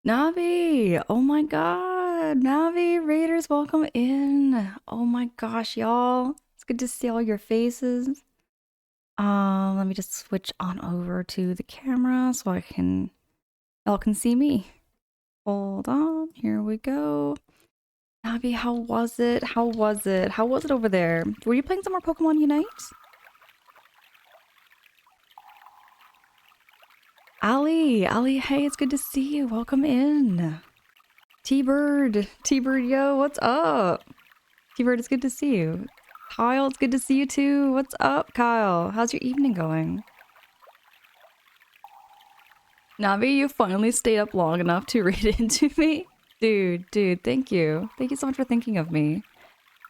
Navi! Oh my god! Navi, Raiders, welcome in! Oh my gosh, y'all. It's good to see all your faces. Let me just switch on over to the camera so y'all can see me. Hold on, here we go. Navi, how was it? How was it? How was it over there? Were you playing some more Pokemon Unite? Ali, hey, it's good to see you. Welcome in. T-Bird, yo, what's up? T-Bird, it's good to see you. Kyle, it's good to see you too. What's up, Kyle? How's your evening going? Navi, you finally stayed up long enough to read into me? Dude, thank you. Thank you so much for thinking of me.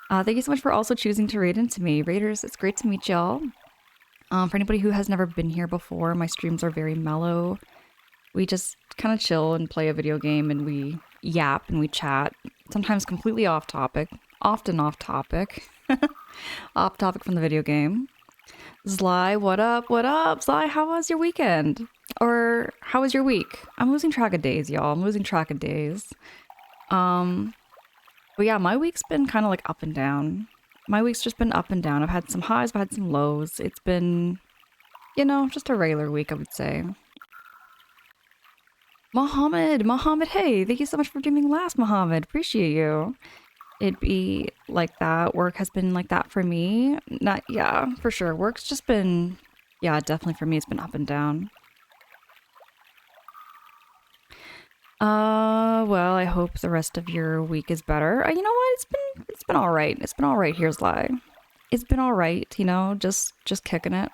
Thank you so much for also choosing to read into me. Raiders, it's great to meet y'all. For anybody who has never been here before, my streams are very mellow. We just kind of chill and play a video game and we yap and we chat. Sometimes completely off topic, often off topic. Off topic from the video game. Sly, what up? What up? Sly, how was your weekend? Or how was your week? I'm losing track of days, y'all. I'm losing track of days. But yeah, my week's been kind of like up and down. My week's just been up and down. I've had some highs, I've had some lows. It's been, just a regular week, I would say. Mohammed, hey, thank you so much for doing last, Mohammed. Appreciate you. It'd be like that. Work has been like that for me. Yeah, for sure. Work's just been, yeah, definitely for me, it's been up and down. Well, I hope the rest of your week is better. You know what? It's been all right. It's been all right. Here's lie. It's been all right. Just kicking it.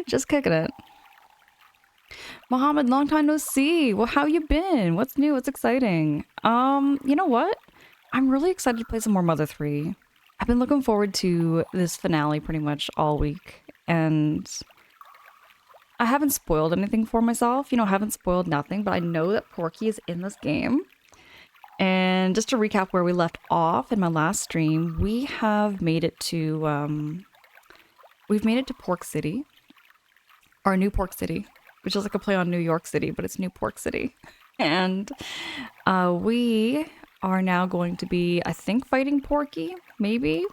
Just kicking it. Mohammed, long time no see. Well, how you been? What's new? What's exciting? You know what? I'm really excited to play some more Mother 3. I've been looking forward to this finale pretty much all week, and I haven't spoiled anything for myself. I haven't spoiled nothing, but I know that Porky is in this game. And just to recap where we left off in my last stream, we have made it to, we've made it to Pork City. Or New Pork City, which is like a play on New York City, but it's New Pork City. And we are now going to be, I think, fighting Porky, maybe?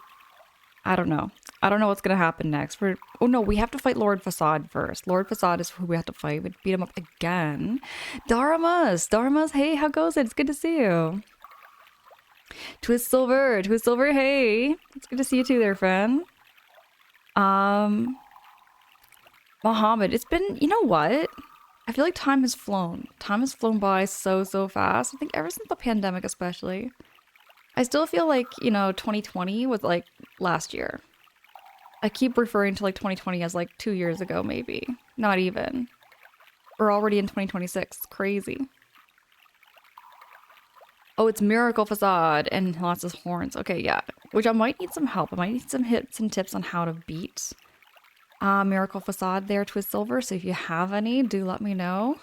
I don't know. I don't know what's going to happen next. Oh no, we have to fight Lord Facade first. Lord Facade is who we have to fight. We beat him up again. Dharmas, hey, how goes it? It's good to see you. Twist Silver, hey. It's good to see you too there, friend. Mohammed, it's been, you know what? I feel like time has flown. Time has flown by so fast. I think ever since the pandemic especially. I still feel like, 2020 was like last year. I keep referring to like 2020 as like 2 years ago, maybe. Not even. We're already in 2026. It's crazy. Oh, it's Miracle Facade and lots of horns. Okay, yeah. Which I might need some help. I might need some hits and tips on how to beat Miracle Facade there, Twist Silver. So if you have any, do let me know.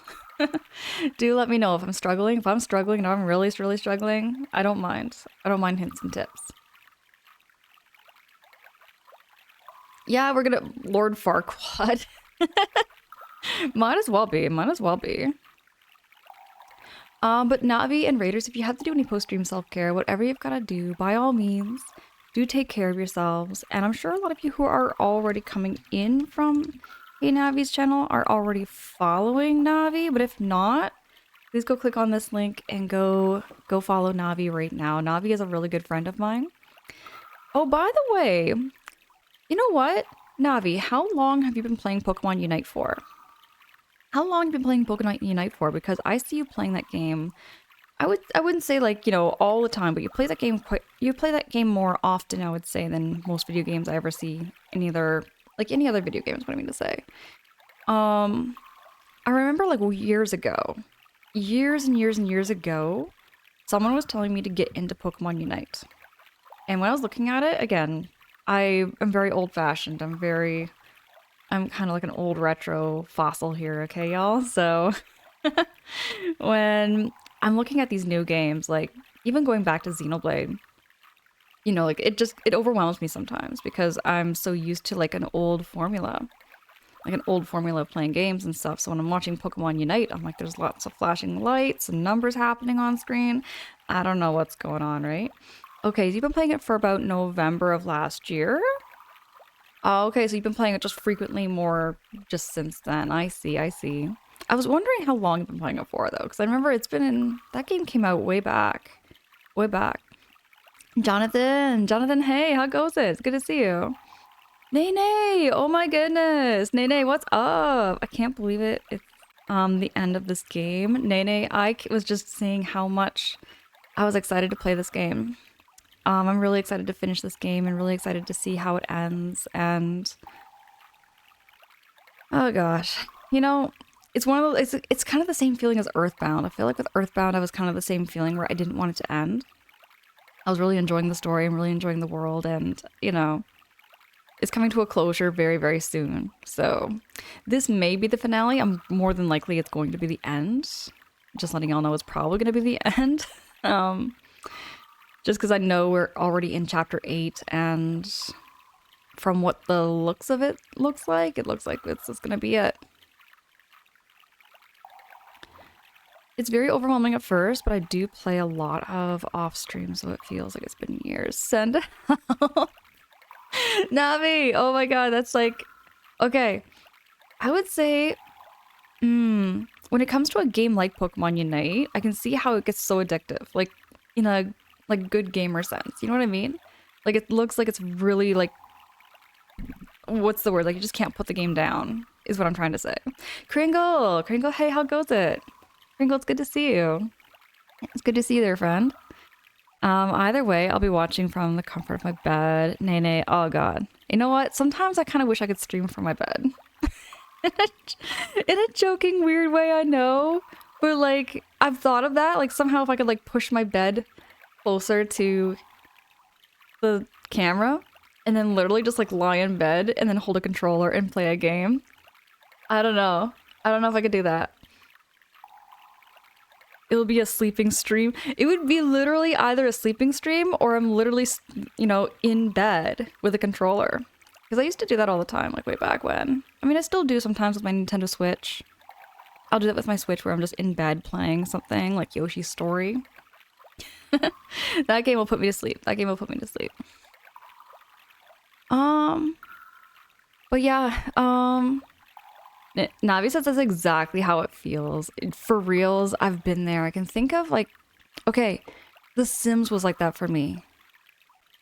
Do let me know if I'm struggling. If I'm struggling and I'm really struggling, I don't mind. I don't mind hints and tips. Yeah, we're gonna Lord Farquaad. Might as well be. But Navi and Raiders, if you have to do any post-stream self-care, whatever you've got to do, by all means, do take care of yourselves. And I'm sure a lot of you who are already coming in from Navi's channel are already following Navi, but if not, please go click on this link and go follow Navi right now. Navi is a really good friend of mine. Oh, by the way, you know what? Navi, how long have you been playing Pokemon Unite for? How long have you been playing Pokemon Unite for? Because I see you playing that game. I wouldn't say like, all the time, but you play that game more often, I would say, than most video games I ever see in either like any other video games, what I mean to say. I remember like years ago, years ago, someone was telling me to get into Pokemon Unite. And when I was looking at it, again, I am very old-fashioned. I'm kind of like an old retro fossil here, okay, y'all? So when I'm looking at these new games, like even going back to Xenoblade, like it overwhelms me sometimes because I'm so used to like an old formula. like an old formula of playing games and stuff. So when I'm watching Pokemon Unite, I'm like, there's lots of flashing lights and numbers happening on screen. I don't know what's going on, right? Okay, so you've been playing it for about November of last year? Oh, okay, so you've been playing it just frequently more just since then. I see, I see. I was wondering how long you've been playing it for, though, because I remember it's been in... That game came out way back. Way back. Jonathan, hey, how goes it? It's good to see you. Nene, oh my goodness. Nene, what's up? I can't believe it. It's the end of this game. Nene, was just saying how much I was excited to play this game. I'm really excited to finish this game and really excited to see how it ends. And oh gosh, you know, it's one of those. It's kind of the same feeling as Earthbound. I feel like with Earthbound, I was kind of the same feeling where I didn't want it to end. I was really enjoying the story and really enjoying the world, and you know, it's coming to a closure very, very soon. So this may be the finale. I'm more than likely it's going to be the end. Just letting y'all know it's probably going to be the end. Just because I know we're already in chapter 8, and from what the looks of it looks like it's just going to be it. It's very overwhelming at first, but I do play a lot of off stream, so it feels like it's been years. Send out. Navi! Oh my god, that's like... Okay. I would say... when it comes to a game like Pokemon Unite, I can see how it gets so addictive. Like, in a like good gamer sense. You know what I mean? Like, it looks like it's really like... What's the word? Like, you just can't put the game down, is what I'm trying to say. Kringle! Kringle, hey, how goes it? Kringle, it's good to see you. It's good to see you there, friend. Either way, I'll be watching from the comfort of my bed. Nene, oh god. You know what? Sometimes I kind of wish I could stream from my bed. In a joking, weird way, I know. But, like, I've thought of that. Like, somehow if I could, like, push my bed closer to the camera and then literally just, like, lie in bed and then hold a controller and play a game. I don't know. I don't know if I could do that. It'll be a sleeping stream. It would be literally either a sleeping stream or I'm literally, you know, in bed with a controller. Because I used to do that all the time, like way back when. I mean, I still do sometimes with my Nintendo Switch. I'll do that with my Switch where I'm just in bed playing something like Yoshi's Story. That game will put me to sleep. That game will put me to sleep. But yeah, Navi says that's exactly how it feels. For reals, I've been there. I can think of like, okay, The Sims was like that for me.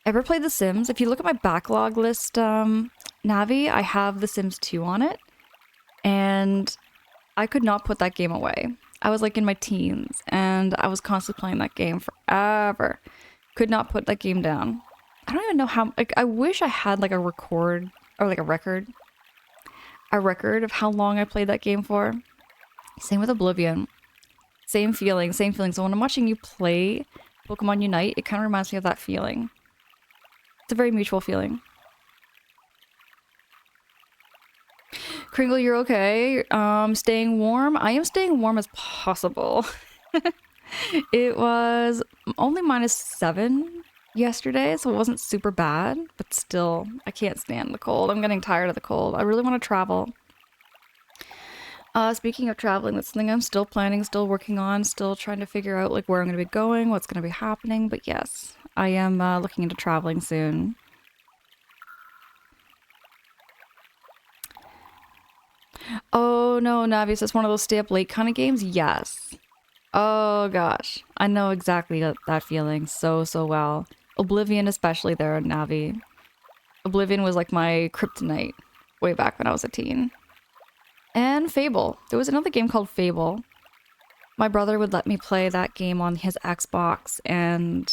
Ever played The Sims? If you look at my backlog list, Navi, I have The Sims 2 on it. And I could not put that game away. I was like in my teens and I was constantly playing that game forever. Could not put that game down. I don't even know how, like, I wish I had like a record or like a record of how long I played that game for. Same with Oblivion. Same feeling, same feeling. So when I'm watching you play Pokemon Unite, it kind of reminds me of that feeling. It's a very mutual feeling. Kringle, you're okay? Staying warm? I am staying warm as possible. It was only -7 yesterday, so it wasn't super bad, but still, I can't stand the cold. I'm getting tired of the cold. I really want to travel. Speaking of traveling, that's something I'm still planning, still working on, still trying to figure out like where I'm going to be going, what's going to be happening, but yes, I am looking into traveling soon. Oh no, Navi, is this one of those stay up late kind of games? Yes. Oh gosh, I know exactly that feeling so well. Oblivion especially there, Navi. Oblivion was like my kryptonite way back when I was a teen. And Fable. There was another game called Fable. My brother would let me play that game on his Xbox, and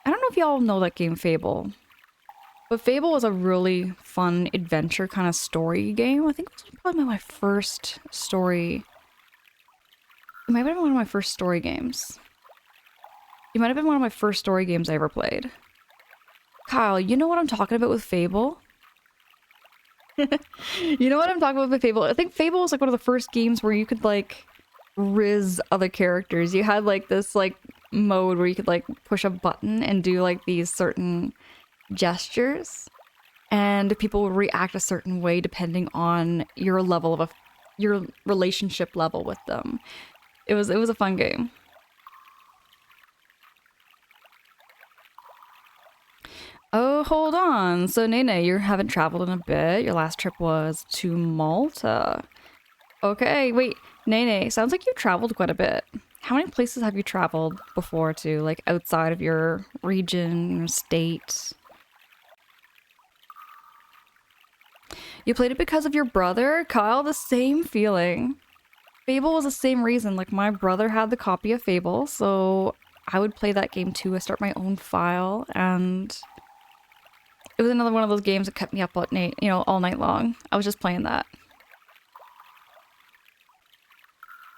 I don't know if y'all know that game, Fable. But Fable was a really fun adventure kind of story game. I think it was probably my first story. It might have been one of my first story games. It might have been one of my first story games I ever played. Kyle, you know what I'm talking about with Fable? You know what I'm talking about with Fable? I think Fable was like one of the first games where you could like riz other characters. You had like this like mode where you could like push a button and do like these certain gestures. and people would react a certain way depending on your level of your relationship level with them. It was a fun game. Oh, hold on. So, Nene, you haven't traveled in a bit. Your last trip was to Malta. Okay, wait, Nene, sounds like you've traveled quite a bit. How many places have you traveled before to, like, outside of your region, your state? You played it because of your brother? Kyle, the same feeling. Fable was the same reason. Like, my brother had the copy of Fable, so I would play that game too. I start my own file, and it was another one of those games that kept me up all night, all night long. I was just playing that.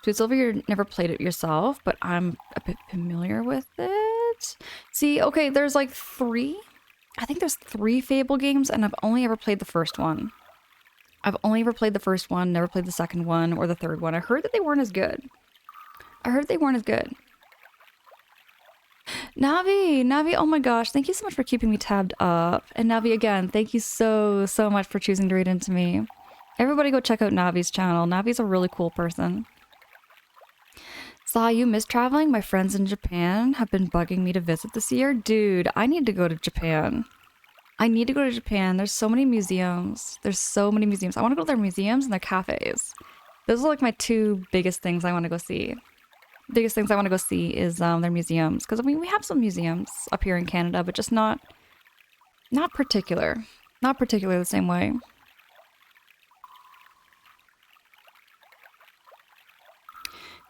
Sweet Silver, you never played it yourself, but I'm a bit familiar with it. See, okay, there's like I think there's 3 Fable games, and I've only ever played the first one. I've only ever played the first one, never played the second one or the third one. I heard that they weren't as good. Navi, oh my gosh, thank you so much for keeping me tabbed up. And Navi, again, thank you so much for choosing to read into me. Everybody go check out Navi's channel. Navi's a really cool person. Saw you miss traveling? My friends in Japan have been bugging me to visit this year. Dude, I need to go to Japan. There's so many museums. I want to go to their museums and their cafes. Those are like my 2 biggest things I want to go see. Is their museums. Because, I mean, we have some museums up here in Canada, but just not particular. Not particularly the same way.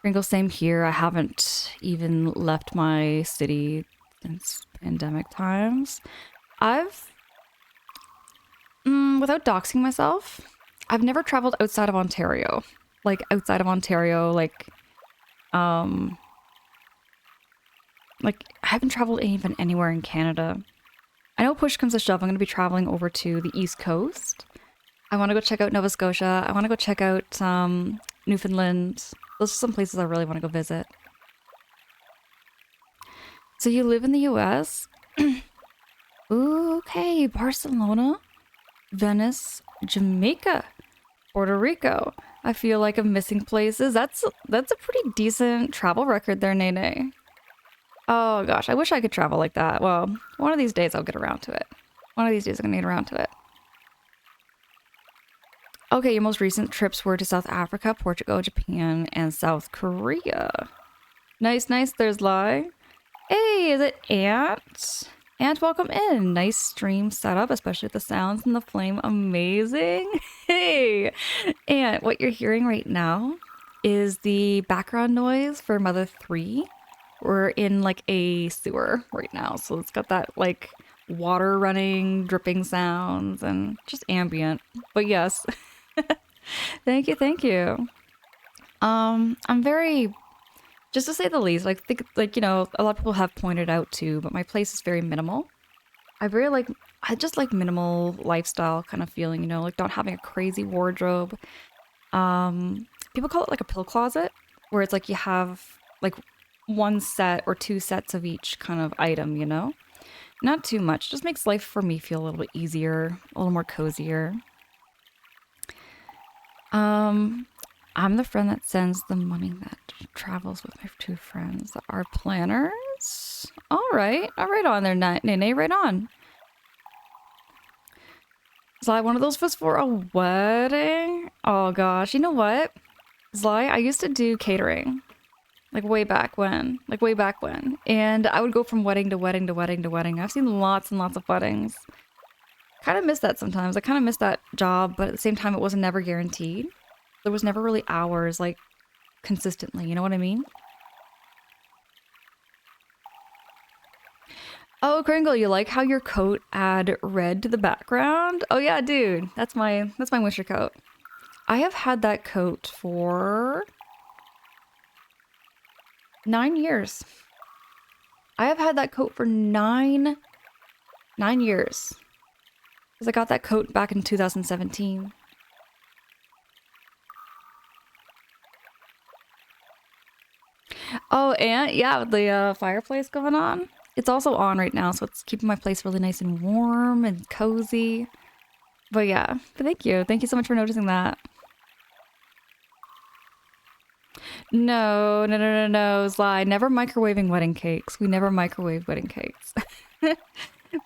Gringo, same here. I haven't even left my city since pandemic times. Without doxing myself, I've never traveled outside of Ontario. I haven't traveled even anywhere in Canada. I know push comes to shove, I'm going to be traveling over to the East Coast. I want to go check out Nova Scotia. I want to go check out Newfoundland. Those are some places I really want to go visit. So you live in the US? Ooh, okay, Barcelona, Venice, Jamaica, Puerto Rico. I feel like I'm missing places. That's a pretty decent travel record there, Nene. Oh gosh, I wish I could travel like that. Well, one of these days I'll get around to it. One of these days I'm gonna get around to it. Okay, your most recent trips were to South Africa, Portugal, Japan, and South Korea. Nice. There's Lai. Hey, is it Ant? Ant, welcome in. Nice stream setup, especially with the sounds and the flame. Amazing. Hey, Ant, what you're hearing right now is the background noise for Mother 3. We're in like a sewer right now, so it's got that like water running, dripping sounds, and just ambient. But yes. Thank you. I'm very, just to say the least, a lot of people have pointed out too, but my place is very minimal. I just like minimal lifestyle kind of feeling, like not having a crazy wardrobe. People call it like a pill closet, where it's like you have like 1 set or 2 sets of each kind of item, Not too much, just makes life for me feel a little bit easier, a little more cozier. I'm the friend that sends the money that travels with my 2 friends that are planners. All right on there, Nene, right on. Zai, one of those was for a wedding? Oh gosh, you know what? Zai, I used to do catering. Like way back when. And I would go from wedding to wedding to wedding to wedding. I've seen lots and lots of weddings. Kind of miss that sometimes. I kind of miss that job, but at the same time, it wasn't never guaranteed. There was never really hours, like, consistently. You know what I mean? Oh, Kringle, you like how your coat add red to the background? Oh yeah, dude. That's my winter coat. I have had that coat for 9 years. I have had that coat for 9 years. Because I got that coat back in 2017. Oh, and yeah, with the fireplace going on. It's also on right now, so it's keeping my place really nice and warm and cozy. But yeah, but thank you. Thank you so much for noticing that. No, no, no, no, no, Sly. Never microwaving wedding cakes. We never microwave wedding cakes. But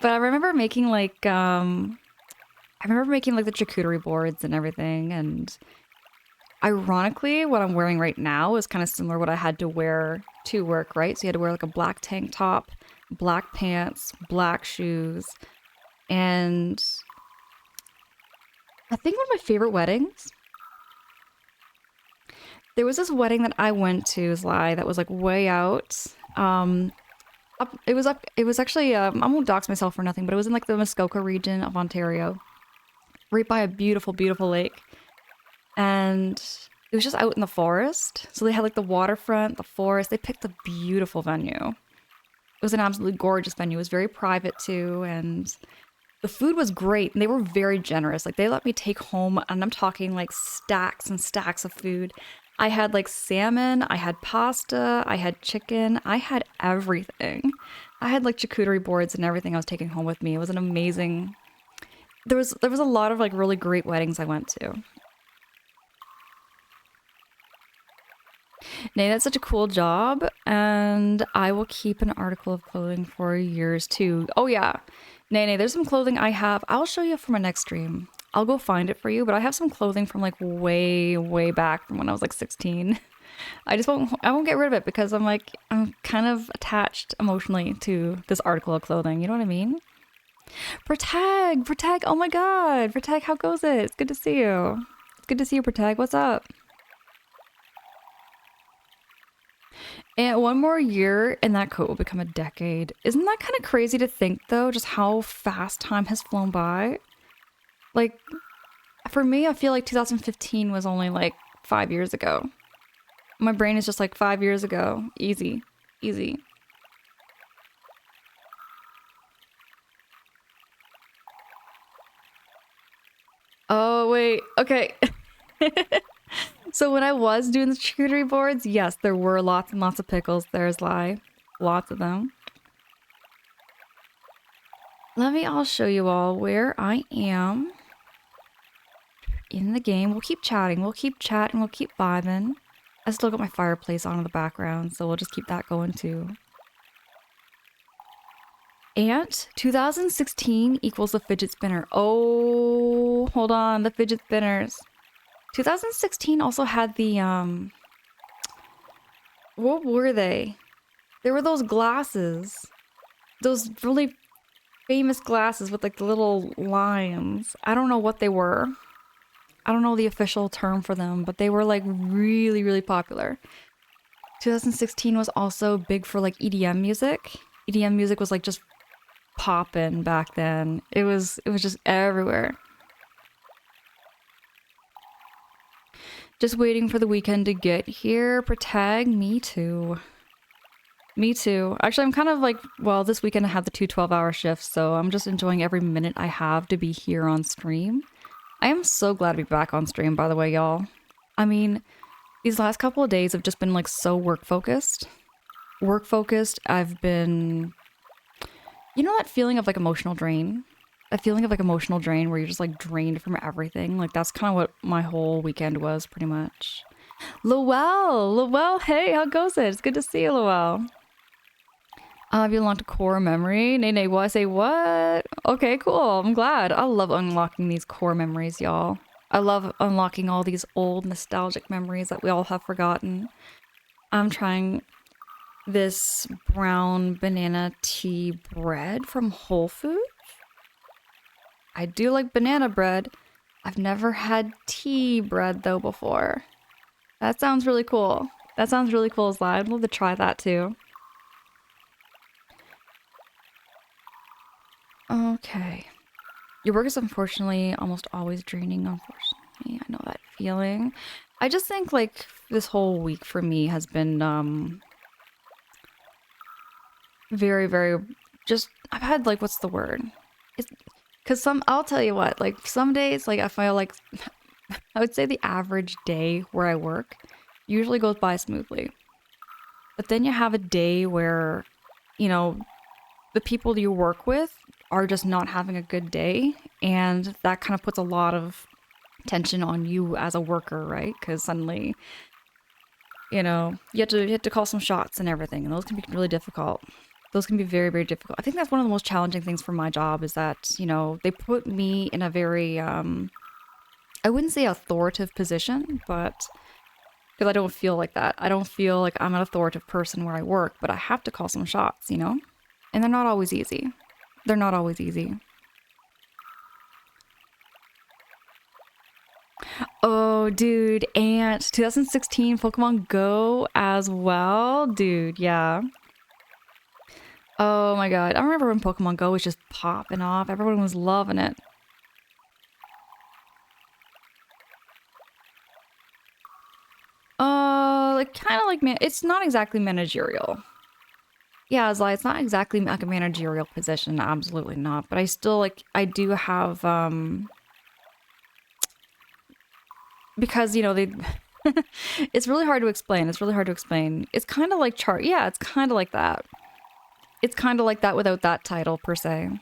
I remember making like the charcuterie boards and everything. And ironically, what I'm wearing right now is kind of similar to what I had to wear to work, right? So you had to wear like a black tank top, black pants, black shoes. And I think one of my favorite weddings, there was this wedding that I went to, Sly, that was like way out. It was actually, I won't dox myself for nothing, but it was in like the Muskoka region of Ontario, right by a beautiful, beautiful lake. And it was just out in the forest. So they had like the waterfront, the forest. They picked a beautiful venue. It was an absolutely gorgeous venue. It was very private too. And the food was great. And they were very generous. Like they let me take home, and I'm talking like stacks and stacks of food. I had like salmon, I had pasta, I had chicken, I had everything. I had like charcuterie boards and everything I was taking home with me. It was an amazing. There was a lot of like really great weddings I went to. Nay, that's such a cool job, and I will keep an article of clothing for years too. Oh yeah, Nay, there's some clothing I have. I'll show you for my next stream. I'll go find it for you, but I have some clothing from like way, way back from when I was like 16. I won't get rid of it because I'm kind of attached emotionally to this article of clothing. You know what I mean? Protag, oh my god, Protag, how goes it? It's good to see you. It's good to see you, Protag. What's up? And one more year and that coat will become a decade. Isn't that kind of crazy to think though, just how fast time has flown by? Like, for me, I feel like 2015 was only like 5 years ago. My brain is just like 5 years ago. Easy, easy. Oh, wait, okay. So when I was doing the charcuterie boards, yes, there were lots and lots of pickles. There's lie. Lots of them. I'll show you all where I am in the game. We'll keep chatting, we'll keep vibing. I still got my fireplace on in the background, so we'll just keep that going too. And 2016 equals the fidget spinner. Oh, hold on, the fidget spinners. 2016 also had the, what were they? There were those glasses. Those really famous glasses with like the little lines. I don't know what they were. I don't know the official term for them, but they were like really, really popular. 2016 was also big for like EDM music. EDM music was like just poppin' back then. It was just everywhere. Just waiting for the weekend to get here. Protag, me too. Me too. Actually, I'm kind of like, well, this weekend I had the 2 12-hour shifts, so I'm just enjoying every minute I have to be here on stream. I am so glad to be back on stream, by the way, y'all. I mean, these last couple of days have just been like so work focused. I've been, you know, that feeling of like emotional drain? That feeling of like emotional drain where you're just like drained from everything. Like that's kind of what my whole weekend was pretty much. Lowell, hey, how goes it? It's good to see you, Lowell. Have you unlocked a core memory? Nay, what? I say what? Okay, cool. I'm glad. I love unlocking these core memories, y'all. I love unlocking all these old nostalgic memories that we all have forgotten. I'm trying this brown banana tea bread from Whole Foods. I do like banana bread. I've never had tea bread though before. That sounds really cool. That sounds really cool, Sly. I'd love to try that too. Okay. Your work is unfortunately almost always draining, unfortunately. I know that feeling. I just think like this whole week for me has been very, very just I've had like what's the word? It's because I'll tell you what, like some days like I feel like I would say the average day where I work usually goes by smoothly. But then you have a day where, you know, the people you work with are just not having a good day And that kind of puts a lot of tension on you as a worker, right? Because suddenly, you have to call some shots and everything, and those can be really difficult. Those can be very, very difficult. I think that's one of the most challenging things for my job is that, they put me in a very, I wouldn't say authoritative position, but because I don't feel like that. I don't feel like I'm an authoritative person where I work, but I have to call some shots, And they're not always easy. They're not always easy. Oh, dude, and 2016 Pokemon Go as well. Dude, yeah. Oh my god. I remember when Pokemon Go was just popping off. Everyone was loving it. Like kind of like it's not exactly managerial. Yeah, it's not exactly like a managerial position, absolutely not. But I still I do have because they it's really hard to explain. It's really hard to explain. It's kind of like chart. Yeah, it's kind of like that. It's kind of like that without that title per se.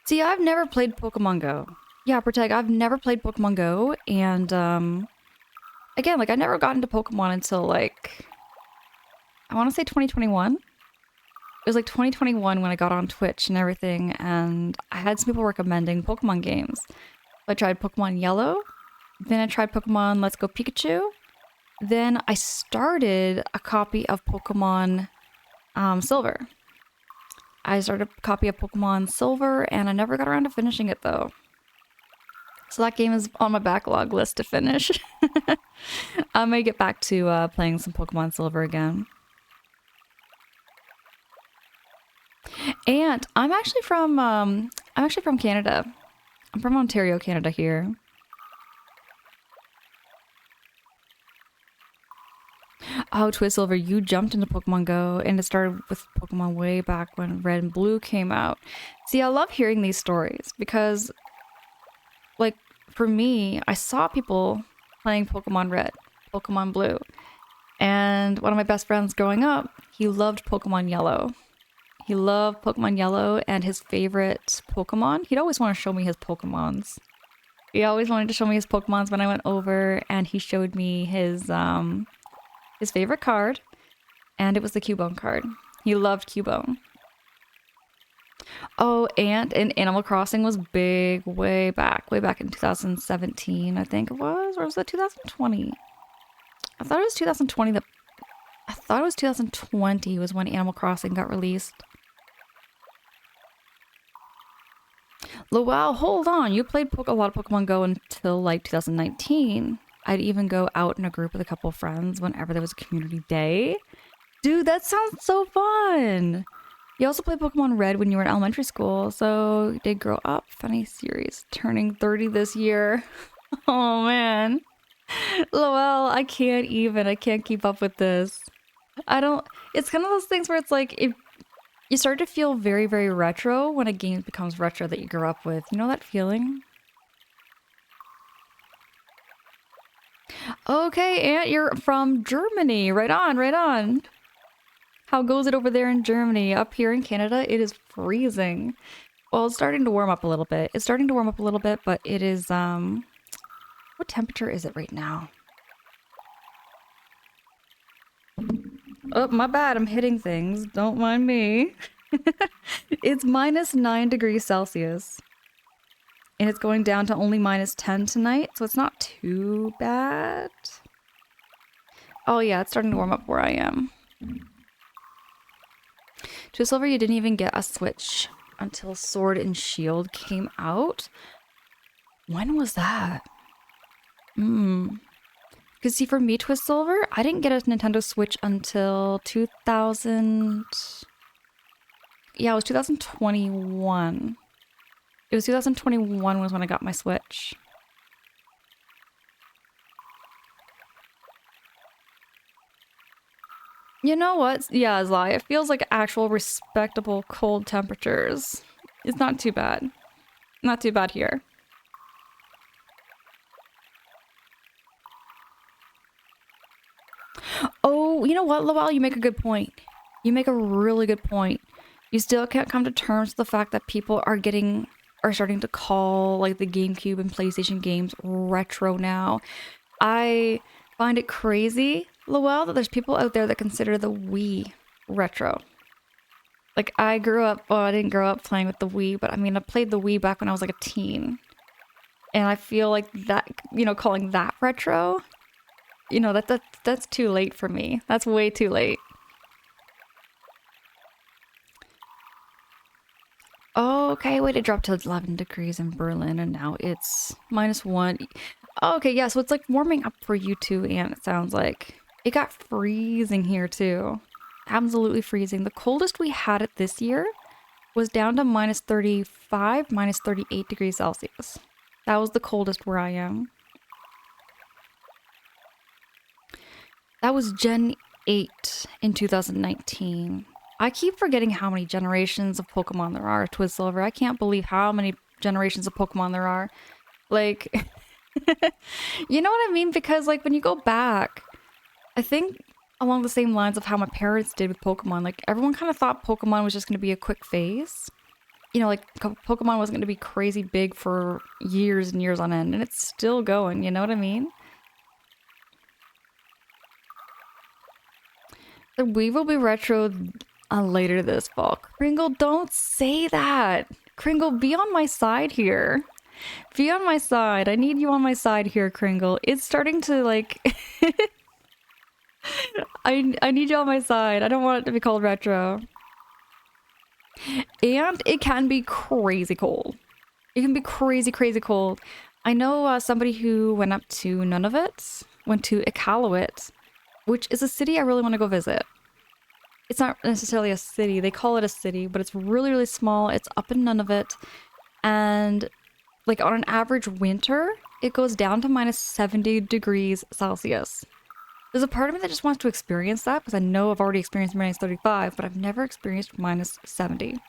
See, I've never played Pokemon Go. Yeah, Protect, I've never played Pokemon Go, and again, I never got into Pokemon until I want to say 2021. It was 2021 when I got on Twitch and everything, and I had some people recommending Pokemon games. I tried Pokemon Yellow, then I tried Pokemon Let's Go Pikachu, then I started a copy of Pokemon Silver. I started a copy of Pokemon Silver, and I never got around to finishing it though. So that game is on my backlog list to finish. I may get back to playing some Pokemon Silver again. And I'm actually from Canada. I'm from Ontario, Canada here. Oh, Twisilver, you jumped into Pokemon Go, and it started with Pokemon way back when Red and Blue came out. See, I love hearing these stories because, for me, I saw people playing Pokemon Red, Pokemon Blue, and one of my best friends growing up, he loved Pokemon Yellow. He loved Pokemon Yellow, and his favorite Pokemon, he'd always want to show me his Pokemons. He always wanted to show me his Pokemons when I went over, and he showed me his favorite card, and it was the Cubone card. He loved Cubone. Oh, and Animal Crossing was big way back in 2017, I think it was, or was it 2020? I thought it was 2020. I thought it was 2020 was when Animal Crossing got released. Wow, hold on. You played a lot of Pokemon Go until 2019. I'd even go out in a group with a couple of friends whenever there was a community day. Dude, that sounds so fun. You also played Pokemon Red when you were in elementary school, so you did grow up. Funny series. Turning 30 this year. Oh, man. Lowell, I can't keep up with this. It's kind of those things where it's you start to feel very, very retro when a game becomes retro that you grew up with. You know that feeling? Okay, Aunt, you're from Germany. Right on, right on. How goes it over there in Germany? Up here in Canada, it is freezing. Well, it's starting to warm up a little bit. But it is, what temperature is it right now? Oh, my bad. I'm hitting things. Don't mind me. It's -9 degrees Celsius. And it's going down to only -10 tonight, so it's not too bad. Oh yeah, it's starting to warm up where I am. To Silver, you didn't even get a Switch until Sword and Shield came out. When was that? Because see, for me, Twist Silver, I didn't get a Nintendo Switch until 2000... Yeah, it was 2021. It was 2021 was when I got my Switch. You know what? Yeah, Zly, it feels like actual respectable cold temperatures. It's not too bad. Not too bad here. Oh, you know what, Lowell? You make a good point. You make a really good point. You still can't come to terms with the fact that people are starting to call like the GameCube and PlayStation games retro now. I find it crazy, Lowell, that there's people out there that consider the Wii retro. Like, I didn't grow up playing with the Wii, but I mean, I played the Wii back when I was like a teen. And I feel like that, calling that retro, that's too late for me. That's way too late. Oh, okay, wait, it dropped to 11 degrees in Berlin and now it's -1. Oh, okay, yeah, so it's like warming up for you too, and it sounds like. It got freezing here too. Absolutely freezing. The coldest we had it this year was down to -35, -38 degrees Celsius. That was the coldest where I am. That was Gen 8 in 2019. I keep forgetting how many generations of Pokemon there are, Twizzsilver. I can't believe how many generations of Pokemon there are. Like, you know what I mean? Because, like, when you go back, I think along the same lines of how my parents did with Pokemon, like, everyone kind of thought Pokemon was just going to be a quick phase. Like, Pokemon wasn't going to be crazy big for years and years on end, and it's still going, you know what I mean? The Wii will be retro later this fall. Kringle, don't say that. Kringle, be on my side here. Be on my side. I need you on my side here, Kringle. It's starting to, like... I need you on my side. I don't want it to be called retro. And it can be crazy cold. It can be crazy, crazy cold. I know somebody who went up to Nunavut, went to Iqaluit, which is a city I really want to go visit. It's not necessarily a city. They call it a city, but it's really, really small. It's up in Nunavut. And like on an average winter, it goes down to -70 degrees Celsius. There's a part of me that just wants to experience that because I know I've already experienced -35, but I've never experienced -70.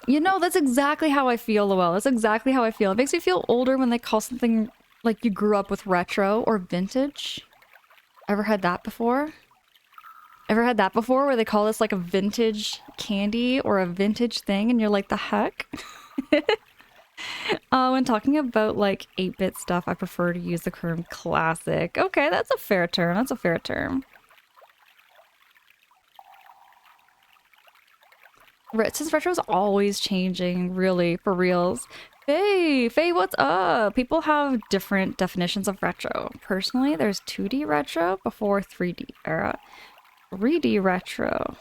You know, that's exactly how I feel, Lowell. That's exactly how I feel. It makes me feel older when they call something like you grew up with retro or vintage. Ever had that before? Ever had that before where they call this like a vintage candy or a vintage thing and you're like, the heck? When talking about like 8-bit stuff, I prefer to use the term classic. Okay, that's a fair term. That's a fair term. Since retro is always changing, really, for reals. Faye, what's up? People have different definitions of retro. Personally, there's 2D retro before 3D era. 3D retro,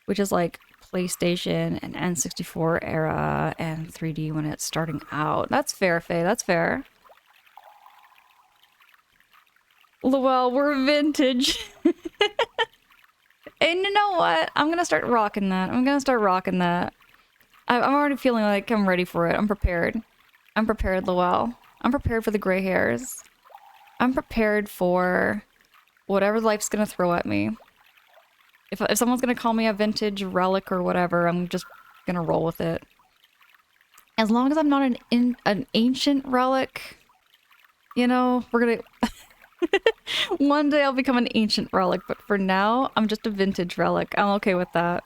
which is like PlayStation and N64 era and 3D when it's starting out. That's fair, Faye, that's fair. Well, we're vintage. And you know what? I'm gonna start rocking that. I'm already feeling like I'm ready for it. I'm prepared. I'm prepared, Lowell. I'm prepared for the gray hairs. I'm prepared for whatever life's gonna throw at me. If someone's gonna call me a vintage relic or whatever, I'm just gonna roll with it. As long as I'm not an ancient relic, you know, we're gonna... One day I'll become an ancient relic, but for now, I'm just a vintage relic. I'm okay with that.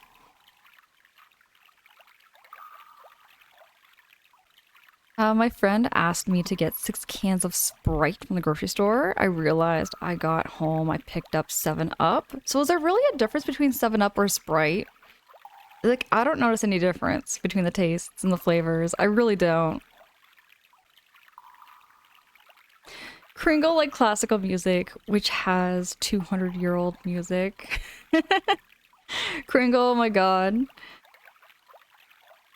My friend asked me to get 6 cans of Sprite from the grocery store. I realized I got home, I picked up 7-Up. So is there really a difference between 7-Up or Sprite? Like, I don't notice any difference between the tastes and the flavors. I really don't. Kringle like classical music, which has 200-year-old music. Kringle, oh my god.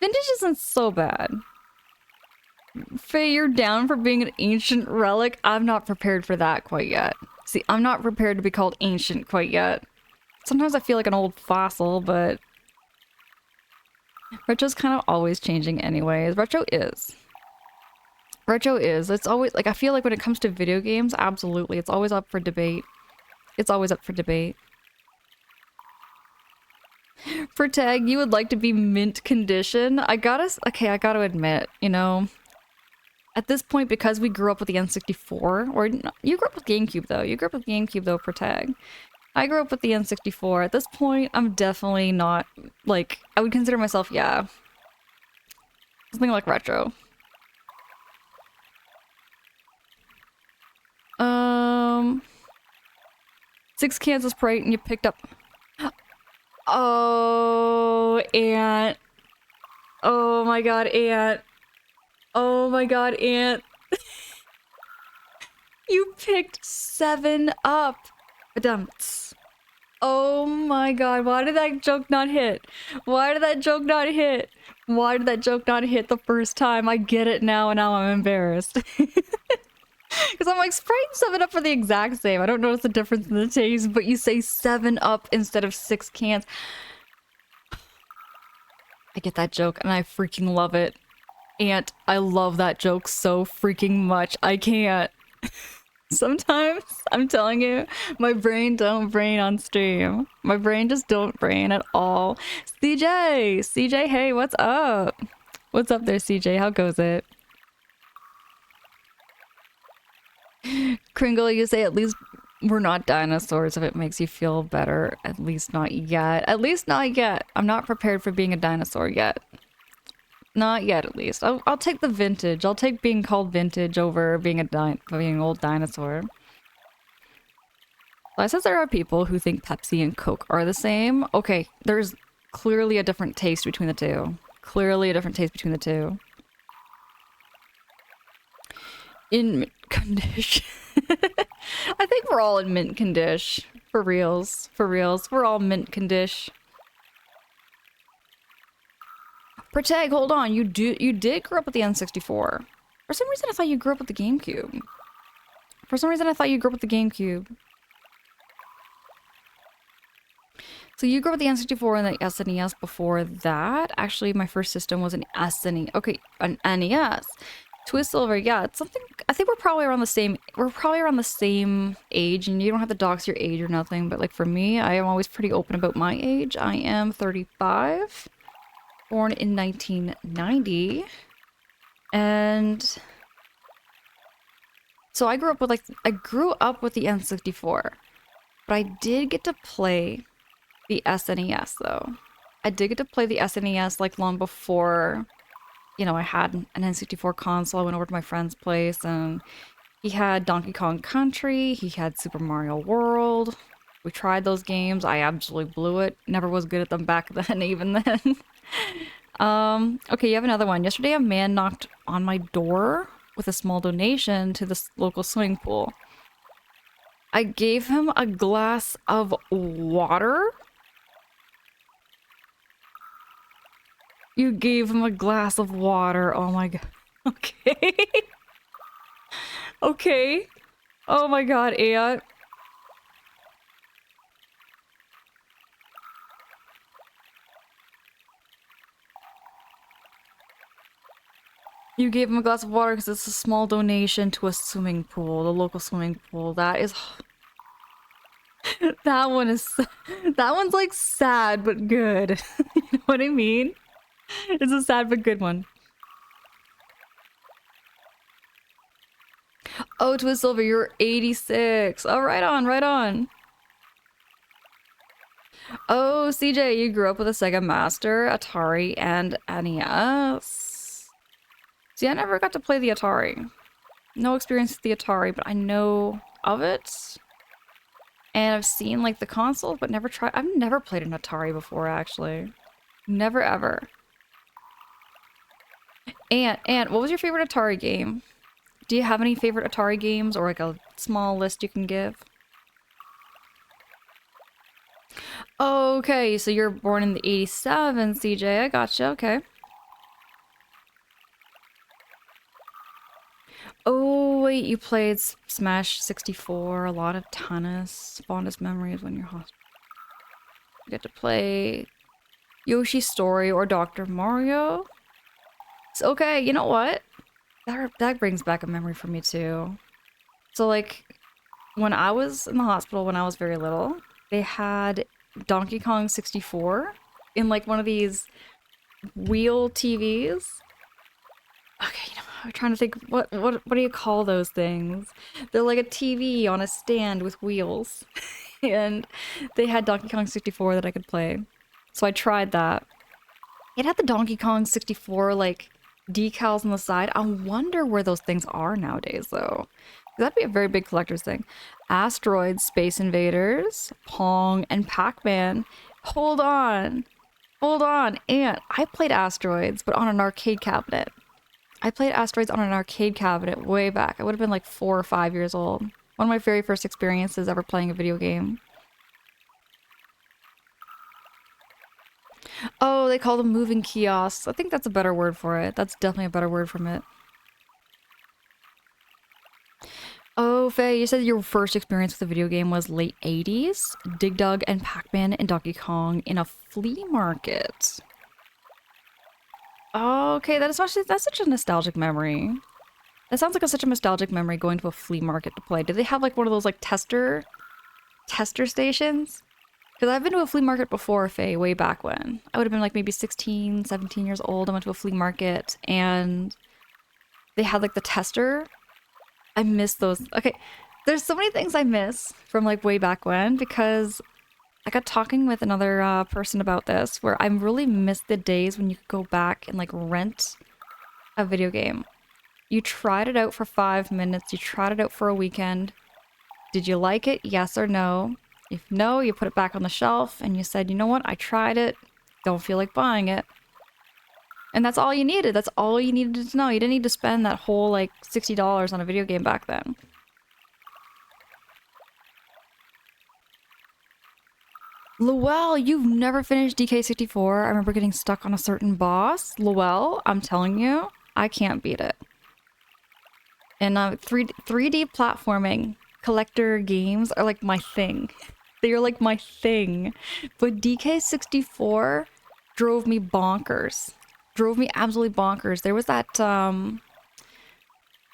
Vintage isn't so bad. Faye, you're down for being an ancient relic? I'm not prepared for that quite yet. See, I'm not prepared to be called ancient quite yet. Sometimes I feel like an old fossil, but... Retro's kind of always changing anyways. Retro is. It's always, like, I feel like when it comes to video games, absolutely. It's always up for debate. It's always up for debate. For tag, you would like to be mint condition? I gotta admit, you know, At this point, because we grew up with the N64, or you grew up with GameCube though. You grew up with GameCube though, Protag. I grew up with the N64. At this point, I'm definitely not, like, I would consider myself, yeah, something like retro. Six cans of Sprite and you picked up... Oh, Aunt. Oh my god, Aunt. Oh my god, Aunt. You picked 7 up. Badumts. Oh my god, why did that joke not hit? Why did that joke not hit? Why did that joke not hit the first time? I get it now and now I'm embarrassed. Because I'm like, Sprite and 7 Up are the exact same. I don't notice the difference in the taste, but you say 7 Up instead of 6 cans. I get that joke and I freaking love it. And I love that joke so freaking much. I can't. Sometimes, I'm telling you, my brain don't brain on stream. My brain just don't brain at all. CJ! CJ, hey, what's up? What's up there, CJ? How goes it? Kringle, you say at least we're not dinosaurs if it makes you feel better. At least not yet. At least not yet. I'm not prepared for being a dinosaur yet. Not yet, at least. I'll take the vintage. I'll take being called vintage over being being an old dinosaur. I says there are people who think Pepsi and Coke are the same. Okay, there's clearly a different taste between the two. Clearly a different taste between the two. In mint condition. I think we're all in mint condition. For reals. For reals. We're all mint condition. Protag, hold on. You did grow up with the N64. For some reason I thought you grew up with the GameCube. For some reason I thought you grew up with the GameCube. So you grew up with the N64 and the SNES before that. Actually, my first system was an SNES. Okay, an NES. Twist Silver, yeah, it's something. I think we're probably around the same. We're probably around the same age, and you don't have to dox your age or nothing. But like for me, I am always pretty open about my age. I am 35, born in 1990, and so I grew up with the N64, but I did get to play the SNES though. I did get to play the SNES like long before. You know, I had an N64 console. I went over to my friend's place and he had Donkey Kong Country. He had Super Mario World. We tried those games. I absolutely blew it. Never was good at them back then, even then. Okay, you have another one. Yesterday, a man knocked on my door with a small donation to the local swimming pool. I gave him a glass of water. You gave him a glass of water. Oh my god. Okay. Okay. Oh my god, Aunt. You gave him a glass of water because it's a small donation to a swimming pool, the local swimming pool. That is... that one's like sad but good. You know what I mean? It's a sad but good one. Oh, Twist Silver, you're 86. Oh, right on, right on. Oh, CJ, you grew up with a Sega Master, Atari, and NES. See, I never got to play the Atari. No experience with the Atari, but I know of it. And I've seen, like, the console, but never tried. I've never played an Atari before, actually. Never, ever. Aunt, what was your favorite Atari game? Do you have any favorite Atari games or like a small list you can give? Okay, so you're born in the 87, CJ. I gotcha, okay. Oh, wait, you played Smash 64, a lot of tennis. Fondest memories when you're hospital. You get to play Yoshi's Story or Dr. Mario. So, okay, you know what? That brings back a memory for me too. So like, when I was in the hospital when I was very little, they had Donkey Kong 64 in like one of these wheel TVs. Okay, you know, I'm trying to think, what do you call those things? They're like a TV on a stand with wheels. And they had Donkey Kong 64 that I could play. So I tried that. It had the Donkey Kong 64 like decals on the side. I wonder where those things are nowadays though. That'd be a very big collector's thing. Asteroids, Space Invaders, Pong, and Pac-Man. Hold on. Hold on. And I played Asteroids, but on an arcade cabinet. I played Asteroids on an arcade cabinet way back. I would have been like 4 or 5 years old. One of my very first experiences ever playing a video game. Oh, they call them moving kiosks. I think that's a better word for it. That's definitely a better word from it. Oh, Faye, you said your first experience with a video game was late 80s? Dig Dug and Pac-Man and Donkey Kong in a flea market. Oh, okay, that's such a nostalgic memory. That sounds like such a nostalgic memory going to a flea market to play. Did they have like one of those like tester stations? Because I've been to a flea market before, Faye, way back when. I would have been like maybe 16, 17 years old. I went to a flea market and they had like the tester. I miss those. Okay, there's so many things I miss from like way back when because I got talking with another person about this where I really miss the days when you could go back and like rent a video game. You tried it out for 5 minutes. You tried it out for a weekend. Did you like it? Yes or no? If no, you put it back on the shelf and you said, you know what? I tried it. Don't feel like buying it. And that's all you needed. That's all you needed to know. You didn't need to spend that whole like $60 on a video game back then. Lowell, you've never finished DK64. I remember getting stuck on a certain boss. Lowell, I'm telling you, I can't beat it. And 3D platforming collector games are like my thing. They are like my thing. But DK64 drove me bonkers. Drove me absolutely bonkers. There was that,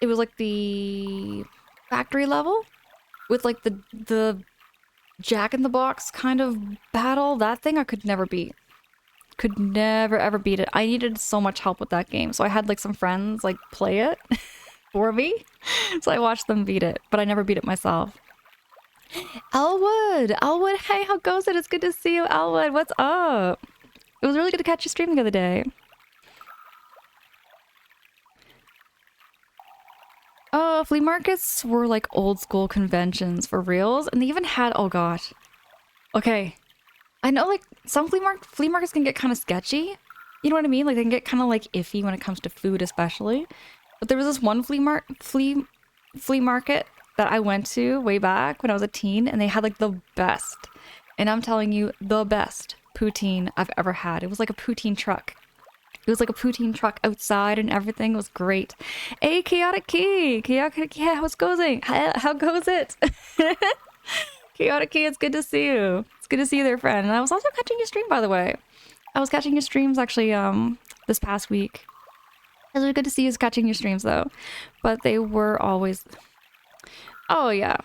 it was like the factory level with like the Jack-in-the-Box kind of battle. That thing I could never beat. Could never ever beat it. I needed so much help with that game. So I had like some friends like play it for me. So I watched them beat it, but I never beat it myself. Elwood! Elwood, hey, how goes it? It's good to see you, Elwood. What's up? It was really good to catch you streaming the other day. Flea markets were like old school conventions for reals, and they even had, oh gosh. Okay. I know like some flea markets can get kind of sketchy. You know what I mean? Like they can get kind of like iffy when it comes to food especially. But there was this one flea market that I went to way back when I was a teen, and they had like the best, and I'm telling you, the best poutine I've ever had. It was like a poutine truck. It was like a poutine truck outside and everything. It was great. Hey, Chaotic Key! Chaotic Key, how's going? How goes it? Chaotic Key, it's good to see you. It's good to see you there, friend. And I was also catching your stream, by the way. I was catching your streams actually this past week. It was good to see you catching your streams though. But they were always... Oh yeah.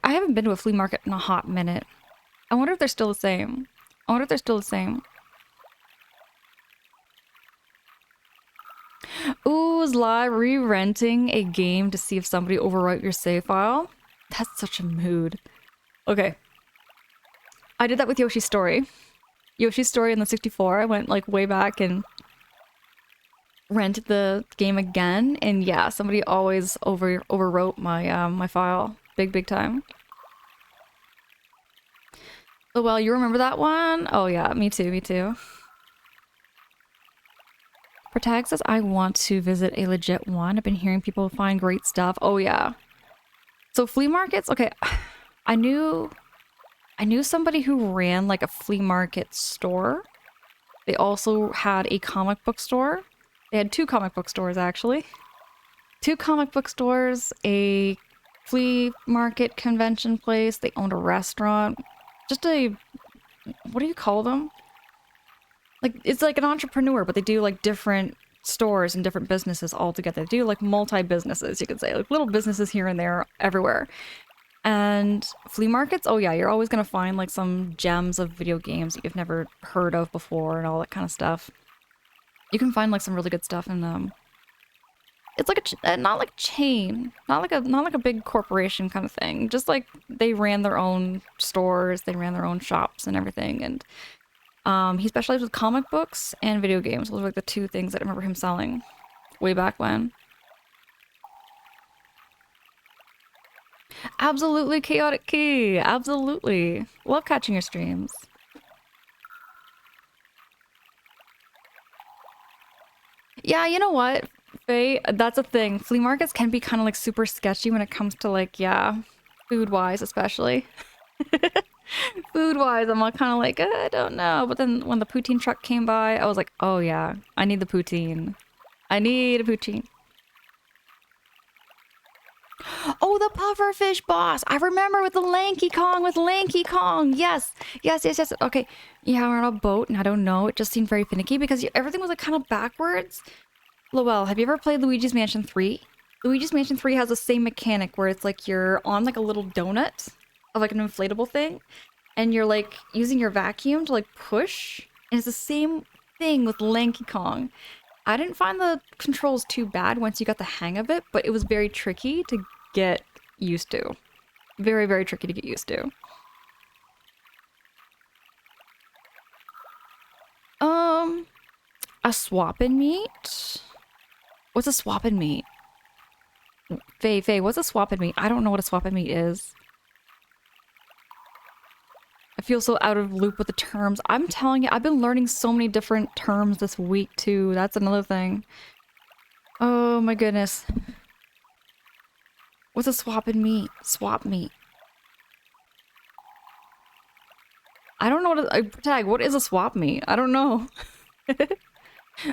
I haven't been to a flea market in a hot minute. I wonder if they're still the same. I wonder if they're still the same. Ooh, is live re-renting a game to see if somebody overwrote your save file? That's such a mood. Okay. I did that with Yoshi's Story. Yoshi's Story in the 64. I went like way back and rented the game again, and yeah, somebody always overwrote my my file. Big time. Oh well, you remember that one? Oh yeah, me too. Protag says, I want to visit a legit one. I've been hearing people find great stuff. Oh yeah. So flea markets, okay. I knew somebody who ran like a flea market store. They also had a comic book store. They had 2 comic book stores actually. 2 comic book stores, a flea market convention place. They owned a restaurant. Just a, what do you call them? Like, it's like an entrepreneur, but they do like different stores and different businesses all together. They do like multi-businesses, you could say, like little businesses here and there everywhere. And flea markets, oh yeah, you're always gonna find like some gems of video games that you've never heard of before and all that kind of stuff. You can find like some really good stuff in It's like not like chain, not like a big corporation kind of thing. Just like they ran their own stores, they ran their own shops and everything. And he specialized with comic books and video games. Those were like the two things that I remember him selling way back when. Absolutely chaotic key. Absolutely. Love catching your streams. Yeah, you know what, Faye? That's a thing. Flea markets can be kind of like super sketchy when it comes to like, yeah, food wise, especially. Food wise, I'm kind of like, I don't know. But then when the poutine truck came by, I was like, oh yeah, I need the poutine. I need a poutine. Oh, the pufferfish boss. I remember with the Lanky Kong, Yes, yes, yes, yes. Okay. Yeah, we're on a boat and I don't know. It just seemed very finicky because everything was like kind of backwards. Lowell, have you ever played Luigi's Mansion 3? Luigi's Mansion 3 has the same mechanic where it's like you're on like a little donut of like an inflatable thing and you're like using your vacuum to like push. And it's the same thing with Lanky Kong. I didn't find the controls too bad once you got the hang of it, but it was very tricky to get used to. Very, very tricky to get used to. A swap in meat? What's a swap in meat? Faye, what's a swap in meat? I don't know what a swap in meat is. I feel so out of loop with the terms. I'm telling you, I've been learning so many different terms this week too. That's another thing. Oh my goodness. What's a swap in meat? Swap meat. I don't know what a tag. What is a swap meat? I don't know.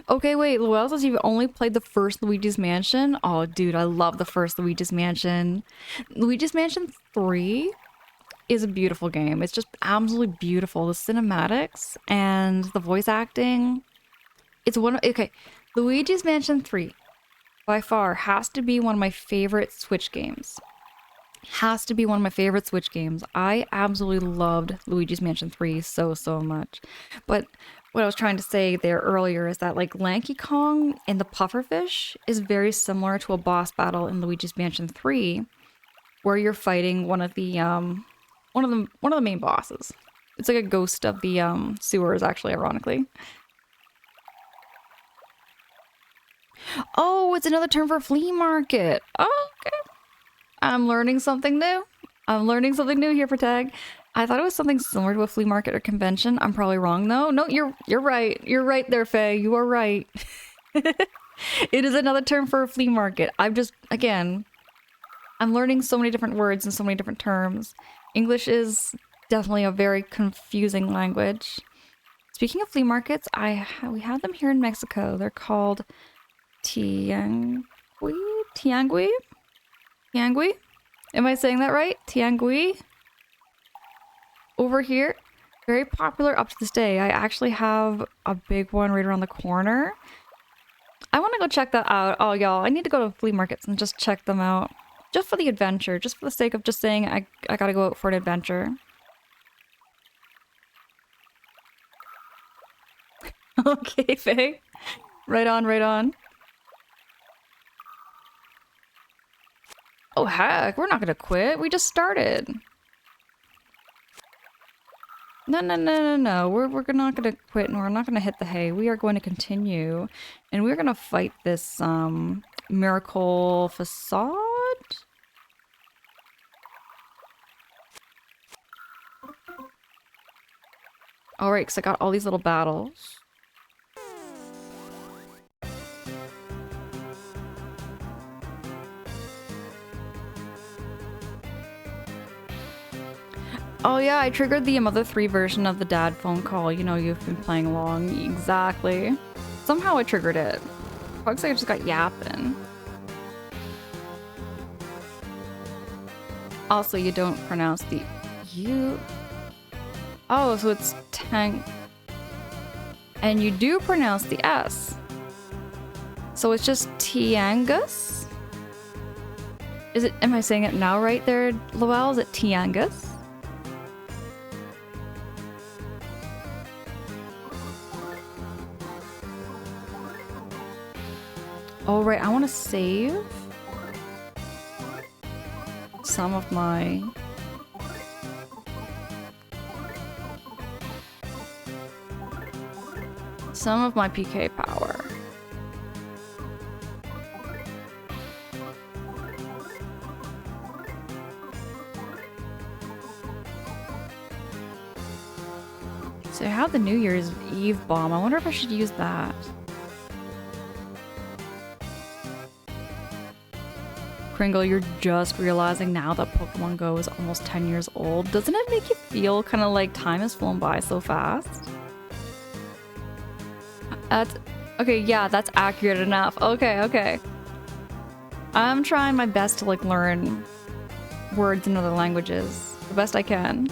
Okay, wait. Luell says you've only played the first Luigi's Mansion. Oh, dude, I love the first Luigi's Mansion. Luigi's Mansion 3 is a beautiful game. It's just absolutely beautiful. The cinematics and the voice acting. It's one of, okay, Luigi's Mansion 3 by far has to be one of my favorite Switch games. Has to be one of my favorite Switch games. I absolutely loved Luigi's Mansion 3 so, so much. But what I was trying to say there earlier is that like Lanky Kong and the pufferfish is very similar to a boss battle in Luigi's Mansion 3 where you're fighting one of the main bosses. It's like a ghost of the sewers actually, ironically. Oh, it's another term for flea market. Oh, okay. I'm learning something new. I'm learning something new here for tag. I thought it was something similar to a flea market or convention. I'm probably wrong though. No, you're right. You're right there, Faye. You are right. It is another term for a flea market. Again, I'm learning so many different words and so many different terms. English is definitely a very confusing language. Speaking of flea markets, we have them here in Mexico. They're called Tianguis? Tiangui? Tiangui? Am I saying that right? Tiangui? Over here. Very popular up to this day. I actually have a big one right around the corner. I want to go check that out. Oh, y'all, I need to go to flea markets and just check them out. Just for the adventure. Just for the sake of just saying I gotta go out for an adventure. Okay, Faye. Right on, right on. Oh heck, we're not gonna quit. We just started. No. We're not gonna quit and we're not gonna hit the hay. We are going to continue. And we're gonna fight this miracle facade. Alright, because I got all these little battles. Oh yeah, I triggered the Mother 3 version of the dad phone call. You know, you've been playing along. Exactly. Somehow I triggered it. Looks like I just got yapping. Also, you don't pronounce the U. Oh, so it's tank. And you do pronounce the S. So it's just Tiangus? Is it, am I saying it now right there, Lowell? Is it Tiangus? Oh, right. I want to save some of my... PK power. So I have the New Year's Eve bomb. I wonder if I should use that. Kringle, you're just realizing now that Pokemon Go is almost 10 years old. Doesn't it make you feel kind of like time has flown by so fast? That's... Okay, yeah, that's accurate enough. Okay, okay. I'm trying my best to, like, learn words in other languages. The best I can.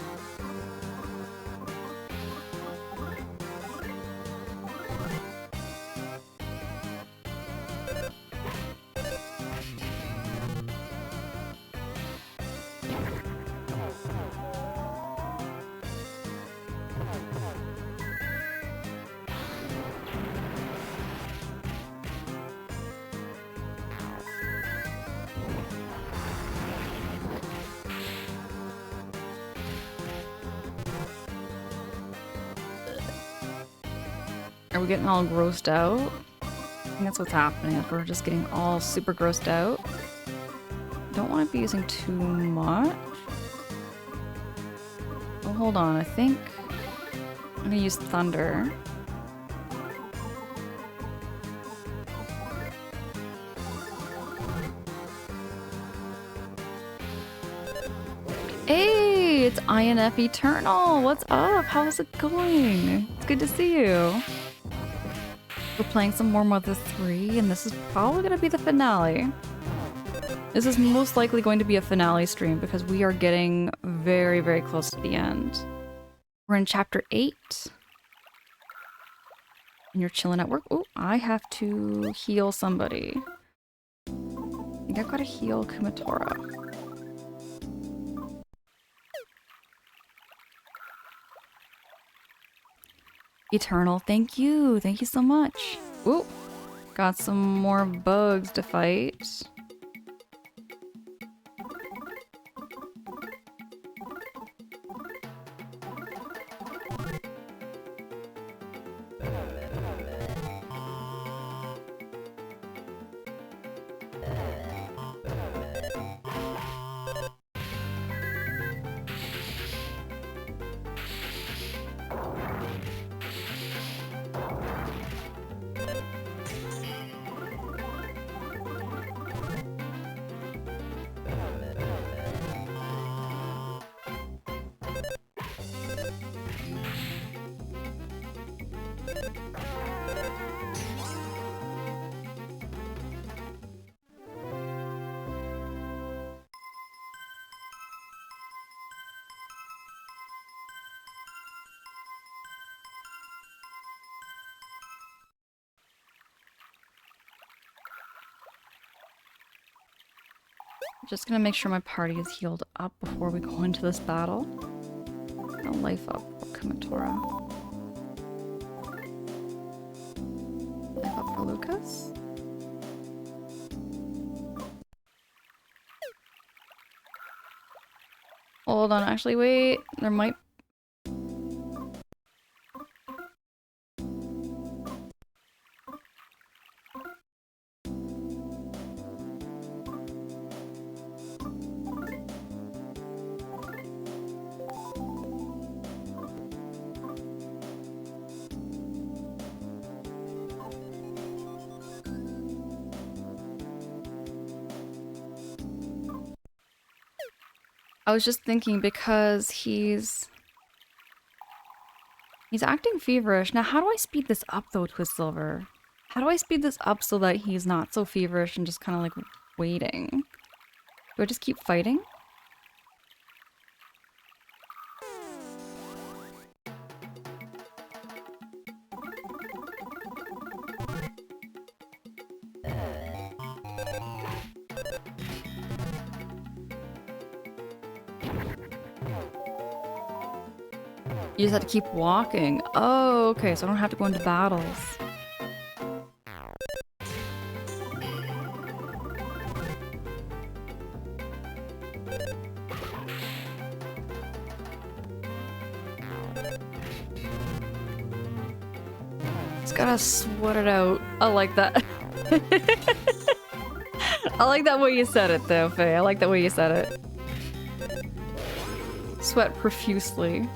Are we getting all grossed out? I think that's what's happening, is we're just getting all super grossed out. Don't want to be using too much. Oh, hold on. I think I'm gonna use Thunder. Hey, it's INF Eternal. What's up? How's it going? It's good to see you. We're playing some more Mother 3, and this is probably going to be the finale. This is most likely going to be a finale stream because we are getting very, very close to the end. We're in chapter 8. And you're chilling at work. Oh, I have to heal somebody. I think I've got to heal Kumatora. Eternal, thank you. Thank you so much. Ooh, got some more bugs to fight. Just gonna make sure my party is healed up before we go into this battle. I'll life up Kumatora. Life up for Lucas. Hold on, actually wait. There might... I was just thinking because he's acting feverish. Now, how do I speed this up though, Twistsilver? How do I speed this up so that he's not so feverish and just kind of like waiting? Do I just keep fighting? You just have to keep walking. Oh, okay, so I don't have to go into battles. Gotta sweat it out. I like that. I like that way you said it though, Faye. I like that way you said it. Sweat profusely.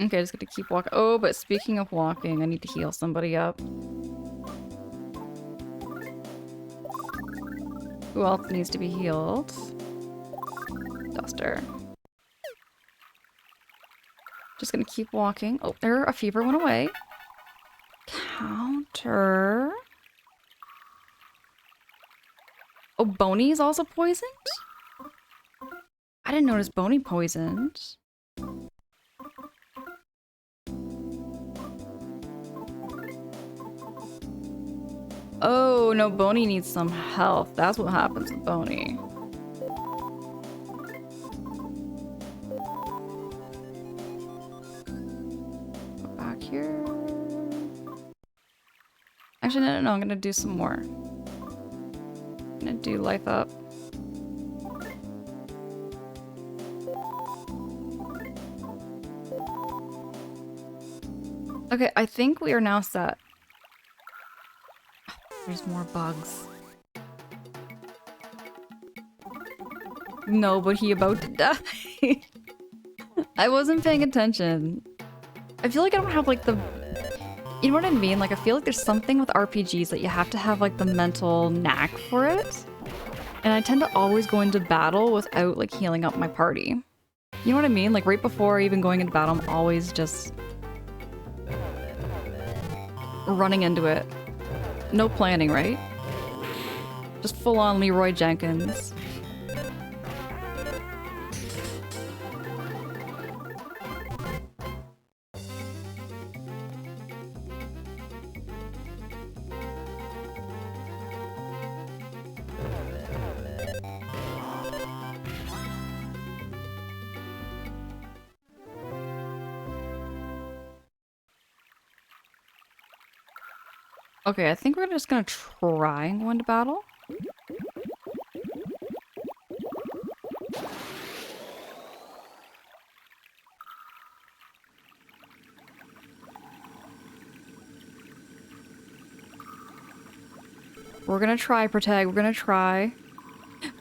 Okay, just gonna keep walking. Oh, but speaking of walking, I need to heal somebody up. Who else needs to be healed? Duster. Just gonna keep walking. Oh, there, a fever went away. Counter. Oh, Boney's also poisoned? I didn't notice Boney poisoned. Oh, no, Boney needs some health. That's what happens with Boney. Go back here. Actually, no, I'm gonna do some more. I'm gonna do life up. Okay, I think we are now set. There's more bugs. No, but he about to die. I wasn't paying attention. I feel like I don't have like the... You know what I mean? Like I feel like there's something with RPGs that you have to have like the mental knack for it. And I tend to always go into battle without like healing up my party. You know what I mean? Like right before even going into battle, I'm always just running into it. No planning, right? Just full on Leroy Jenkins. Okay, I think we're just gonna try and go into battle. We're gonna try, Protag. We're gonna try.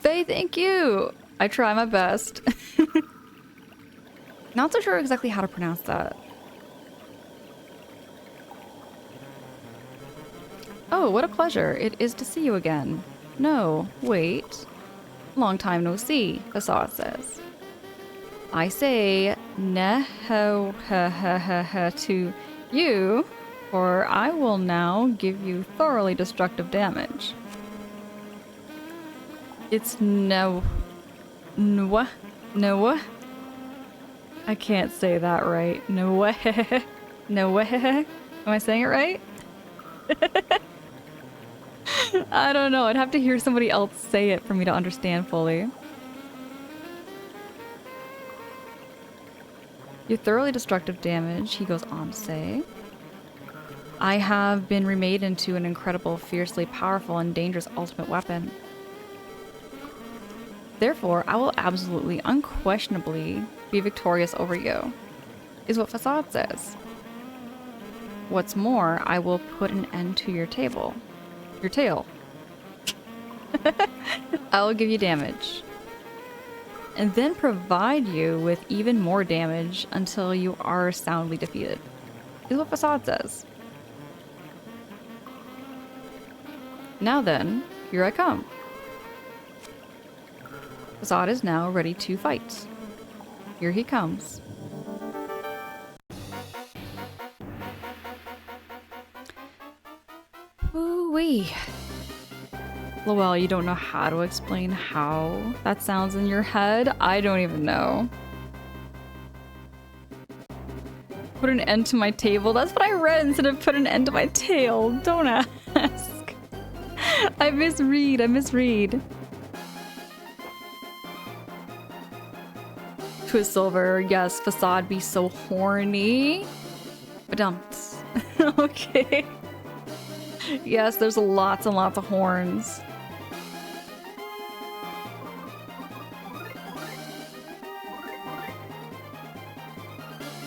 Faye, thank you! I try my best. Not so sure exactly how to pronounce that. Oh, what a pleasure it is to see you again. No, wait. Long time no see, Facade says. I say ne-ho-ha-ha-ha to you, for I will now give you thoroughly destructive damage. It's no... No. No. I can't say that right. No. No. Am I saying it right? I don't know. I'd have to hear somebody else say it for me to understand fully. Your thoroughly destructive damage, he goes on to say. I have been remade into an incredible, fiercely powerful, and dangerous ultimate weapon. Therefore, I will absolutely, unquestionably be victorious over you, is what Facade says. What's more, I will put an end to your tail. I will give you damage. And then provide you with even more damage until you are soundly defeated, is what Facade says. Now then, here I come. Facade is now ready to fight. Here he comes. Ooh-wee. Lowell, you don't know how to explain how that sounds in your head? I don't even know. Put an end to my table? That's what I read instead of put an end to my tail. Don't ask. I misread. Twist Silver, yes, Facade be so horny. Badumps. Okay. Yes, there's lots and lots of horns.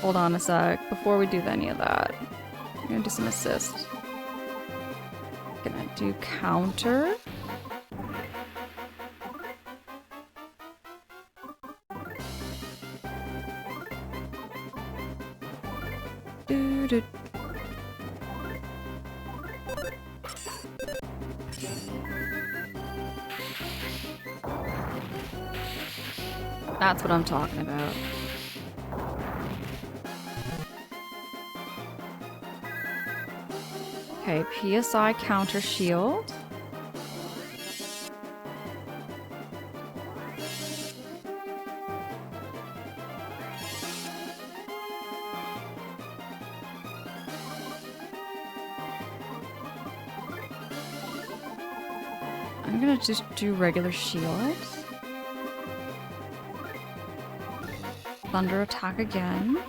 hold on a sec. Before we do any of that, I'm gonna do some assist. Gonna do counter. Doo-doo. That's what I'm talking about. Okay, PSI counter shield. I'm gonna just do regular shield. Thunder attack again.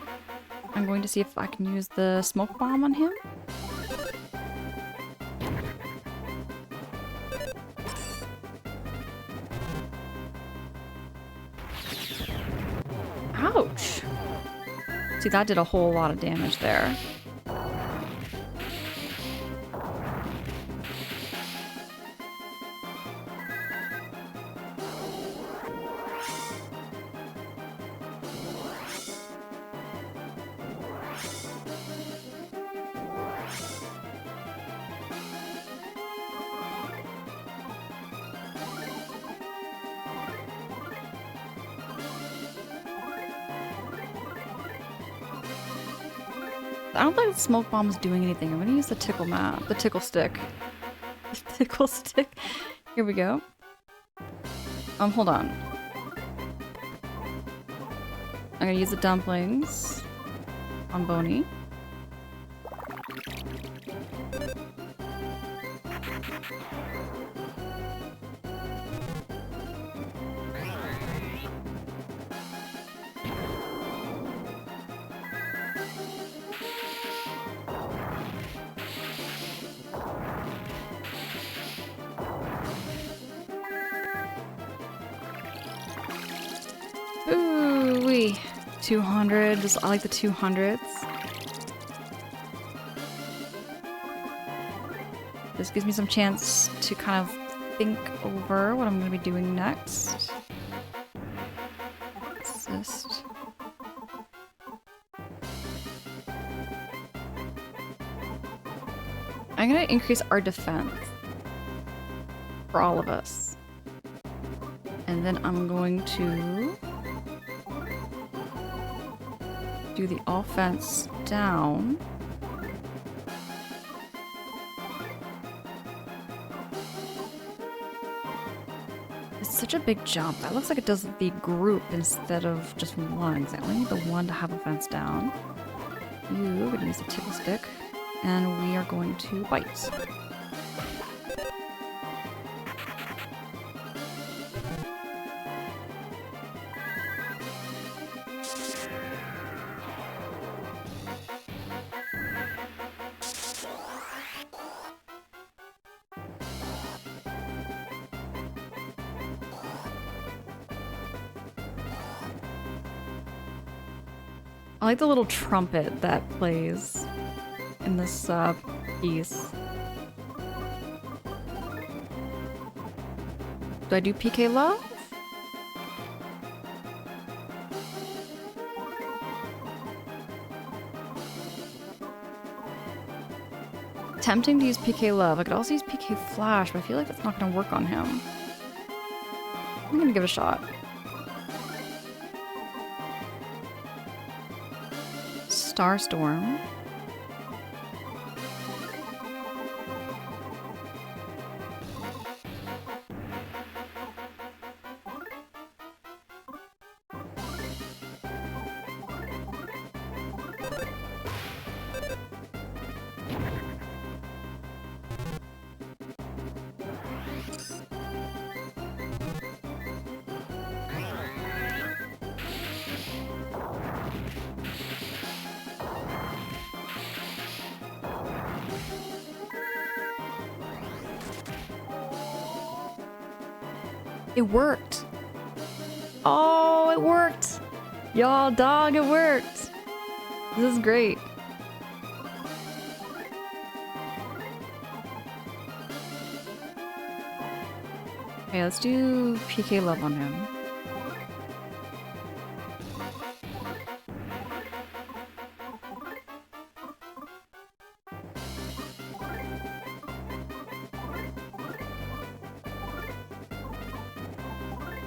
I'm going to see if I can use the smoke bomb on him. Ouch! See, that did a whole lot of damage there. I don't think the smoke bomb is doing anything. I'm gonna use the tickle map, the tickle stick. The tickle stick. Here we go. Hold on. I'm gonna use the dumplings on Boney. Ooh-wee. 200. Just, I like the 200s. This gives me some chance to kind of think over what I'm going to be doing next. Assist. I'm going to increase our defense for all of us. And then I'm going to do the offense down. It's such a big jump. That looks like it does the group instead of just one. 'Cause I only need the one to have offense down. We're gonna use the tickle stick. And we are going to bite. I like the little trumpet that plays in this piece. Do I do PK love? Tempting to use PK love. I could also use PK flash, but I feel like that's not going to work on him. I'm going to give it a shot. Starstorm. It worked. Oh, it worked. Y'all, dog, it worked. This is great. Okay, let's do PK love on him.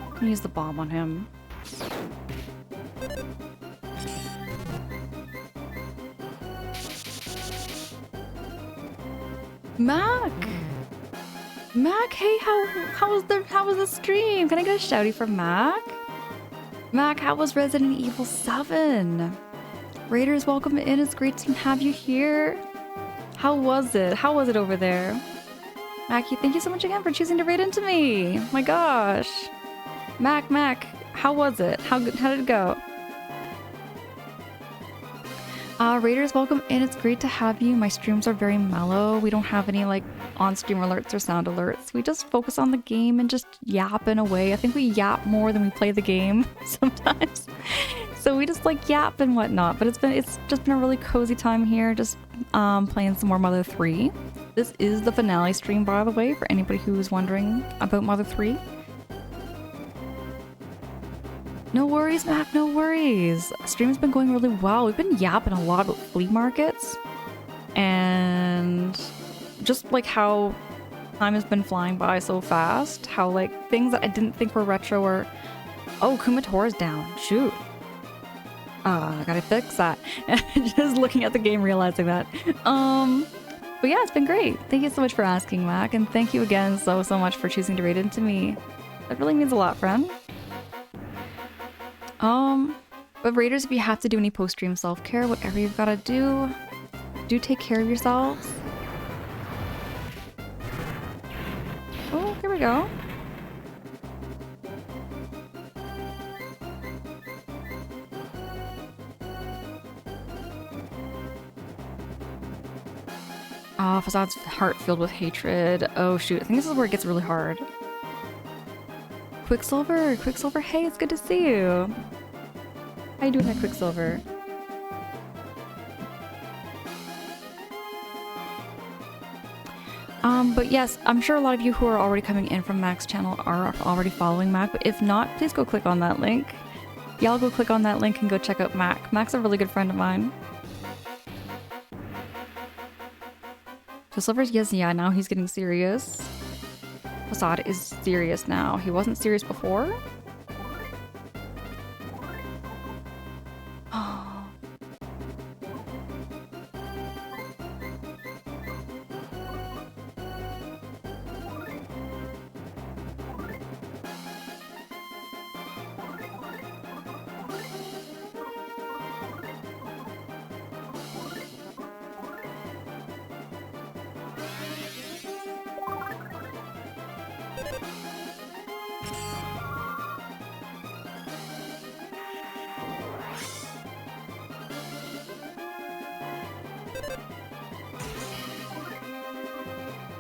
I'm gonna use the bomb on him. Mac! Mac, hey, how was the stream? Can I get a shouty from Mac? Mac, how was Resident Evil 7? Raiders, welcome in. It's great to have you here. How was it? How was it over there? Mackie, thank you so much again for choosing to raid into me. My gosh. Mac, how was it? How did it go? Raiders, welcome in. It's great to have you. My streams are very mellow. We don't have any like on-stream alerts or sound alerts. We just focus on the game and just yap in a way. I think we yap more than we play the game sometimes. So we just like yap and whatnot. But it's just been a really cozy time here, just playing some more Mother 3. This is the finale stream, by the way, for anybody who was wondering about Mother 3. No worries, Mac, no worries. Stream's been going really well. We've been yapping a lot about flea markets. And just like how time has been flying by so fast. How like things that I didn't think were retro or... Oh, Kumatora's down. Shoot. I gotta fix that. Just looking at the game, realizing that. But yeah, it's been great. Thank you so much for asking, Mac. And thank you again so much for choosing to raid into me. That really means a lot, friend. But Raiders, if you have to do any post-stream self-care, whatever you've got to do take care of yourselves. Oh, here we go. Oh, Fasad's heart filled with hatred. Oh shoot, I think this is where it gets really hard. Quicksilver, hey, it's good to see you. How you doing there, Quicksilver? But yes, I'm sure a lot of you who are already coming in from Mac's channel are already following Mac, but if not, please go click on that link. Y'all go click on that link and go check out Mac. Mac's a really good friend of mine. Quicksilver's, yes, yeah, now he's getting serious. Facade is serious now. He wasn't serious before?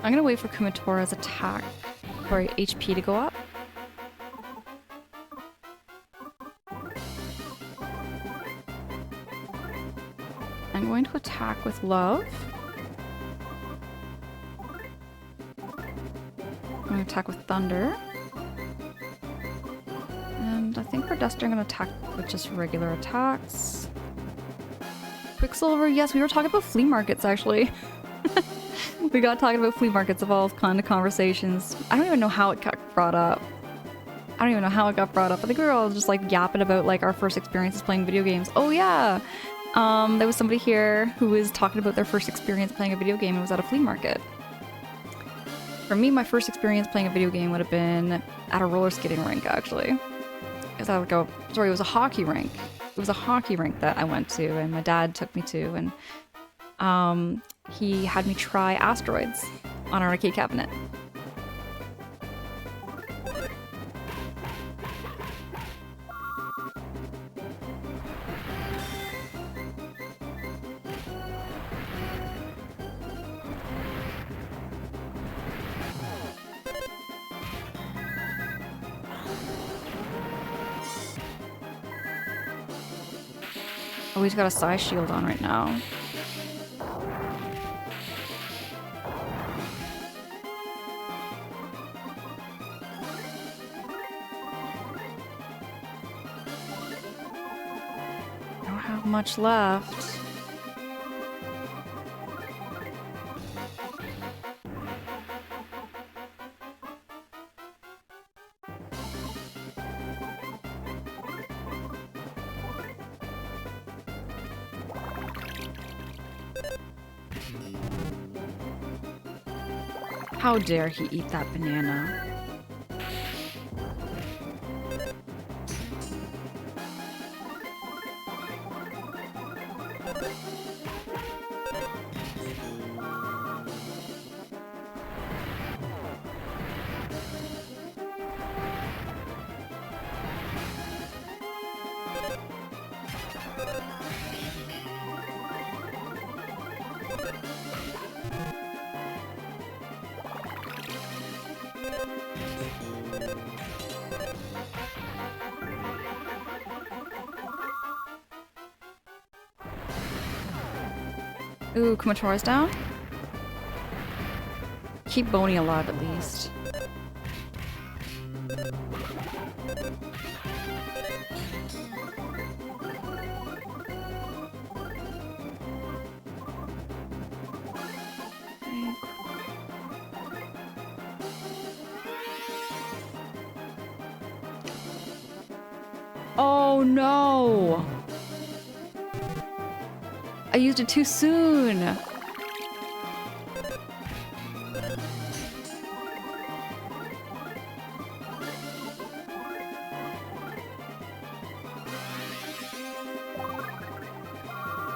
I'm gonna wait for Kumatora's attack for HP to go up. I'm going to attack with love. I'm going to attack with thunder. And I think for Duster I'm going to attack with just regular attacks. Quicksilver, yes, we were talking about flea markets actually. We got talking about flea markets of all kind of conversations. I don't even know how it got brought up. I think we were all just like yapping about like our first experiences playing video games. Oh yeah! There was somebody here who was talking about their first experience playing a video game and was at a flea market. For me, my first experience playing a video game would have been at a roller skating rink actually. It was a hockey rink. It was a hockey rink that I went to and my dad took me to, and he had me try asteroids on our arcade cabinet. Oh, he's got a size shield on right now. I don't have much left. How dare he eat that banana? Ooh, Kumatora's down? Keep Boney alive at least. Oh no! I used it too soon!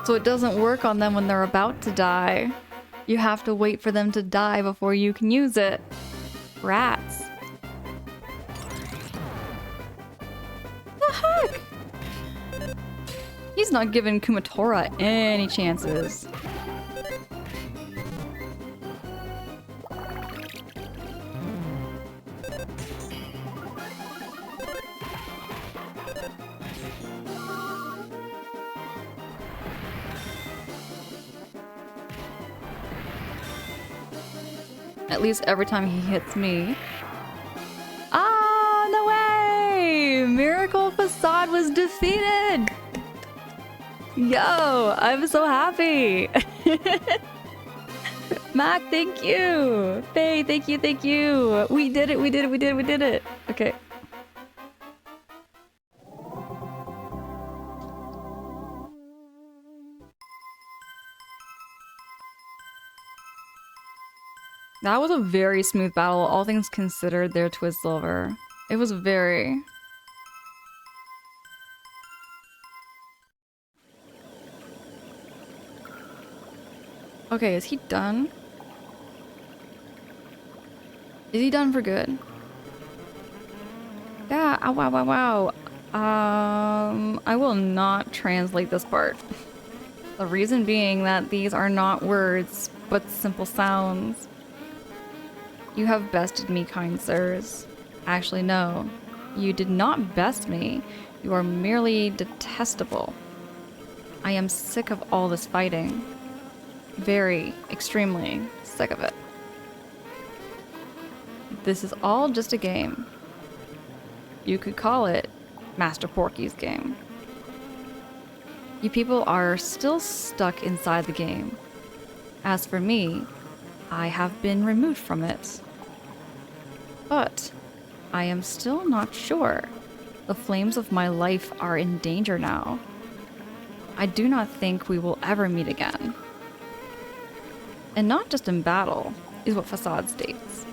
So it doesn't work on them when they're about to die. You have to wait for them to die before you can use it. Rats. The heck? He's not giving Kumatora any chances. At least every time he hits me. Ah, no way! Miracle Facade was defeated! Yo, I'm so happy! Mac, thank you! Faye, thank you, thank you! We did it, we did it, we did it, we did it! Okay. That was a very smooth battle, all things considered there, Twizzsilver. It was very... Okay, is he done? Is he done for good? Yeah, ow, wow, wow, wow. I will not translate this part. The reason being that these are not words, but simple sounds. You have bested me, kind sirs. Actually, no. You did not best me. You are merely detestable. I am sick of all this fighting. Very, extremely sick of it. This is all just a game. You could call it Master Porky's game. You people are still stuck inside the game. As for me, I have been removed from it. But I am still not sure. The flames of my life are in danger now. I do not think we will ever meet again. And not just in battle, is what Facade states.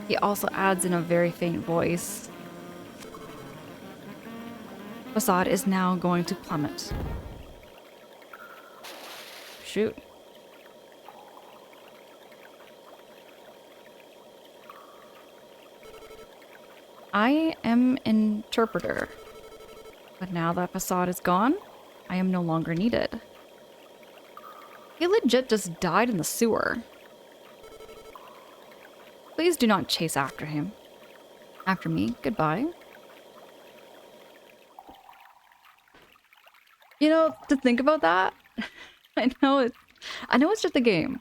He also adds in a very faint voice. Facade is now going to plummet. Shoot. I am interpreter. But now that Facade is gone, I am no longer needed. He legit just died in the sewer. Please do not chase after him. After me, goodbye. You know, to think about that, I know it's just a game.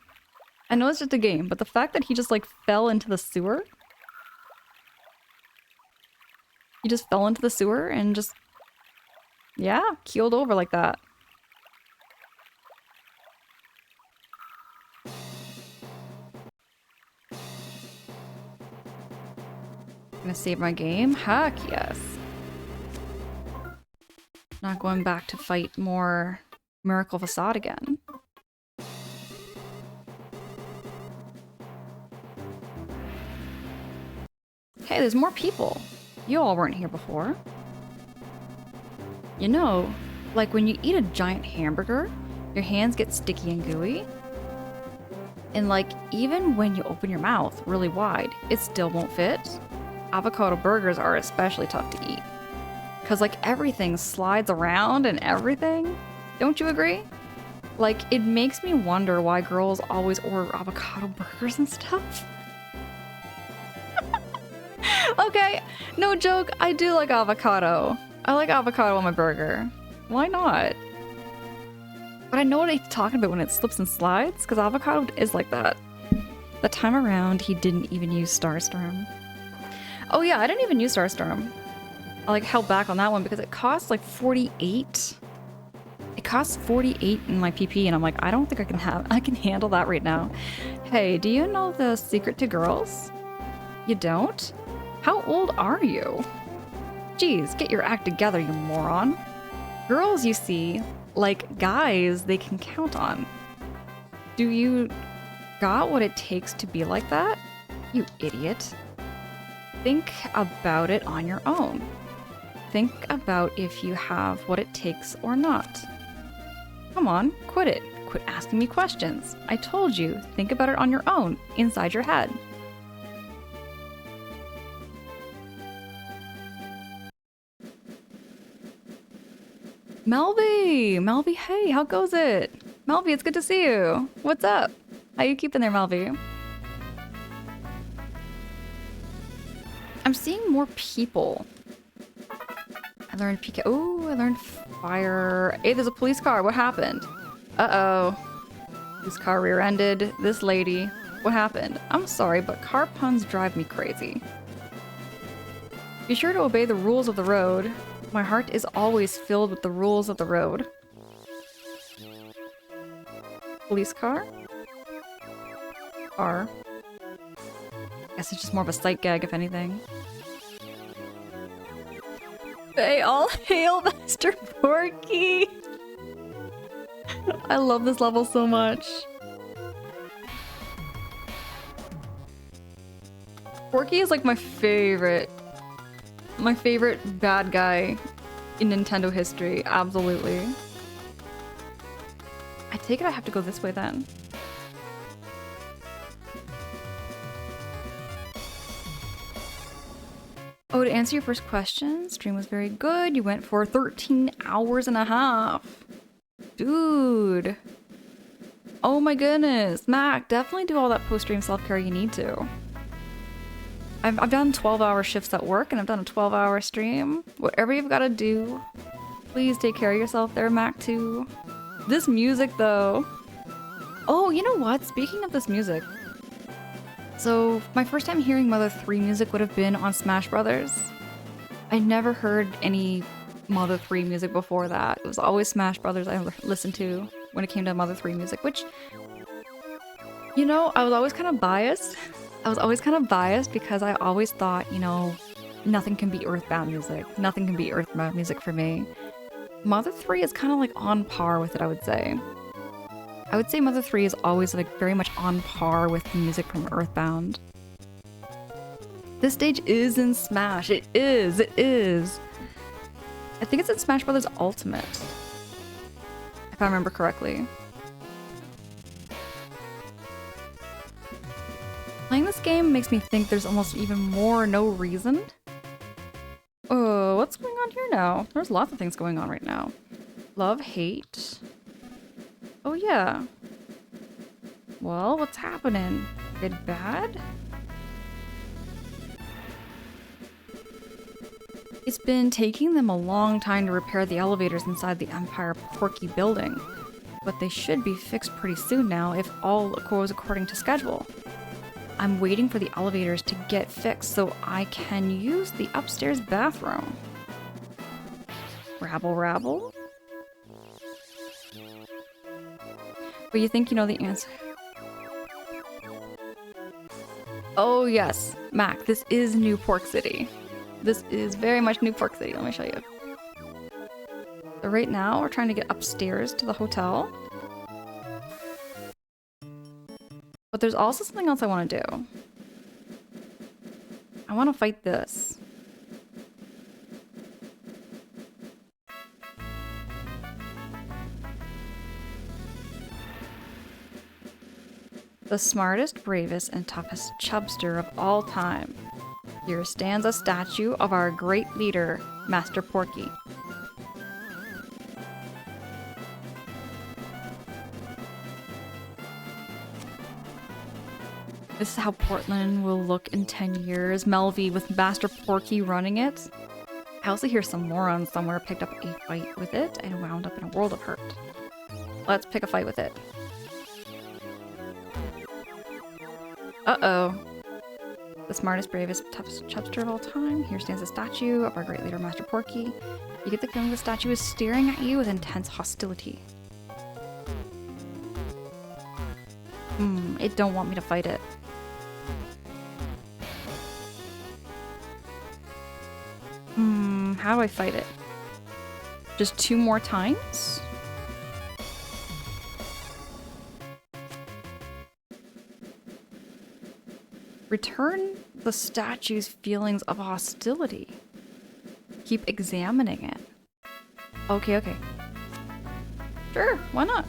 I know it's just a game, but the fact that he just like fell into the sewer, he just fell into the sewer and just, yeah, keeled over like that. Gonna save my game? Heck yes. Not going back to fight more Miracle Facade again. Hey, there's more people. You all weren't here before. You know, like when you eat a giant hamburger, your hands get sticky and gooey. And like, even when you open your mouth really wide, it still won't fit. Avocado burgers are especially tough to eat. Cause like everything slides around and everything. Don't you agree? Like, it makes me wonder why girls always order avocado burgers and stuff. Okay, no joke, I do like avocado. I like avocado on my burger. Why not? But I know what he's talking about when it slips and slides, because avocado is like that. That time around, he didn't even use Starstorm. Oh yeah, I didn't even use Starstorm. I like held back on that one because it costs like 48. It costs 48 in my PP, and I'm like, I don't think I can handle that right now. Hey, do you know the secret to girls? You don't? How old are you? Jeez, get your act together, you moron. Girls, you see, like guys they can count on. Do you got what it takes to be like that? You idiot. Think about it on your own. Think about if you have what it takes or not. Come on, quit it. Quit asking me questions. I told you, think about it on your own, inside your head. Melby! Melby, hey, how goes it? Melby, it's good to see you. What's up? How you keeping there, Melby? I'm seeing more people. I learned PK. Oh, I learned fire. Hey, there's a police car. What happened? Uh-oh. This car rear-ended this lady. What happened? I'm sorry, but car puns drive me crazy. Be sure to obey the rules of the road. My heart is always filled with the rules of the road. Police car? Car. Guess it's just more of a sight gag, if anything. Hey, all hail Master Porky! I love this level so much. Porky is like my favorite bad guy in Nintendo history, absolutely. I take it I have to go this way then. Oh, to answer your first question, stream was very good. You went for 13 hours and a half. Dude. Oh my goodness. Mac, definitely do all that post-stream self-care you need to. I've done 12-hour shifts at work, and I've done a 12-hour stream. Whatever you've got to do, please take care of yourself there, Mac, too. This music, though. Oh, you know what? Speaking of this music. So, my first time hearing Mother 3 music would have been on Smash Brothers. I never heard any Mother 3 music before that. It was always Smash Brothers I listened to when it came to Mother 3 music, which, you know, I was always kind of biased. Because I always thought, you know, nothing can be Earthbound music. Nothing can be Earthbound music for me. Mother 3 is kind of like on par with it, I would say. I would say Mother 3 is always like very much on par with the music from Earthbound. This stage is in Smash. It is. I think it's in Smash Brothers Ultimate, if I remember correctly. Playing this game makes me think there's almost even more no reason. Oh, what's going on here now? There's lots of things going on right now. Love, hate. Oh yeah. Well, what's happening? Good, bad? It's been taking them a long time to repair the elevators inside the Empire Porky building, but they should be fixed pretty soon now if all goes according to schedule. I'm waiting for the elevators to get fixed so I can use the upstairs bathroom. Rabble rabble? But you think you know the answer? Oh yes, Mac, this is New Pork City. This is very much New Pork City, let me show you. So right now, we're trying to get upstairs to the hotel. But there's also something else I want to do. I want to fight this. The smartest, bravest, and toughest chubster of all time. Here stands a statue of our great leader, Master Porky. This is how Portland will look in 10 years, Melvie with Master Porky running it. I also hear some moron somewhere picked up a fight with it and wound up in a world of hurt. Let's pick a fight with it. Uh-oh. The smartest, bravest, toughest chubster of all time. Here stands a statue of our great leader, Master Porky. You get the feeling the statue is staring at you with intense hostility. It don't want me to fight it. How do I fight it? Just 2 more times? Return the statue's feelings of hostility. Keep examining it. Okay. Sure, why not?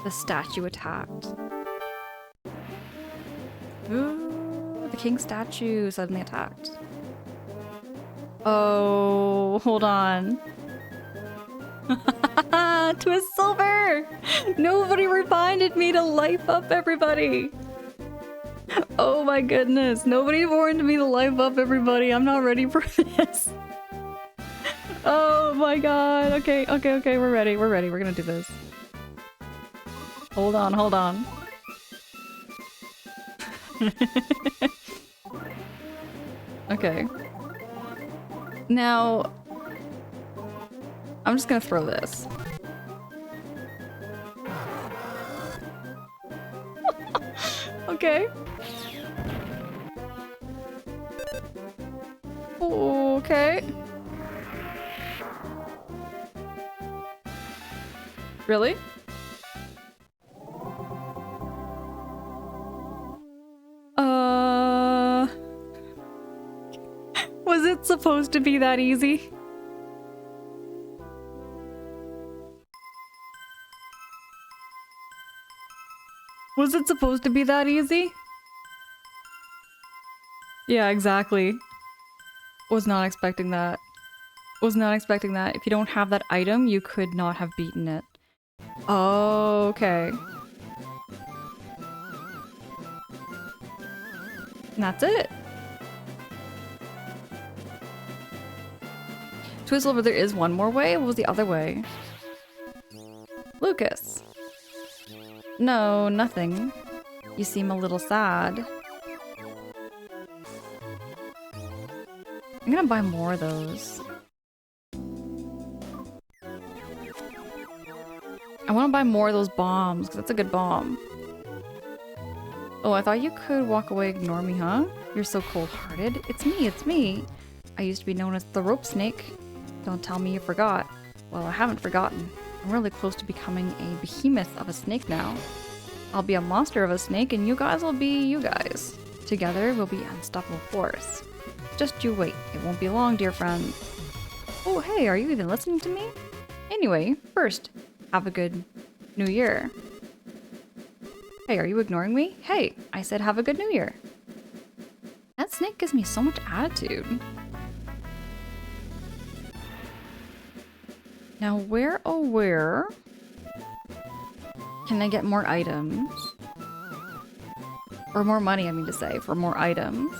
The statue attacked. Ooh, the king statue suddenly attacked. Oh, hold on. Twist silver! Nobody reminded me to life up everybody! Oh my goodness, nobody warned me to life up everybody. I'm not ready for this. Oh my god. Okay, we're ready. We're gonna do this. Hold on. Okay. Now, I'm just gonna throw this. Okay. Okay. Really? Was it supposed to be that easy? Was it supposed to be that easy? Yeah, exactly. Was not expecting that. Was not expecting that. If you don't have that item, you could not have beaten it. Oh, okay. And that's it. Twizzle, there is one more way? What was the other way? Lucas. No, nothing. You seem a little sad. I'm gonna buy more of those. I want to buy more of those bombs, because that's a good bomb. Oh, I thought you could walk away, ignore me, huh? You're so cold-hearted. It's me. I used to be known as the rope snake. Don't tell me you forgot. Well, I haven't forgotten. I'm really close to becoming a behemoth of a snake now. I'll be a monster of a snake, and you guys will be you guys. Together, we'll be an unstoppable force. Just you wait. It won't be long, dear friends. Oh, hey, are you even listening to me? Anyway, first, have a good New Year. Hey, are you ignoring me? Hey, I said have a good New Year. That snake gives me so much attitude. Now, where can I get more items? Or more money, I mean to say, for more items.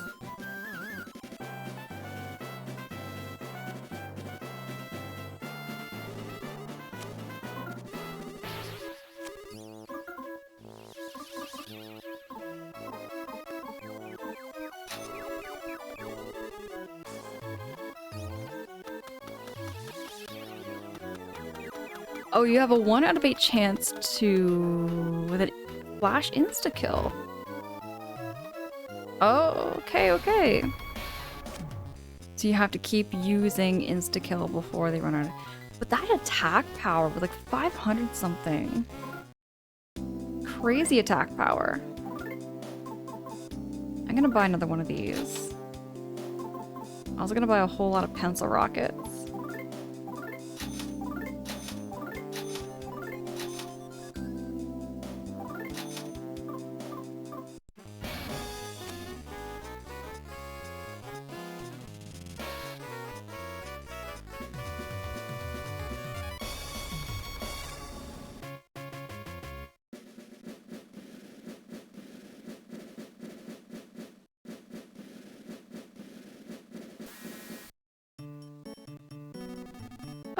Oh, you have a 1 out of 8 chance to... with a flash insta-kill. Oh, okay. So you have to keep using insta-kill before they run out of... But that attack power with like 500 something. Crazy attack power. I'm gonna buy another one of these. I was gonna buy a whole lot of pencil rockets.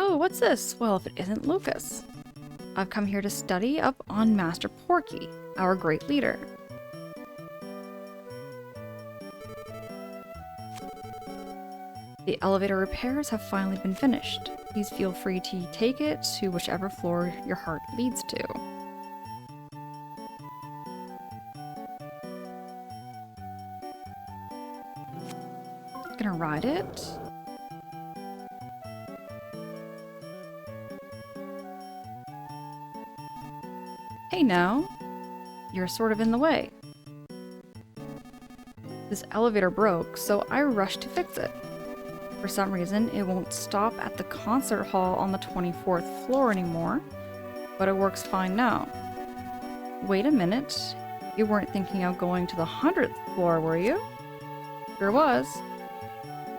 Oh, what's this? Well, if it isn't Lucas. I've come here to study up on Master Porky, our great leader. The elevator repairs have finally been finished. Please feel free to take it to whichever floor your heart leads to. Gonna ride it. Hey now, you're sort of in the way. This elevator broke, so I rushed to fix it. For some reason, it won't stop at the concert hall on the 24th floor anymore, but it works fine now. Wait a minute, you weren't thinking of going to the 100th floor, were you? Sure was.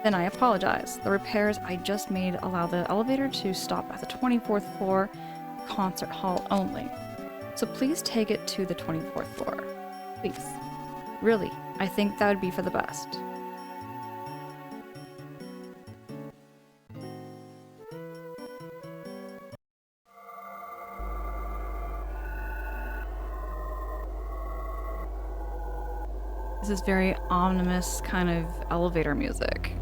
Then I apologize. The repairs I just made allow the elevator to stop at the 24th floor concert hall only. So please take it to the 24th floor. Please. Really, I think that would be for the best. This is very ominous kind of elevator music.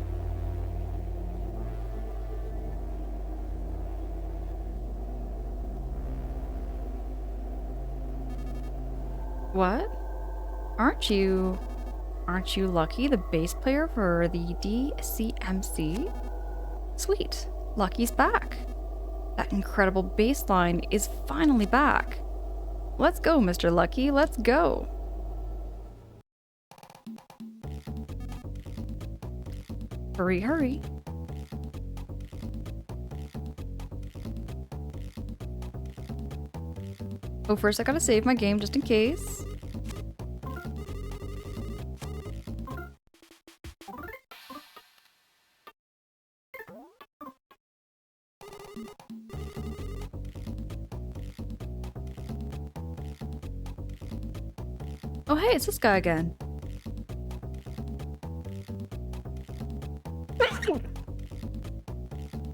What? Aren't you Lucky, the bass player for the DCMC? Sweet, Lucky's back. That incredible bass line is finally back. Let's go, Mr. Lucky, let's go. Hurry, hurry. Oh, first I gotta save my game just in case. Oh hey, it's this guy again.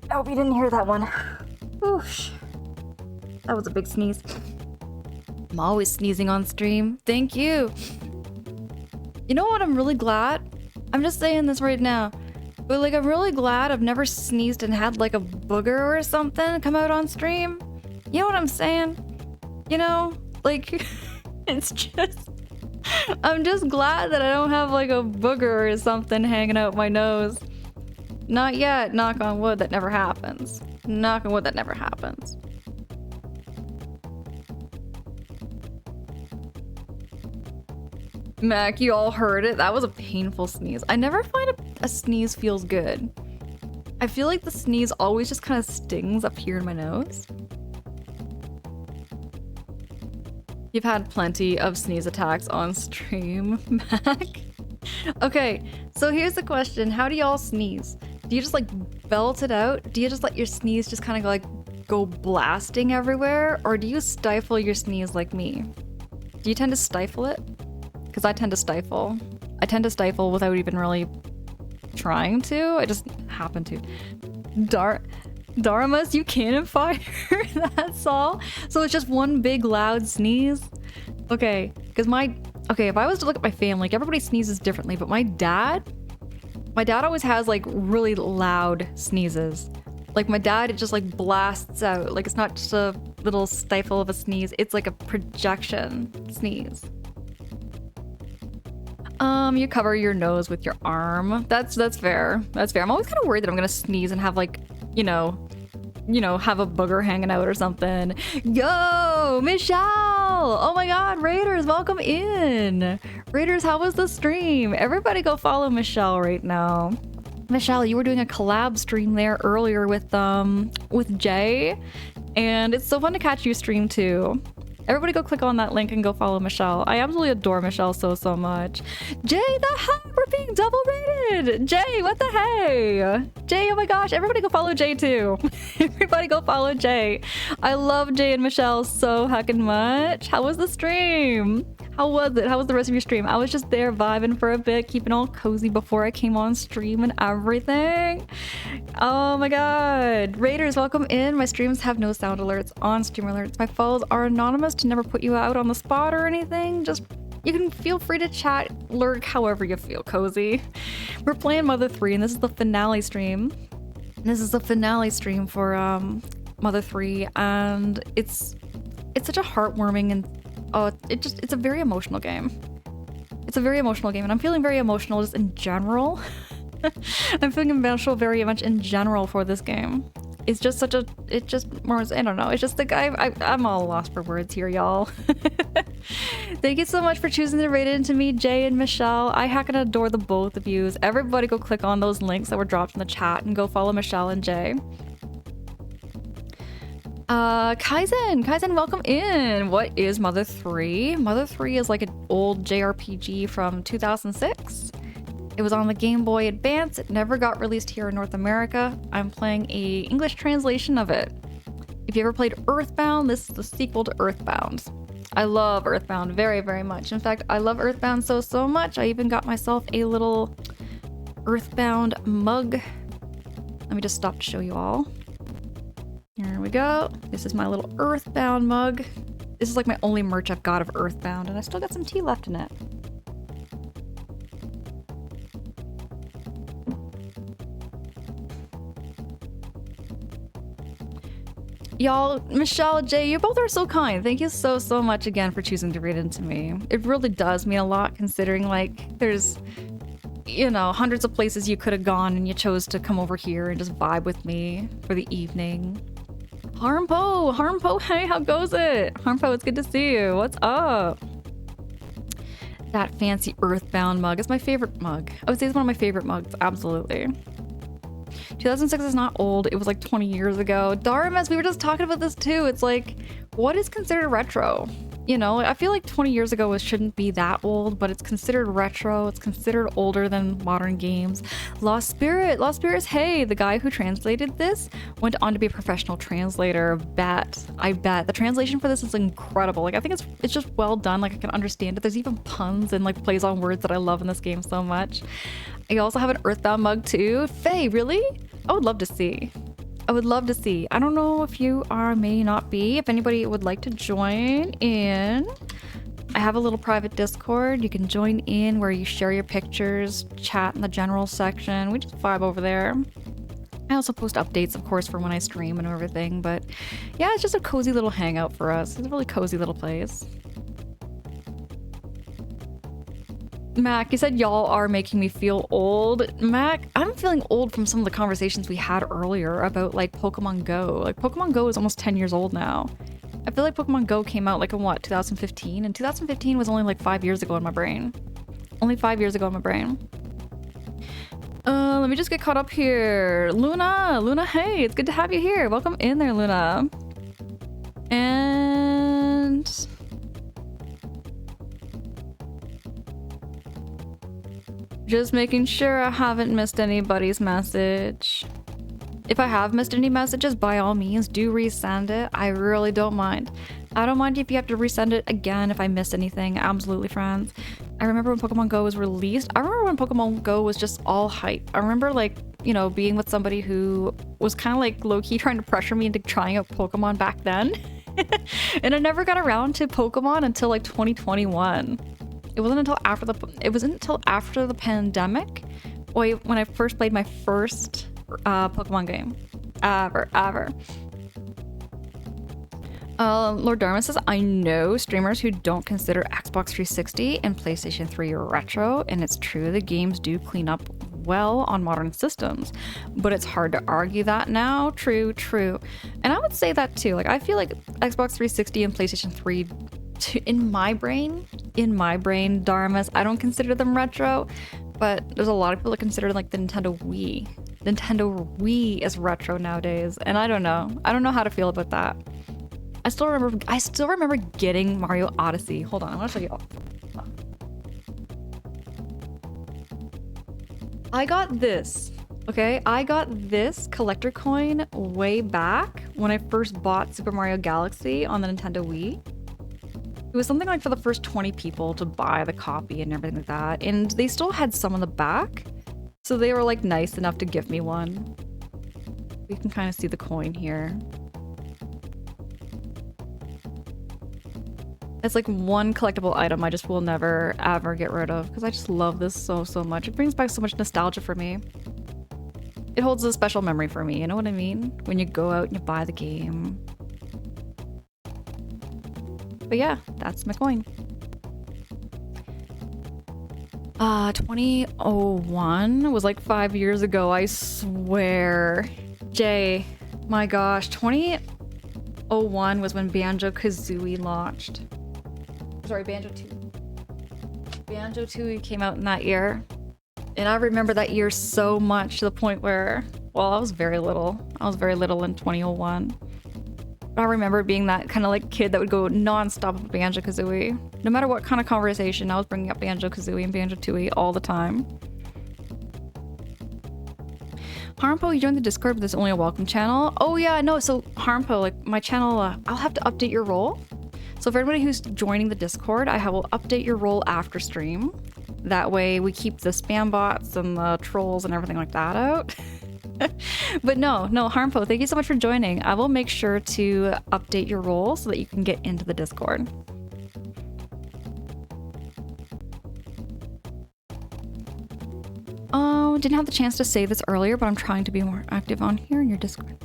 I hope you didn't hear that one. Oosh. That was a big sneeze. I'm always sneezing on stream. Thank you. You know what? I'm really glad. I'm just saying this right now. But like, I'm really glad I've never sneezed and had like a booger or something come out on stream. You know what I'm saying? You know, like, it's just, I'm just glad that I don't have like a booger or something hanging out my nose. Not yet. Knock on wood, that never happens. Knock on wood, that never happens. Mac, you all heard it. That was a painful sneeze. I never find a sneeze feels good. I feel like the sneeze always just kind of stings up here in my nose. You've had plenty of sneeze attacks on stream, Mac. Okay, so here's the question. How do y'all sneeze? Do you just like belt it out? Do you just let your sneeze just kind of go blasting everywhere? Or do you stifle your sneeze like me? Do you tend to stifle it? because I tend to stifle. I tend to stifle without even really trying to. I just happen to. Dharmas, you cannon fire? That's all? So it's just one big loud sneeze? Okay, because okay, if I was to look at my family, like everybody sneezes differently, but my dad always has like really loud sneezes. Like my dad, it just like blasts out. Like it's not just a little stifle of a sneeze, it's like a projection sneeze. You cover your nose with your arm. That's fair. That's fair. I'm always kind of worried that I'm gonna sneeze and have like, you know, have a booger hanging out or something. Yo, Michelle! Oh my god, Raiders, welcome in! Raiders, how was the stream? Everybody go follow Michelle right now. Michelle, you were doing a collab stream there earlier with Jay, and it's so fun to catch you stream too. Everybody go click on that link and go follow Michelle. I absolutely adore Michelle so much. Jay, the heck? We're being double rated! Jay, what the hey? Jay, oh my gosh, everybody go follow Jay too. Everybody go follow Jay. I love Jay and Michelle so heckin' much. How was the stream? How was it? How was the rest of your stream? I was just there vibing for a bit, keeping all cozy before I came on stream and everything. Oh my god. Raiders, welcome in. My streams have no sound alerts on stream alerts. My follows are anonymous to never put you out on the spot or anything. Just, you can feel free to chat, lurk however you feel cozy. We're playing Mother 3 and this is the finale stream. This is the finale stream for Mother 3 and it's such a heartwarming and it's a very emotional game. It's a very emotional game and I'm feeling very emotional just in general. I'm feeling emotional very much in general for this game. It's just such a, I don't know, it's just like, I'm all lost for words here, y'all. Thank you so much for choosing to rate it into me, Jay and Michelle. I heckin' adore the both of yous. Everybody go click on those links that were dropped in the chat and go follow Michelle and Jay. Kaizen, welcome in. What is Mother 3? Mother 3 is like an old JRPG from 2006. It was on the Game Boy Advance. It never got released here in North America. I'm playing a English translation of it. If you ever played Earthbound, this is the sequel to Earthbound. I love Earthbound very much. In fact, I love Earthbound so much, I even got myself a little Earthbound mug. Let me just stop to show you all. Here we go. This is my little Earthbound mug. This is like my only merch I've got of Earthbound, and I still got some tea left in it. Y'all, Michelle, Jay, you both are so kind. Thank you so much again for choosing to read into me. It really does mean a lot considering like there's, you know, hundreds of places you could have gone and you chose to come over here and just vibe with me for the evening. Harmpo, hey, how goes it? Harmpo, it's good to see you. What's up? That fancy Earthbound mug is my favorite mug. I would say it's one of my favorite mugs, absolutely. 2006 is not old. It was like 20 years ago. Dharmas, we were just talking about this too. It's like, what is considered retro? You know, I feel like 20 years ago it shouldn't be that old, but it's considered retro. It's considered older than modern games. Lost Spirits, hey, the guy who translated this went on to be a professional translator. I bet. The translation for this is incredible. Like, I think it's just well done. Like, I can understand it. There's even puns and like plays on words that I love in this game so much. I also have an Earthbound mug too. Faye, really? I would love to see. I would love to see. I don't know if you are, may not be. If anybody would like to join in, I have a little private Discord. You can join in where you share your pictures, chat in the general section. We just vibe over there. I also post updates, of course, for when I stream and everything. But yeah, it's just a cozy little hangout for us. It's a really cozy little place. Mac, you said y'all are making me feel old. Mac, I'm feeling old from some of the conversations we had earlier about like Pokemon Go. Like Pokemon Go is almost 10 years old now. I feel like Pokemon Go came out like in what, 2015? And 2015 was only like 5 years ago in my brain. Only 5 years ago in my brain. Let me just get caught up here. Luna, hey, it's good to have you here. Welcome in there, Luna. And just making sure I haven't missed anybody's message. If I have missed any messages, by all means, do resend it. I really don't mind. I don't mind if you have to resend it again if I missed anything. Absolutely, friends. I remember when Pokemon Go was released. I remember when Pokemon Go was just all hype. I remember like, you know, being with somebody who was kind of like low-key trying to pressure me into trying out Pokemon back then. And I never got around to Pokemon until like 2021. It wasn't until after the pandemic when I first played my first Pokemon game ever. Lord Dharma says, I know streamers who don't consider Xbox 360 and PlayStation 3 retro, and it's true the games do clean up well on modern systems, but it's hard to argue that now. True. And I would say that too. Like, I feel like Xbox 360 and PlayStation 3, in my brain, Dharmas, I don't consider them retro, but there's a lot of people that consider like the Nintendo Wii as retro nowadays, and I don't know how to feel about that. I still remember getting Mario Odyssey. Hold on, I want to show you. I got this. Okay, I got this collector coin way back when I first bought Super Mario Galaxy on the Nintendo Wii. It was something like for the first 20 people to buy the copy and everything like that. And they still had some on the back. So they were like nice enough to give me one. You can kind of see the coin here. It's like one collectible item I just will never ever get rid of because I just love this so much. It brings back so much nostalgia for me. It holds a special memory for me, you know what I mean? When you go out and you buy the game. But yeah, that's my coin. 2001 was like 5 years ago, I swear. Jay, my gosh, 2001 was when Banjo-Kazooie launched. Sorry, Banjo-Tooie. Banjo-Tooie came out in that year. And I remember that year so much to the point where, well, I was very little. I was very little in 2001. I remember being that kind of like kid that would go non-stop with Banjo-Kazooie. No matter what kind of conversation, I was bringing up Banjo-Kazooie and Banjo-Tooie all the time. Harmpo, you joined the Discord, but there's only a welcome channel. Oh yeah, no, so Harmpo, like my channel, I'll have to update your role. So for everybody who's joining the Discord, I will update your role after stream. That way we keep the spam bots and the trolls and everything like that out. But no, Harmpo, thank you so much for joining. I will make sure to update your role so that you can get into the Discord. Oh, didn't have the chance to say this earlier, but I'm trying to be more active on here in your Discord.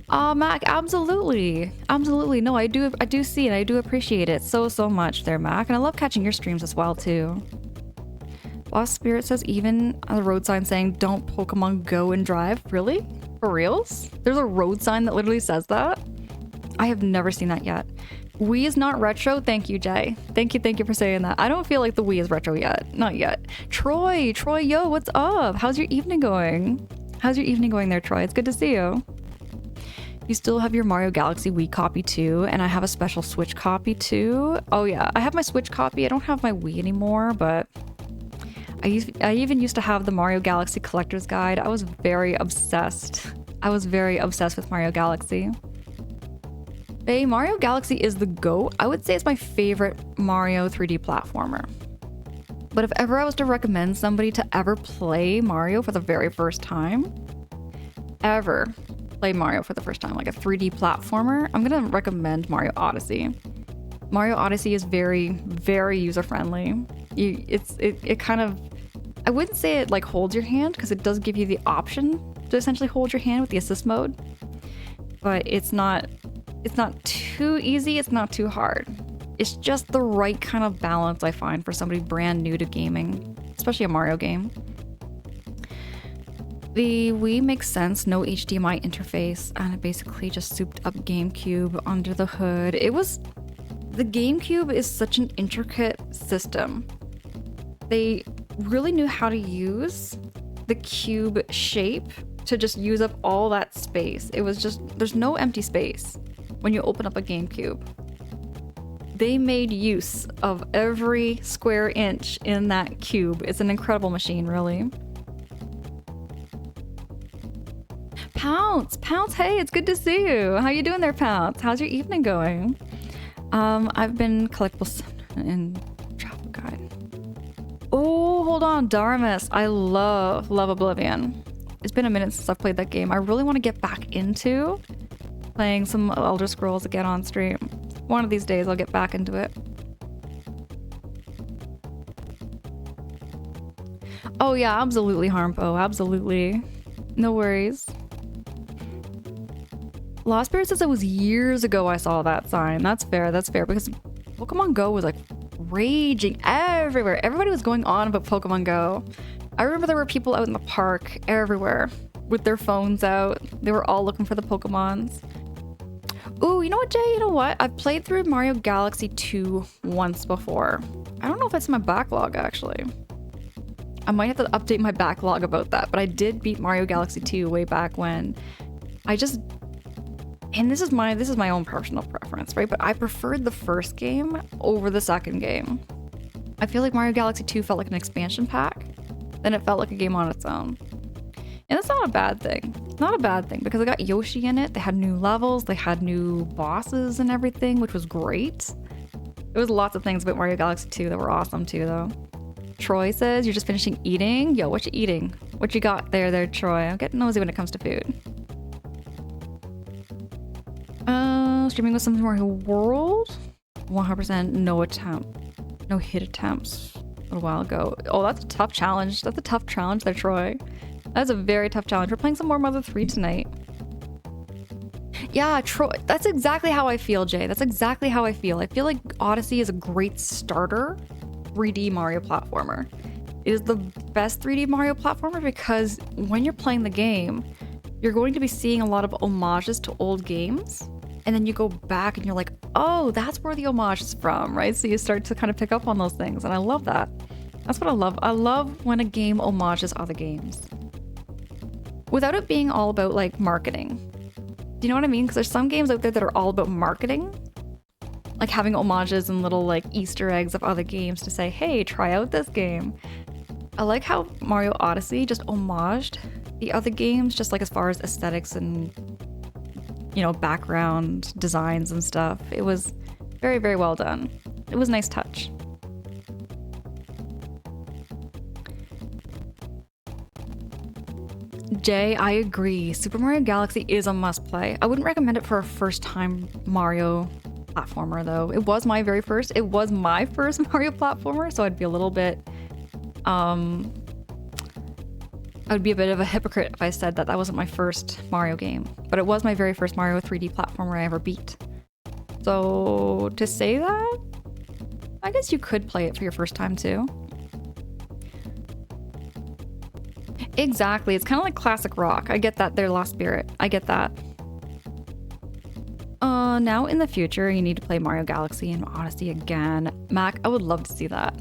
Mac, absolutely. No, I do see it. I do appreciate it so much there, Mac. And I love catching your streams as well, too. Boss Spirit says even a road sign saying don't Pokemon Go and drive. Really? For reals? There's a road sign that literally says that? I have never seen that yet. Wii is not retro. Thank you, Jay. Thank you for saying that. I don't feel like the Wii is retro yet. Not yet. Troy, yo, what's up? How's your evening going? How's your evening going there, Troy? It's good to see you. You still have your Mario Galaxy Wii copy too, and I have a special Switch copy too. Oh yeah, I have my Switch copy. I don't have my Wii anymore, but I even used to have the Mario Galaxy Collector's Guide. I was very obsessed. With Mario Galaxy. Hey, Mario Galaxy is the GOAT. I would say it's my favorite Mario 3D platformer. But if ever I was to recommend somebody to ever play Mario for the very first time, like a 3D platformer, I'm gonna recommend Mario Odyssey. Mario Odyssey is very, very user-friendly. It kind of, I wouldn't say it like holds your hand because it does give you the option to essentially hold your hand with the assist mode, but it's not too easy, it's not too hard. It's just the right kind of balance, I find, for somebody brand new to gaming, especially a Mario game. The Wii makes sense, no HDMI interface, and it basically just souped up GameCube under the hood. The GameCube is such an intricate system. They really knew how to use the cube shape to just use up all that space. It was just, there's no empty space when you open up a GameCube. They made use of every square inch in that cube. It's an incredible machine, really. Pounce, hey, it's good to see you. How you doing there, Pounce? How's your evening going? I've been collectibles in travel guide. hold on, Darmus. I love Oblivion. It's been a minute since I've played that game. I really want to get back into playing some Elder Scrolls again on stream. One of these days I'll get back into it. Oh yeah, absolutely, Harmpo. Absolutely. No worries. Lost Spirit says it was years ago I saw that sign. That's fair, because Pokemon Go was like raging everywhere. Everybody was going on about Pokemon Go. I remember there were people out in the park everywhere with their phones out. They were all looking for the Pokemons. Ooh, you know what, Jay? You know what? I've played through Mario Galaxy 2 once before. I don't know if it's in my backlog, actually. I might have to update my backlog about that, but I did beat Mario Galaxy 2 way back when. And this is my own personal preference, right? But I preferred the first game over the second game. I feel like Mario Galaxy 2 felt like an expansion pack, then it felt like a game on its own. And that's not a bad thing. It's not a bad thing because I got Yoshi in it. They had new levels, they had new bosses and everything, which was great. There was lots of things about Mario Galaxy 2 that were awesome too, though. Troy says, you're just finishing eating? Yo, what you eating? What you got there, Troy? I'm getting nosy when it comes to food. Streaming with some Mario World? 100% no hit attempts a little while ago. Oh, that's a tough challenge. That's a tough challenge there, Troy. That's a very tough challenge. We're playing some more Mother 3 tonight. Yeah, Troy, that's exactly how I feel, Jay. That's exactly how I feel. I feel like Odyssey is a great starter 3D Mario platformer. It is the best 3D Mario platformer because when you're playing the game, you're going to be seeing a lot of homages to old games. And then you go back and you're like, oh, that's where the homage is from, right? So you start to kind of pick up on those things. And I love that. That's what I love. I love when a game homages other games. Without it being all about like marketing. Do you know what I mean? Because there's some games out there that are all about marketing. Like having homages and little like Easter eggs of other games to say, hey, try out this game. I like how Mario Odyssey just homaged the other games, just like as far as aesthetics and, you know, background designs and stuff. It was very, very well done. It was a nice touch. Jay, I agree. Super Mario Galaxy is a must-play. I wouldn't recommend it for a first-time Mario platformer, though. It was my first Mario platformer, so I'd be a little bit... I would be a bit of a hypocrite if I said that wasn't my first Mario game. But it was my very first Mario 3D platformer I ever beat. So, to say that, I guess you could play it for your first time, too. Exactly, it's kind of like classic rock. I get that, they're Lost Spirit. I get that. Now in the future, you need to play Mario Galaxy and Odyssey again. Mac, I would love to see that.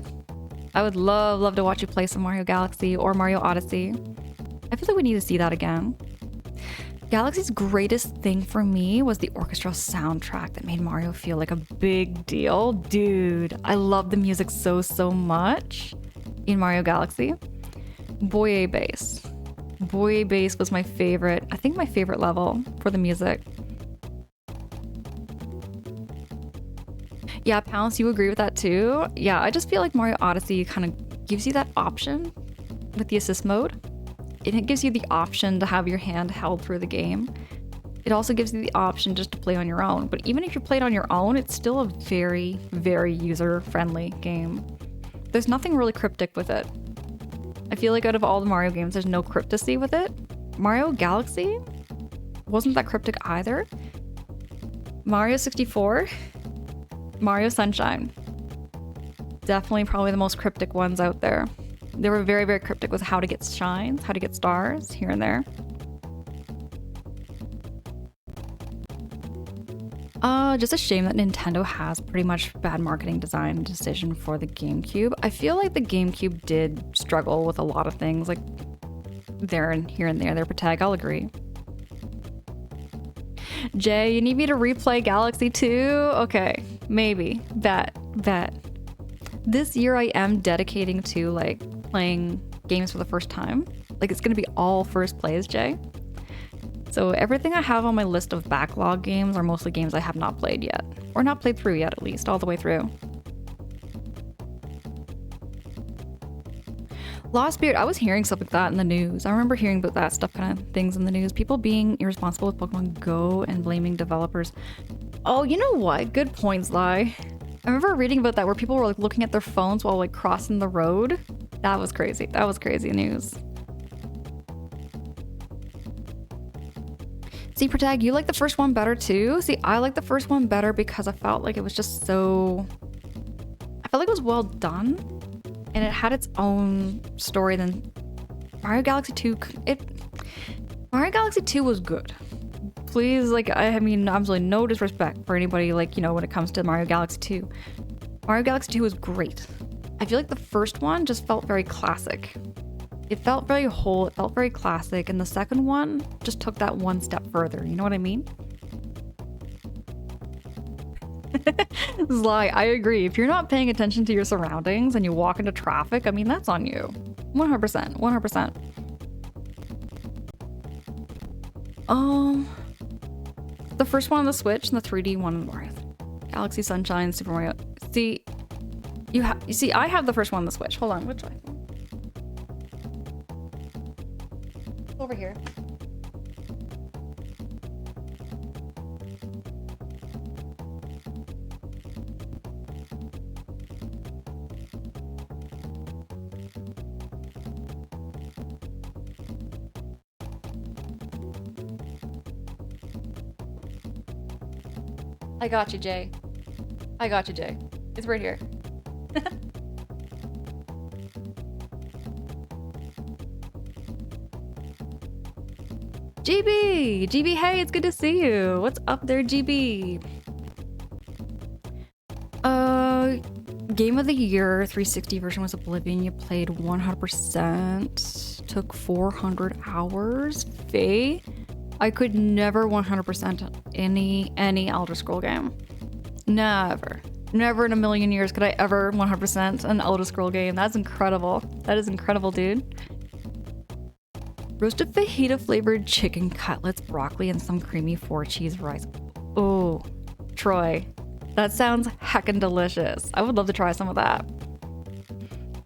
I would love to watch you play some Mario Galaxy or Mario Odyssey. I feel like we need to see that again. Galaxy's greatest thing for me was the orchestral soundtrack that made Mario feel like a big deal. Dude, I love the music so much in Mario Galaxy. Boye Bass. Boye Bass was my favorite, I think my favorite level for the music. Yeah, Pounce, you agree with that too? Yeah, I just feel like Mario Odyssey kind of gives you that option with the assist mode. And it gives you the option to have your hand held through the game. It also gives you the option just to play on your own. But even if you play it on your own, it's still a very, very user-friendly game. There's nothing really cryptic with it. I feel like out of all the Mario games, there's no crypticity with it. Mario Galaxy wasn't that cryptic either. Mario 64... Mario Sunshine. Definitely probably the most cryptic ones out there. They were very, very cryptic with how to get shines, how to get stars, here and there. Just a shame that Nintendo has pretty much bad marketing design decision for the GameCube. I feel like the GameCube did struggle with a lot of things, like there and here and there. Their tag, I'll agree. Jay, you need me to replay Galaxy 2? Okay, maybe. Bet. This year I am dedicating to like playing games for the first time. Like it's gonna be all first plays, Jay. So everything I have on my list of backlog games are mostly games I have not played yet. Or not played through yet, at least, all the way through. Lost Spirit, I was hearing stuff like that in the news. I remember hearing about that stuff kind of things in the news. People being irresponsible with Pokemon Go and blaming developers. Oh, you know what? Good points, Lai. I remember reading about that where people were like looking at their phones while like crossing the road. That was crazy. That was crazy news. See, Protag, you like the first one better too? See, I like the first one better because I felt like it was just so... I felt like it was well done. And it had its own story than... Mario Galaxy 2... Mario Galaxy 2 was good. Please, like, I mean, absolutely no disrespect for anybody, like, you know, when it comes to Mario Galaxy 2. Mario Galaxy 2 was great. I feel like the first one just felt very classic. It felt very whole, it felt very classic, and the second one just took that one step further, you know what I mean? Sly, I agree. If you're not paying attention to your surroundings and you walk into traffic, I mean, that's on you. 100%, 100%. The first one on the Switch and the 3D one on Mario. Galaxy Sunshine, Super Mario. See, you see, I have the first one on the Switch. Hold on, which way? Over here. I got you, Jay. I got you, Jay. It's right here. GB! GB, hey, it's good to see you. What's up there, GB? Game of the Year 360 version was Oblivion. You played 100%. Took 400 hours. Faye? I could never 100% any Elder Scroll game. Never. Never in a million years could I ever 100% an Elder Scroll game. That's incredible. That is incredible, dude. Roasted fajita flavored chicken cutlets, broccoli, and some creamy 4-cheese rice. Oh, Troy. That sounds heckin' delicious. I would love to try some of that.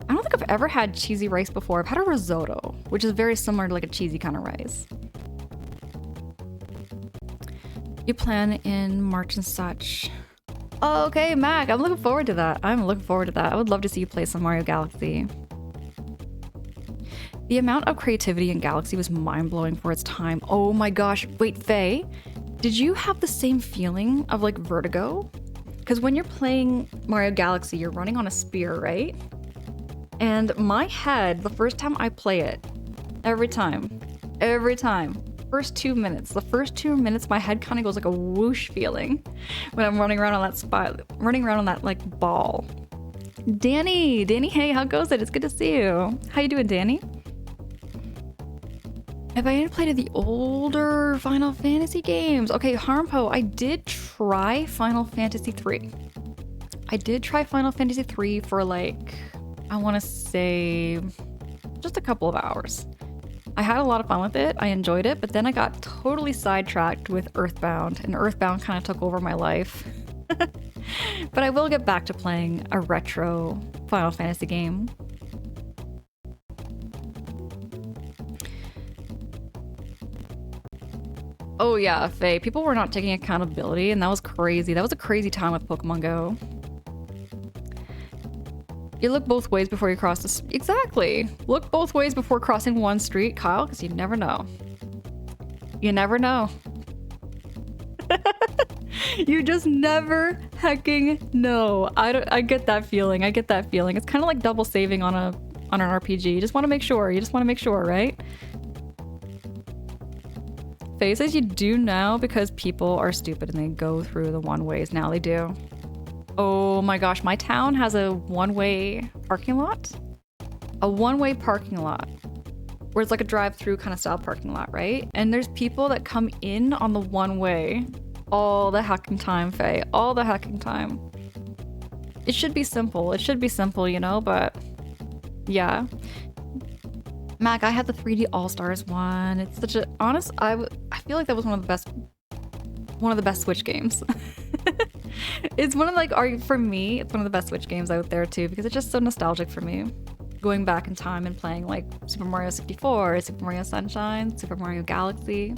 I don't think I've ever had cheesy rice before. I've had a risotto, which is very similar to like a cheesy kind of rice. You plan in March and such. Oh, okay, Mac, I'm looking forward to that. I'm looking forward to that. I would love to see you play some Mario Galaxy. The amount of creativity in Galaxy was mind-blowing for its time. Oh my gosh, wait, Faye, did you have the same feeling of like vertigo? Because when you're playing Mario Galaxy, you're running on a spear, right? And my head, the first time I play it, every time, first 2 minutes, my head kind of goes like a whoosh feeling when I'm running around on that spot, running around on that like ball. Danny, hey, how goes it? It's good to see you. How you doing, Danny? Have I played of the older Final Fantasy games? Okay, Harmpo, I did try Final Fantasy 3. I did try Final Fantasy 3 for like, I want to say, just a couple of hours. I had a lot of fun with it. I enjoyed it, but then I got totally sidetracked with Earthbound, and Earthbound kind of took over my life. But I will get back to playing a retro Final Fantasy game. Oh yeah, Faye, people were not taking accountability, and that was crazy. That was a crazy time with Pokemon Go. You look both ways before you cross this. Exactly. Look both ways before crossing one street, Kyle, because you never know. You never know. You just never hecking know. I get that feeling. I get that feeling. It's kind of like double saving on an RPG. You just want to make sure. You just want to make sure, right? Faye says you do now because people are stupid and they go through the one ways. Now they do. Oh my gosh, my town has a one-way parking lot. A one-way parking lot. Where it's like a drive-through kind of style parking lot, right? And there's people that come in on the one-way all the hecking time, Faye. All the hecking time. It should be simple. It should be simple, you know, but yeah. Mac, I had the 3D All-Stars one. It's such a honest. I feel like that was one of the best Switch games. It's one of like for me, it's one of the best Switch games out there too because it's just so nostalgic for me. going back in time and playing like Super Mario 64, Super Mario Sunshine, Super Mario Galaxy.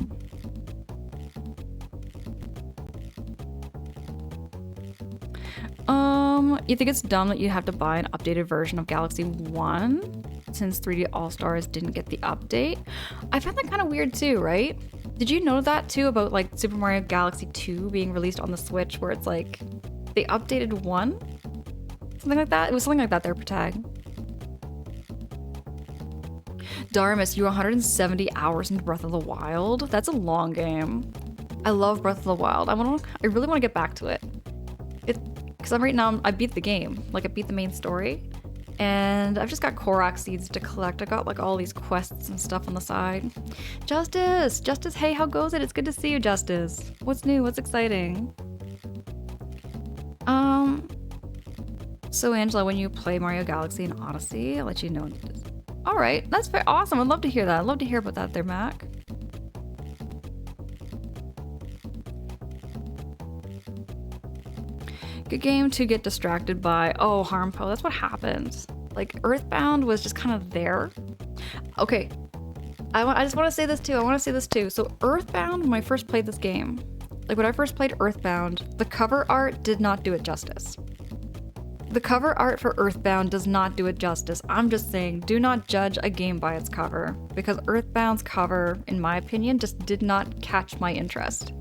You think it's dumb that you have to buy an updated version of Galaxy 1 since 3D All-Stars didn't get the update? I found that kind of weird too, right? Did you know that too about like Super Mario Galaxy 2 being released on the Switch where it's like they updated 1? Something like that? It was something like that there, Protag. Darmus, you're 170 hours into Breath of the Wild? That's a long game. I love Breath of the Wild. I really want to get back to it. Because right now, I beat the game. Like, I beat the main story. And I've just got Korok seeds to collect. I got, like, all these quests and stuff on the side. Justice! Justice, hey, how goes it? It's good to see you, Justice. What's new? What's exciting? So, Angela, when you play Mario Galaxy and Odyssey, I'll let you know. Alright, that's very awesome. I'd love to hear that. I'd love to hear about that there, Mac. Good game to get distracted by. Oh, Harmpo, that's what happens. Like, Earthbound was just kind of there. Okay, I just want to say this too. So Earthbound, when I first played this game, like when I first played Earthbound, the cover art did not do it justice. The cover art for Earthbound does not do it justice. I'm just saying, do not judge a game by its cover, because Earthbound's cover, in my opinion, just did not catch my interest.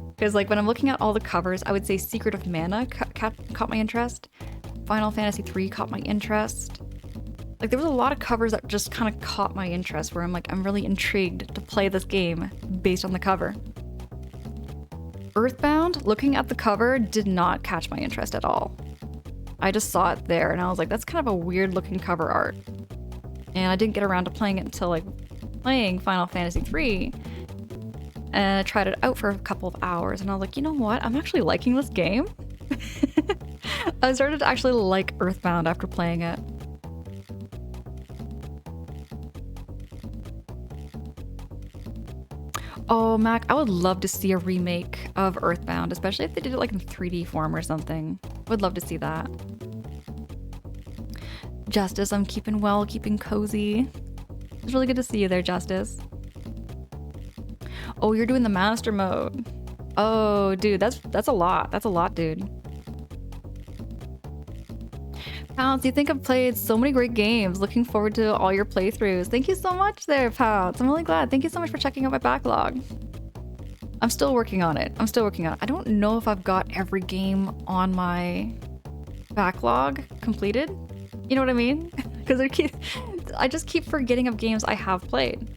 Because like when I'm looking at all the covers, I would say Secret of Mana caught my interest. Final Fantasy III caught my interest. Like there was a lot of covers that just kind of caught my interest where I'm like, I'm really intrigued to play this game based on the cover. Earthbound, looking at the cover, did not catch my interest at all. I just saw it there and I was like, that's kind of a weird looking cover art. And I didn't get around to playing it until like playing Final Fantasy III. And I tried it out for a couple of hours and I was like, you know what? I'm actually liking this game. I started to actually like Earthbound after playing it. Oh, Mac, I would love to see a remake of Earthbound, especially if they did it like in 3D form or something. Would love to see that. Justice, I'm keeping well, keeping cozy. It's really good to see you there, Justice. Oh, you're doing the master mode. Oh, dude, that's a lot. That's a lot, dude. Pounce, you think I've played so many great games. Looking forward to all your playthroughs. Thank you so much there, Pounce. I'm really glad. Thank you so much for checking out my backlog. I'm still working on it. I don't know if I've got every game on my backlog completed. You know what I mean? Because I just keep forgetting of games I have played.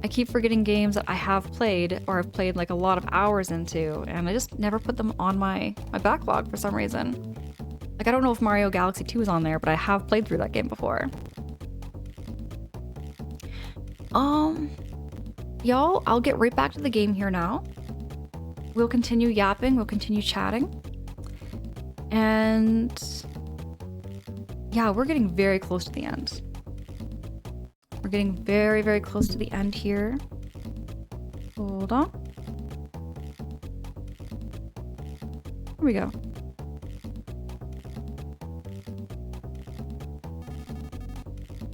I keep forgetting games that I have played or I've played like a lot of hours into, and I just never put them on my backlog for some reason. Like, I don't know if Mario Galaxy 2 is on there, but I have played through that game before. Y'all, I'll get right back to the game here now. We'll continue yapping, we'll continue chatting. And yeah, we're getting very close to the end. We're getting very, very close to the end here. Hold on. Here we go.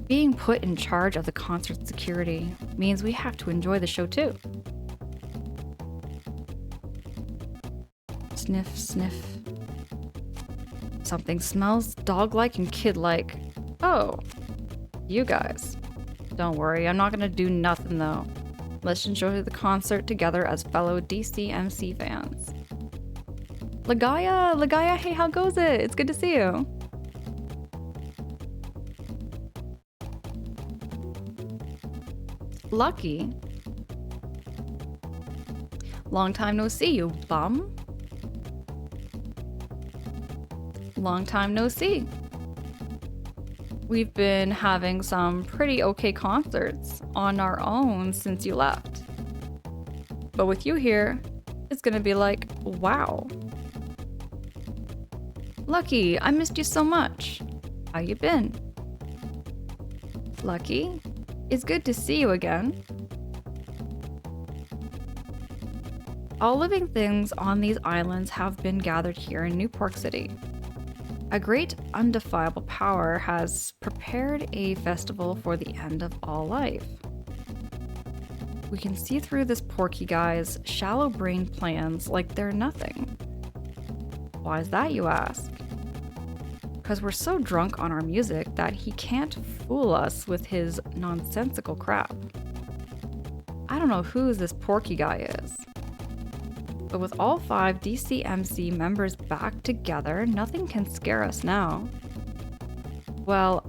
Being put in charge of the concert security means we have to enjoy the show too. Sniff, sniff. Something smells dog-like and kid-like. Oh, you guys. Don't worry, I'm not gonna do nothing though. Let's enjoy the concert together as fellow DCMC fans. Lagaya, hey, how goes it? It's good to see you. Lucky. Long time no see, you bum. Long time no see. We've been having some pretty okay concerts on our own since you left. But with you here, it's gonna be like, wow. Lucky, I missed you so much. How you been? Lucky, it's good to see you again. All living things on these islands have been gathered here in New Pork City. A great undefiable power has prepared a festival for the end of all life. We can see through this Porky guy's shallow-brained plans like they're nothing. Why is that, you ask? Because we're so drunk on our music that he can't fool us with his nonsensical crap. I don't know who this Porky guy is. But with all 5 DCMC members back together, nothing can scare us now. Well,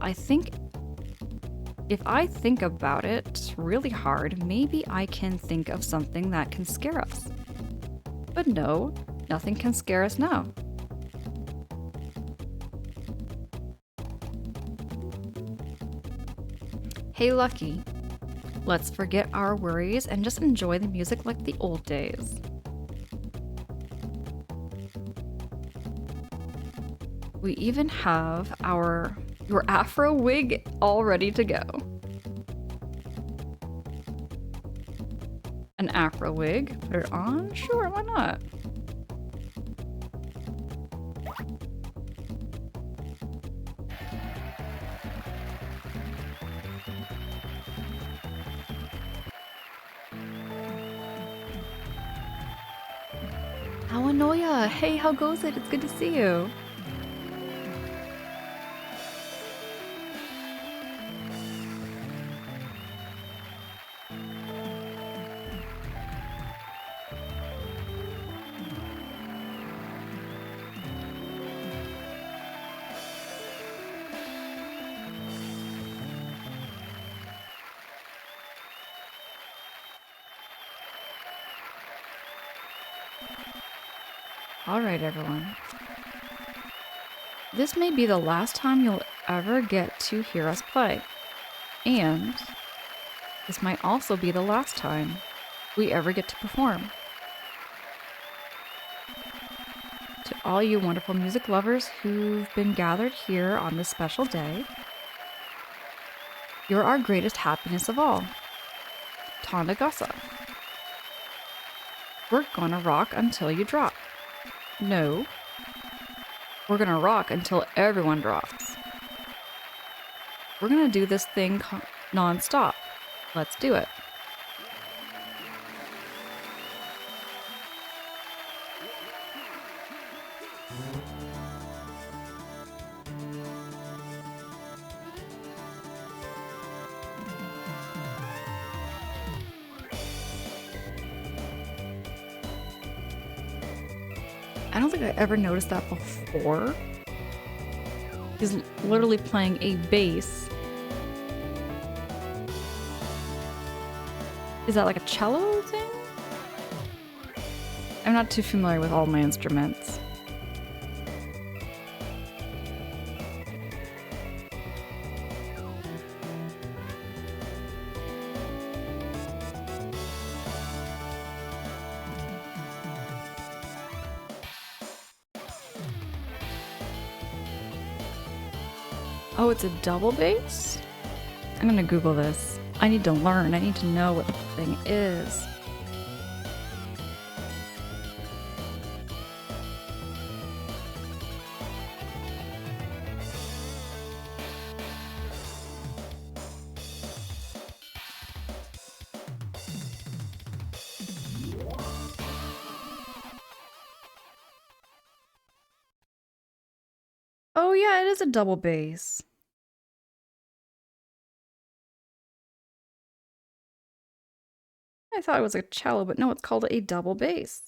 if I think about it really hard, maybe I can think of something that can scare us. But no, nothing can scare us now. Hey Lucky, let's forget our worries and just enjoy the music like the old days. We even have your afro wig all ready to go. An afro wig? Put it on? Sure, why not? How Anoya! Hey, how goes it? It's good to see you. Alright, everyone. This may be the last time you'll ever get to hear us play. And this might also be the last time we ever get to perform. To all you wonderful music lovers who've been gathered here on this special day, you're our greatest happiness of all. Tonda Gossa. We're gonna rock until you drop. No. We're gonna rock until everyone drops. We're gonna do this thing non-stop. Let's do it. I don't think I ever noticed that before. He's literally playing a bass. Is that like a cello thing? I'm not too familiar with all my instruments. Oh, it's a double bass? I'm gonna Google this. I need to learn. I need to know what the thing is. Oh yeah, it is a double bass. I thought it was a cello, but no, it's called a double bass.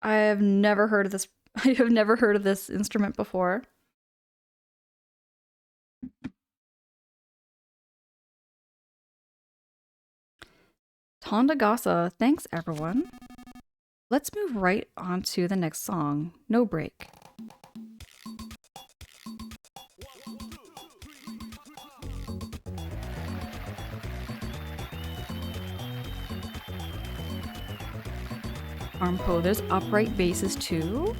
I have never heard of this. I have never heard of this instrument before. Tonda Gossa, thanks everyone. Let's move right on to the next song, No Break. Armpo, there's upright basses too?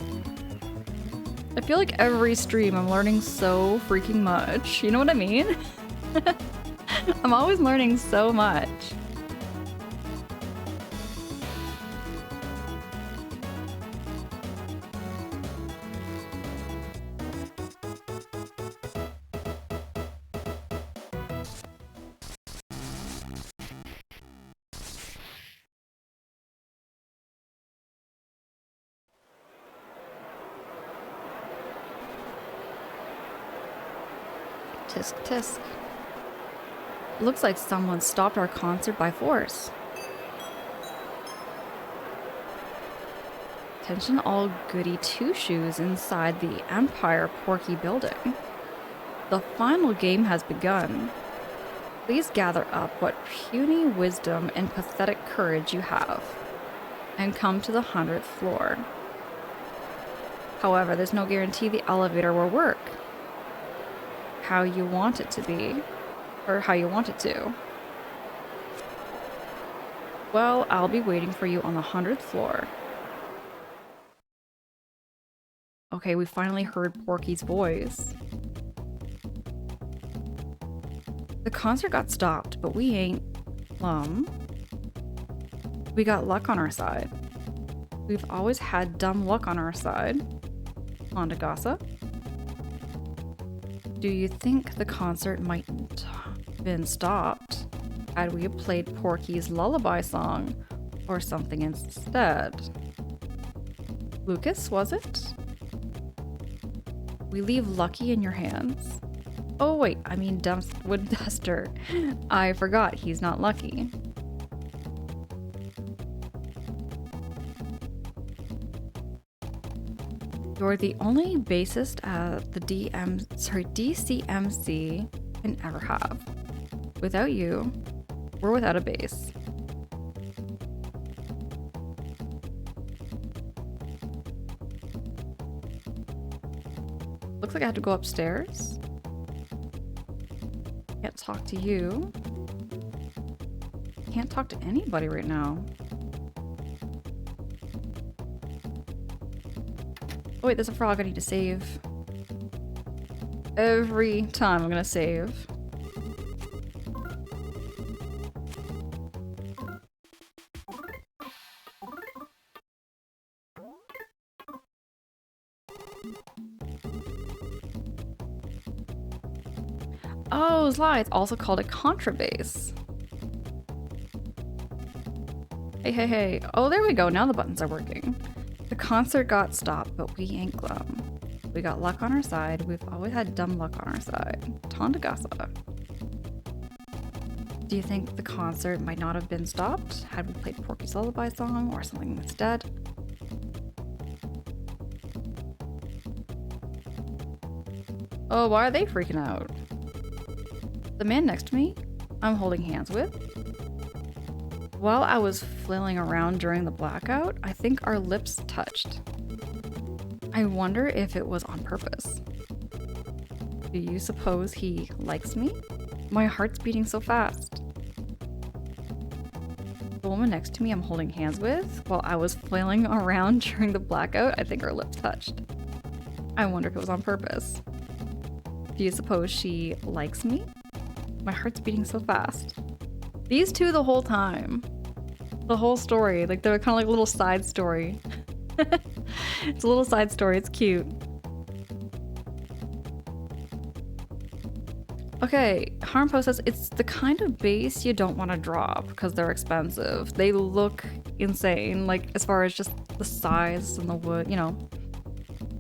I feel like every stream I'm learning so freaking much. You know what I mean? I'm always learning so much. Tisk tisk. Looks like someone stopped our concert by force. Attention all goody two-shoes inside the Empire Porky building. The final game has begun. Please gather up what puny wisdom and pathetic courage you have, and come to the 100th floor. However, there's no guarantee the elevator will work how you want it to be, or how you want it to. Well, I'll be waiting for you on the 100th floor. Okay, we finally heard Porky's voice. The concert got stopped, but we ain't glum. We got luck on our side. We've always had dumb luck on our side. Honda Gossa. Do you think the concert mightn't have been stopped had we played Porky's lullaby song or something instead? Lucas, was it? We leave Lucky in your hands. Oh wait, I mean Wood Duster. I forgot he's not Lucky. You're the only bassist the DCMC can ever have. Without you, we're without a bass. Looks like I have to go upstairs. Can't talk to you. Can't talk to anybody right now. Oh wait, there's a frog I need to save. Every time I'm gonna save. Oh, Sly, it's also called a contrabass. Hey. Oh, there we go. Now the buttons are working. The concert got stopped, but we ain't glum. We got luck on our side. We've always had dumb luck on our side. Honda Gossa. Do you think the concert might not have been stopped had we played Porky's lullaby song or something instead? Oh, why are they freaking out? The man next to me, I'm holding hands with. While I was flailing around during the blackout, I think our lips touched. I wonder if it was on purpose. Do you suppose he likes me? My heart's beating so fast. The woman next to me I'm holding hands with, while I was flailing around during the blackout, I think our lips touched. I wonder if it was on purpose. Do you suppose she likes me? My heart's beating so fast. These two the whole time. The whole story. Like, they're kind of like a little side story. It's a little side story. It's cute. Okay, Harmpo says it's the kind of bass you don't want to drop because they're expensive. They look insane, like as far as just the size and the wood, you know.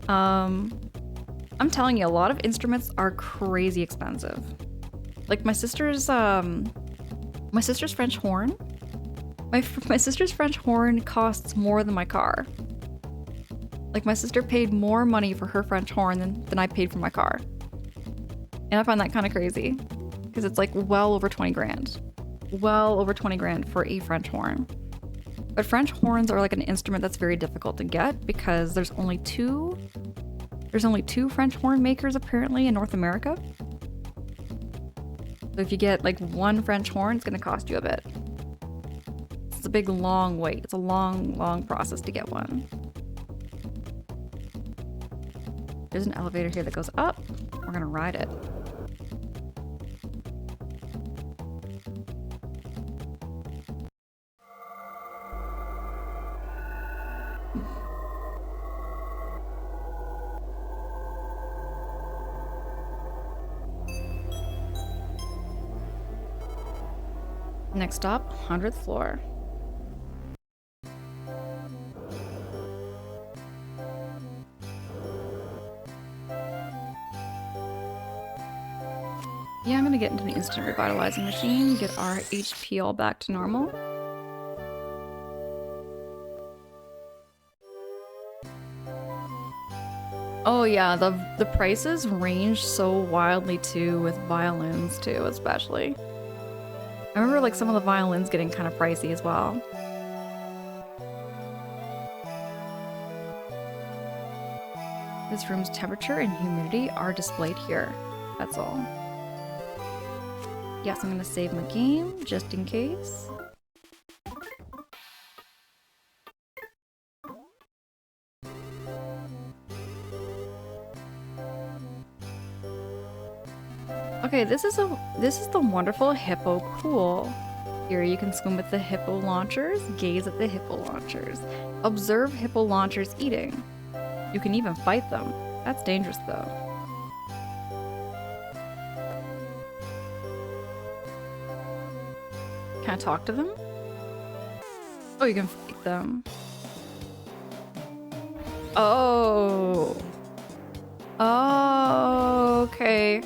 I'm telling you, a lot of instruments are crazy expensive. Like my sister's French horn. My sister's French horn costs more than my car. Like my sister paid more money for her French horn than I paid for my car. And I find that kind of crazy because it's like well over 20 grand. Well over 20 grand for a French horn. But French horns are like an instrument that's very difficult to get because there's only two French horn makers apparently in North America. So if you get like one French horn, it's going to cost you a bit. It's a big long wait. It's a long process to get one. There's an elevator here that goes up. We're going to ride it. Next stop, 100th floor. Yeah, I'm gonna get into the instant revitalizing machine, get our HP all back to normal. Oh yeah, the prices range so wildly too, with violins too, especially. I remember like some of the violins getting kind of pricey as well. This room's temperature and humidity are displayed here. That's all. Yes, I'm gonna save my game just in case. Okay, this is the wonderful hippo pool. Here you can swim with the hippo launchers, gaze at the hippo launchers, observe hippo launchers eating. You can even fight them. That's dangerous though. Can I talk to them? Oh, you can fight them. Oh. Oh, okay.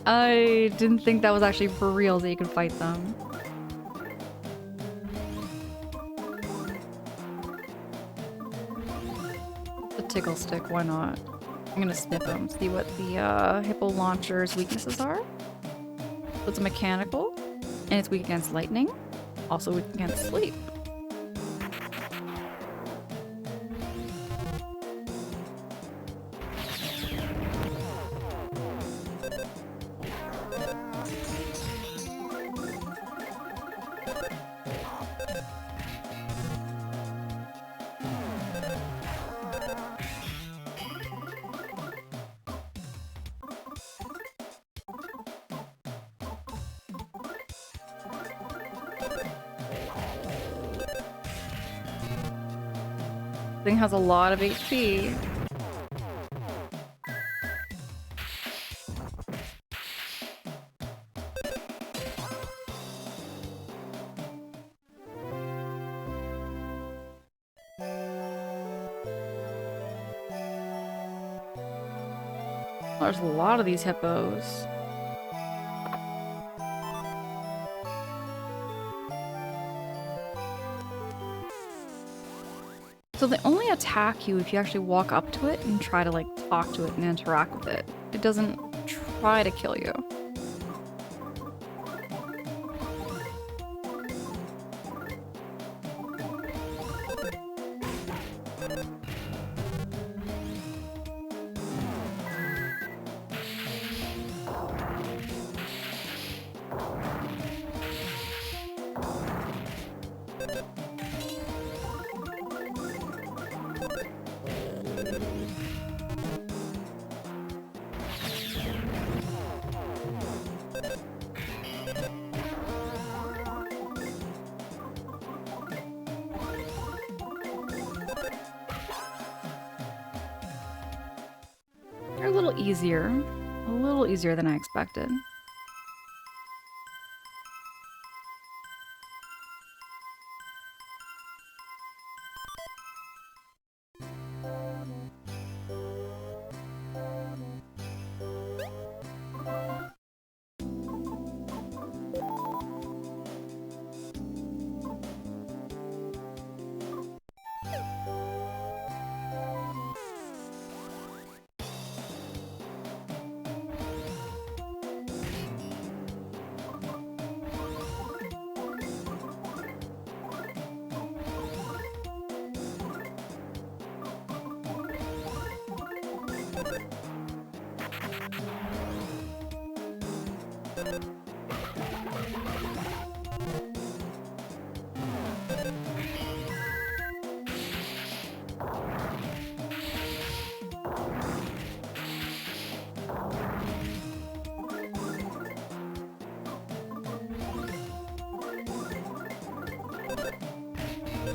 I didn't think that was actually for real that you could fight them. The tickle stick, why not? I'm gonna snip him, see what the hippo launcher's weaknesses are. So it's mechanical, and it's weak against lightning, also weak against sleep. Thing has a lot of HP. There's a lot of these hippos. So they only attack you if you actually walk up to it and try to like talk to it and interact with it. It doesn't try to kill you. They're a little easier than I expected.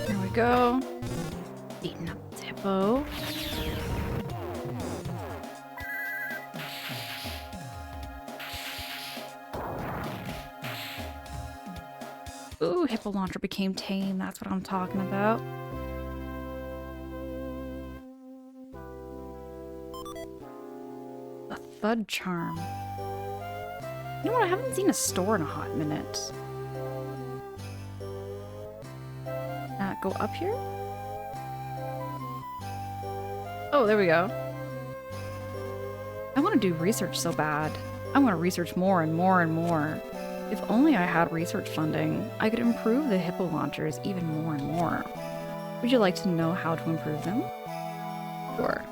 Here we go. Beating up the hippo. Ooh, hippo launcher became tame. That's what I'm talking about. Thud charm. You know what? I haven't seen a store in a hot minute. Go up here? Oh, there we go. I want to do research so bad. I want to research more and more and more. If only I had research funding, I could improve the hippo launchers even more and more. Would you like to know how to improve them? Sure.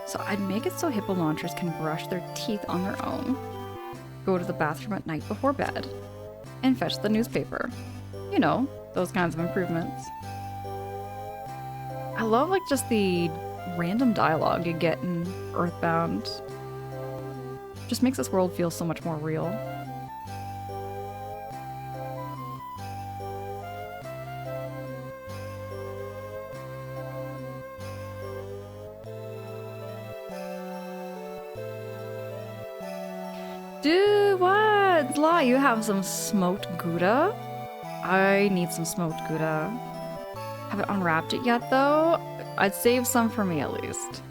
So I'd make it so hippo launchers can brush their teeth on their own, go to the bathroom at night before bed, and fetch the newspaper. You know, those kinds of improvements. I love like just the random dialogue you get in Earthbound. Just makes this world feel so much more real. Dude, what? Zla, you have some smoked Gouda? I need some smoked Gouda. Haven't unwrapped it yet though. I'd save some for me at least.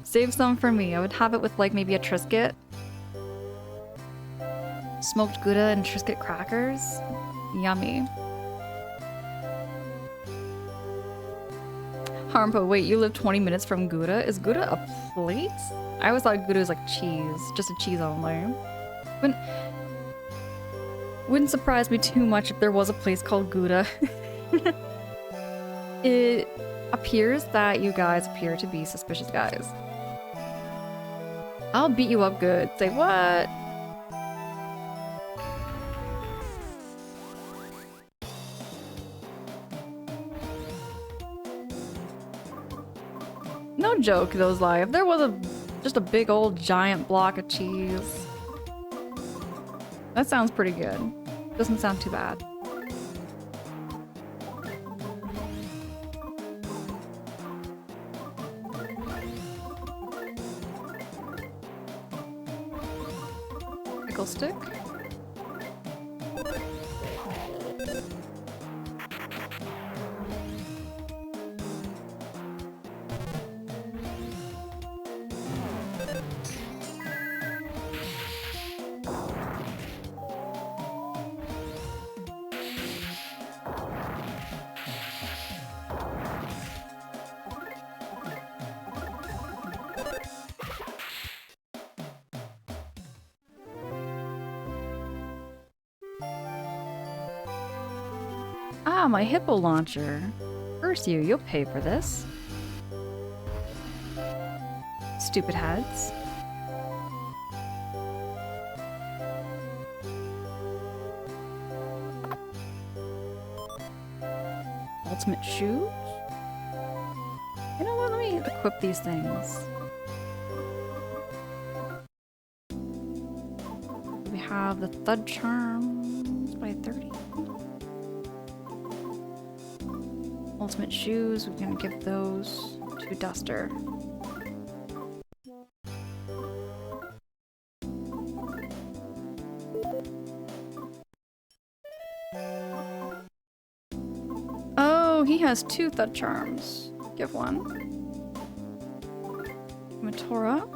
Save some for me. I would have it with like maybe a Triscuit. Smoked Gouda and Triscuit crackers. Yummy. Harmpo, wait, you live 20 minutes from Gouda? Is Gouda a plate? I always thought Gouda was like cheese. Just a cheese only. Wouldn't surprise me too much if there was a place called Gouda. It appears that you guys appear to be suspicious guys. I'll beat you up good. Say what? No joke, those lie. If there was just a big old giant block of cheese. That sounds pretty good. Doesn't sound too bad. Pickle stick. Ah, my hippo launcher. Curse you, you'll pay for this. Stupid heads. Ultimate shoes? You know what, let me equip these things. We have the Thud Charms by 30. Ultimate shoes, we're gonna give those to Duster. Oh, he has 2 Thud Charms. Give one. Matora.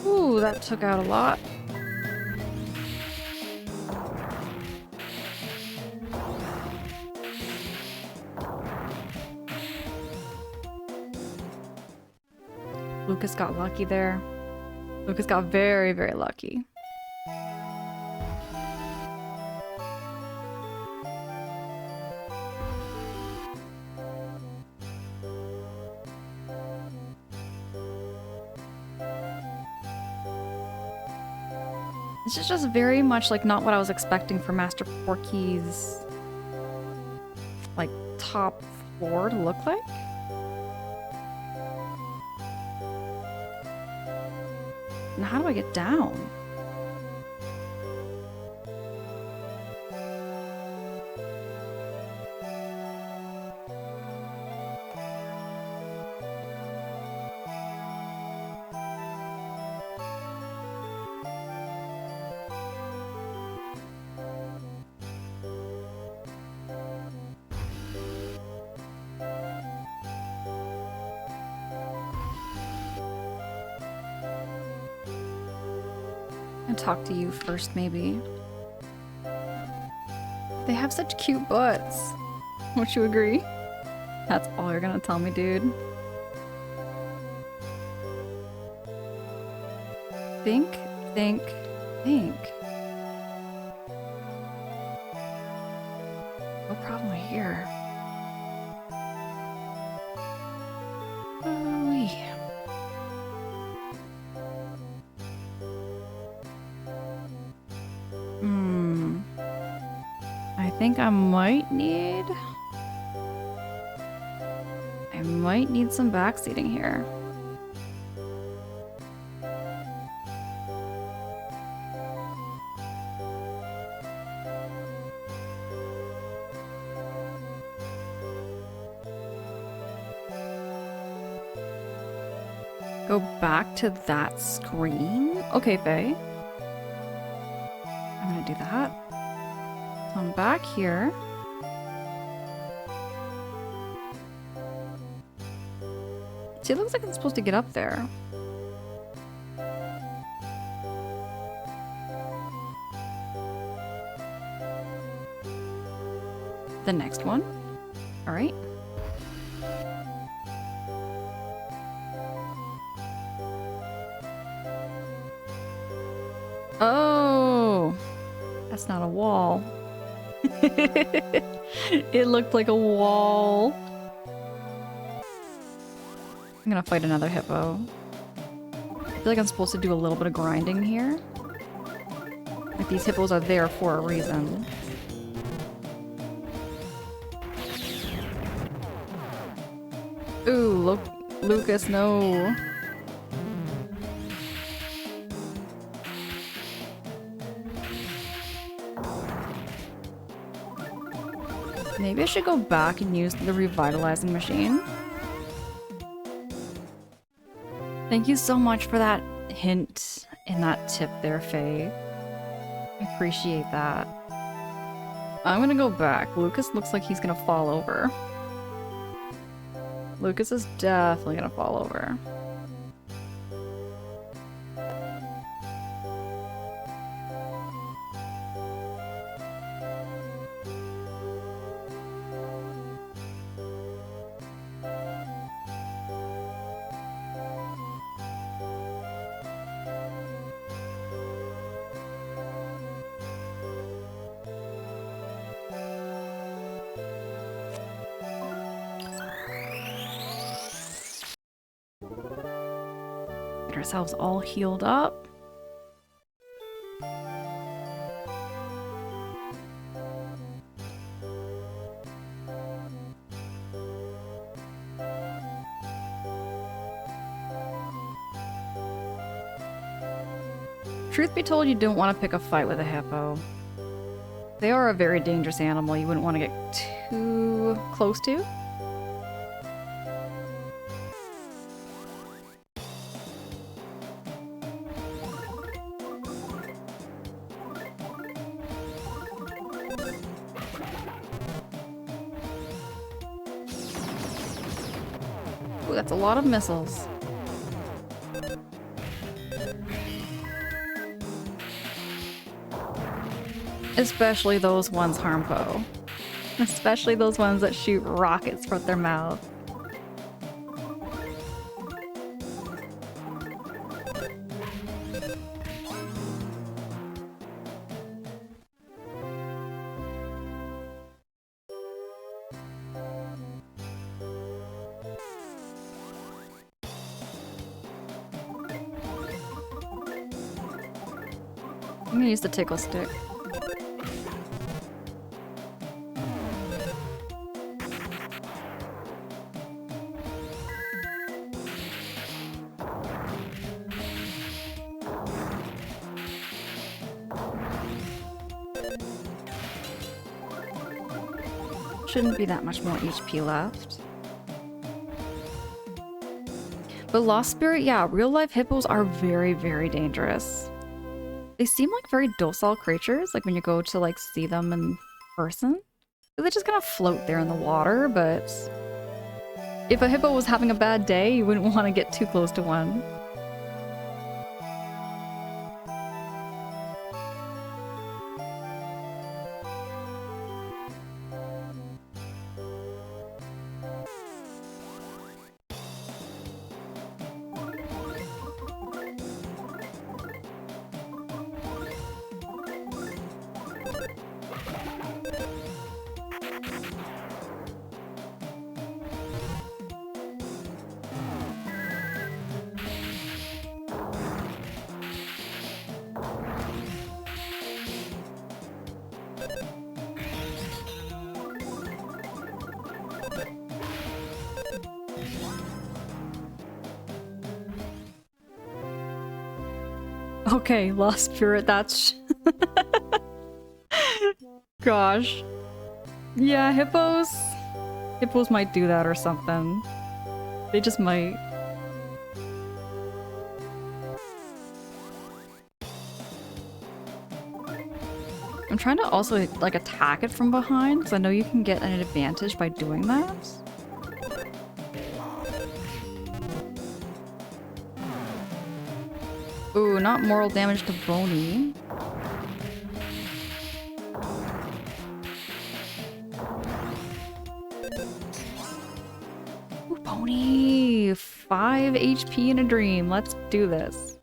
Ooh, that took out a lot. Lucas got lucky there. Lucas got very, very lucky. This is just very much like not what I was expecting for Master Porky's like top floor to look like. And how do I get down? And talk to you first, maybe. They have such cute butts. Won't you agree? That's all you're gonna tell me, dude. Think. No problem here. Oh, yeah. I think I might need some backseating here. Go back to that screen? Okay, Faye. I'm gonna do that. So I'm back here. See, it looks like I'm supposed to get up there. The next one. All right. Oh, that's not a wall. It looked like a wall. I'm gonna fight another hippo. I feel like I'm supposed to do a little bit of grinding here. Like these hippos are there for a reason. Ooh, look, Lucas, no. Maybe I should go back and use the revitalizing machine. Thank you so much for that hint and that tip there, Faye. I appreciate that. I'm gonna go back. Lucas looks like he's gonna fall over. Lucas is definitely gonna fall over. Get ourselves all healed up. Truth be told, you don't want to pick a fight with a hippo. They are a very dangerous animal you wouldn't want to get too close to. Ooh, that's a lot of missiles. Especially those ones, Harmpo. Especially those ones that shoot rockets from their mouth. I'm gonna use the tickle stick. Shouldn't be that much more HP left. But Lost Spirit, yeah, real life hippos are very, very dangerous. They seem like very docile creatures, like when you go to like see them in person. They just kind of float there in the water, but if a hippo was having a bad day, you wouldn't want to get too close to one. Okay, Lost Spirit, that's... Gosh. Yeah, hippos... Hippos might do that or something. They just might. I'm trying to also, like, attack it from behind, because I know you can get an advantage by doing that. Ooh, not mortal damage to Boney. Ooh, Boney! 5 HP in a dream. Let's do this.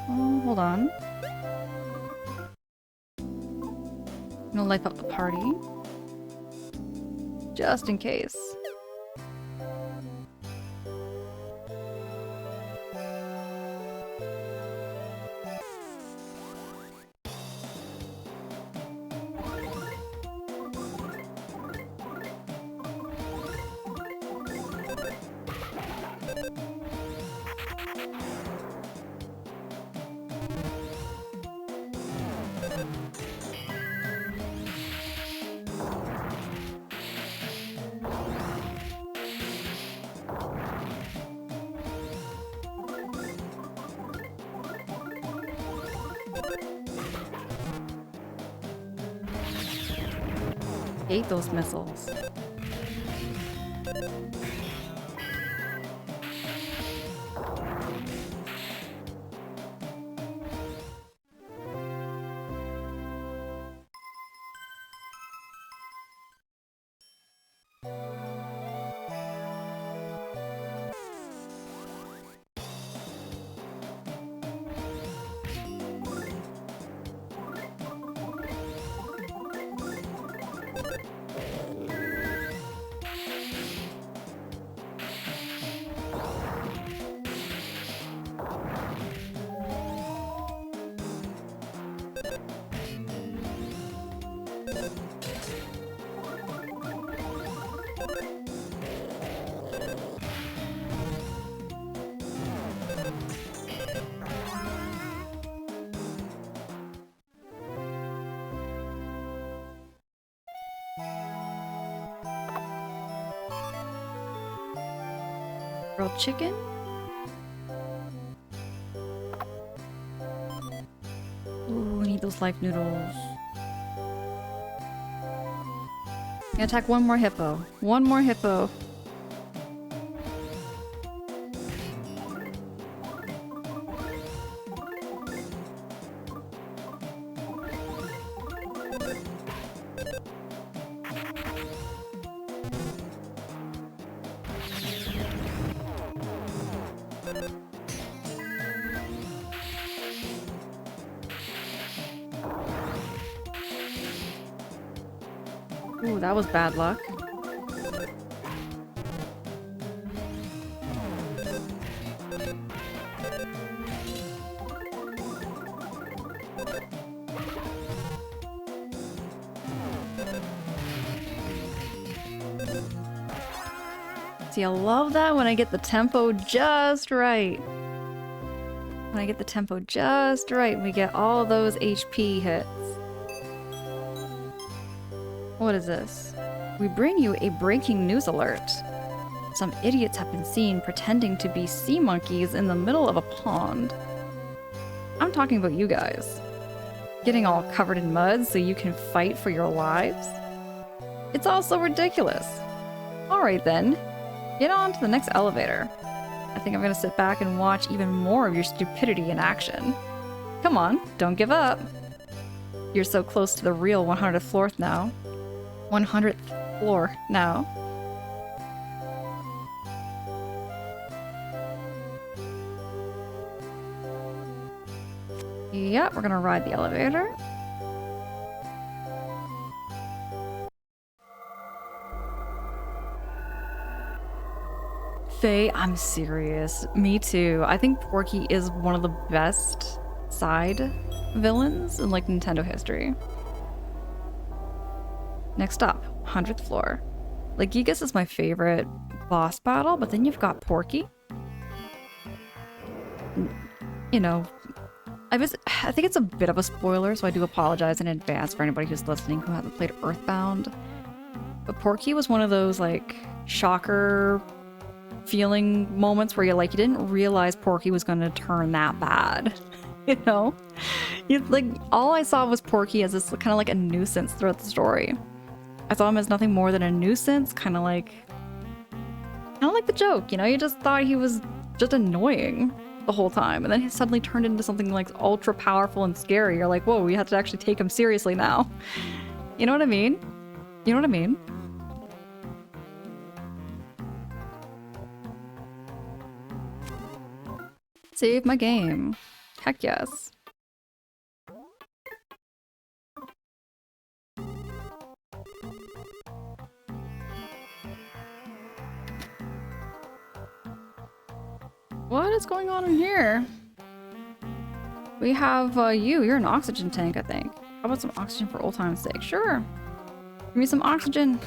Oh, hold on. I'm gonna life up the party. Just in case. Hate those missiles. Grilled chicken? Ooh, I need those life noodles. I'm gonna attack one more hippo. One more hippo. Ooh, that was bad luck. See, I love that when I get the tempo just right. When I get the tempo just right, we get all those HP hits. What is this? We bring you a breaking news alert. Some idiots have been seen pretending to be sea monkeys in the middle of a pond. I'm talking about you guys. Getting all covered in mud so you can fight for your lives? It's all so ridiculous. Alright then, get on to the next elevator. I think I'm gonna sit back and watch even more of your stupidity in action. Come on, don't give up. You're so close to the real 100th floor now. 100th floor now. Yeah, we're gonna ride the elevator. Faye, I'm serious. Me too. I think Porky is one of the best side villains in like Nintendo history. Next up, 100th floor. Like, Gigas is my favorite boss battle, but then you've got Porky. You know, I think it's a bit of a spoiler, so I do apologize in advance for anybody who's listening who hasn't played Earthbound. But Porky was one of those, like, shocker feeling moments where you didn't realize Porky was going to turn that bad. You know? Like, all I saw was Porky as this kind of like a nuisance throughout the story. I saw him as nothing more than a nuisance, kind of like the joke, you know? You just thought he was just annoying the whole time, and then he suddenly turned into something like ultra powerful and scary. You're like, whoa, we have to actually take him seriously now. You know what I mean? You know what I mean? Save my game. Heck yes. What is going on in here? We have you're an oxygen tank, I think. How about some oxygen for old time's sake? Sure. Give me some oxygen.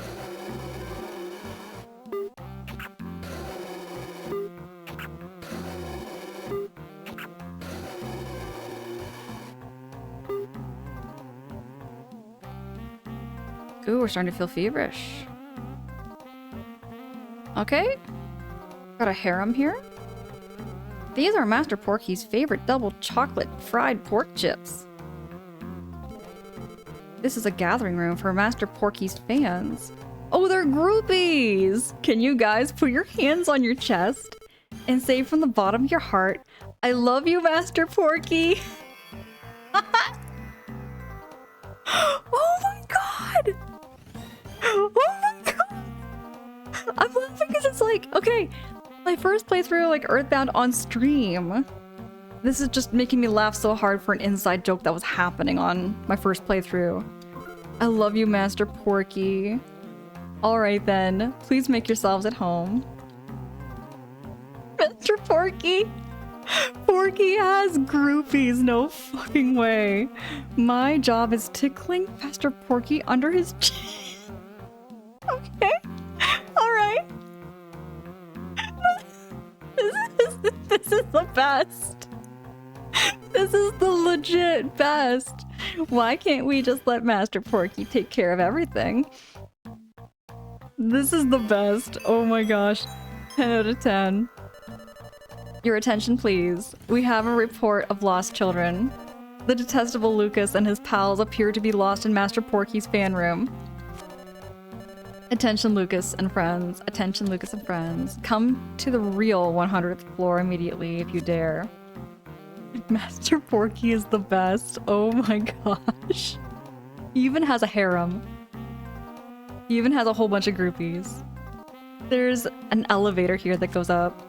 Ooh, we're starting to feel feverish. Okay. Got a harem here. These are Master Porky's favorite double chocolate fried pork chips. This is a gathering room for Master Porky's fans. Oh, they're groupies! Can you guys put your hands on your chest and say from the bottom of your heart, I love you, Master Porky? Oh my god! Oh my god! I'm laughing because it's like, okay, my first playthrough, like Earthbound on stream. This is just making me laugh so hard for an inside joke that was happening on my first playthrough. I love you, Master Porky. Alright then, please make yourselves at home. Master Porky? Porky has groupies, no fucking way. My job is tickling Master Porky under his chin. Okay, alright. This is the best. This is the legit best. Why can't we just let Master Porky take care of everything? This is the best. Oh my gosh. 10 out of 10. Your attention, please. We have a report of lost children. The detestable Lucas and his pals appear to be lost in Master Porky's fan room. Attention, Lucas and friends. Attention, Lucas and friends. Come to the real 100th floor immediately if you dare. Master Porky is the best. Oh my gosh. He even has a harem. He even has a whole bunch of groupies. There's an elevator here that goes up.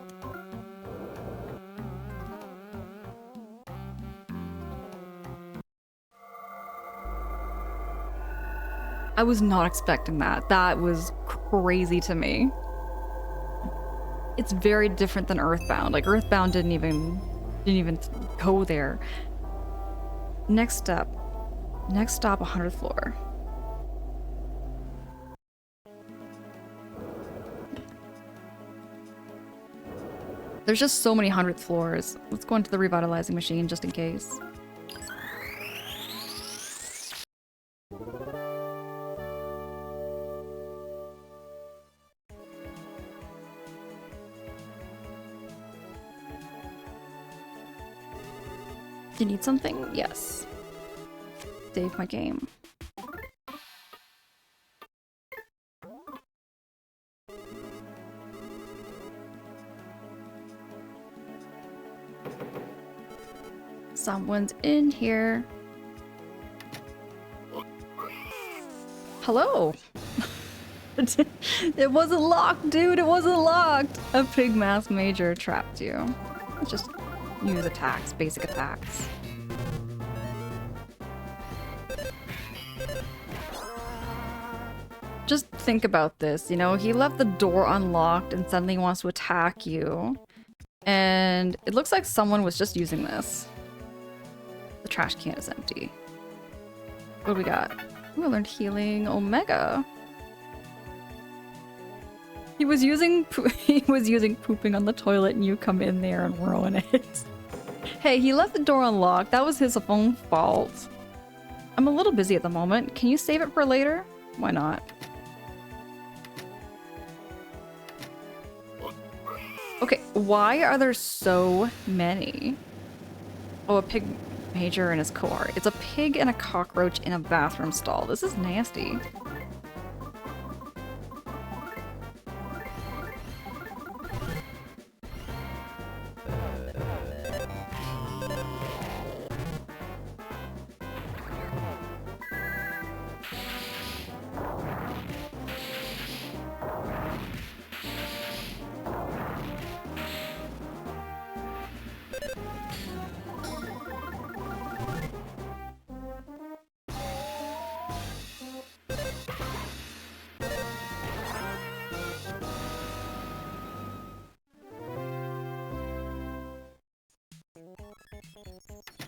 I was not expecting that. That was crazy to me. It's very different than Earthbound. Like, Earthbound didn't even go there. Next stop, 100th floor. There's just so many 100th floors. Let's go into the revitalizing machine just in case. Do you need something? Yes. Save my game. Someone's in here. Hello. It wasn't locked, dude. It wasn't locked. A pig mask major trapped you. Let's just use attacks, basic attacks. Just think about this, you know, he left the door unlocked and suddenly wants to attack you. And it looks like someone was just using this. The trash can is empty. What do we got? Ooh, I learned healing Omega. He was using pooping on the toilet and you come in there and ruin it. Hey, he left the door unlocked. That was his own fault. I'm a little busy at the moment. Can you save it for later? Why not? Okay, why are there so many? Oh, a pig major and his cohort. It's a pig and a cockroach in a bathroom stall. This is nasty.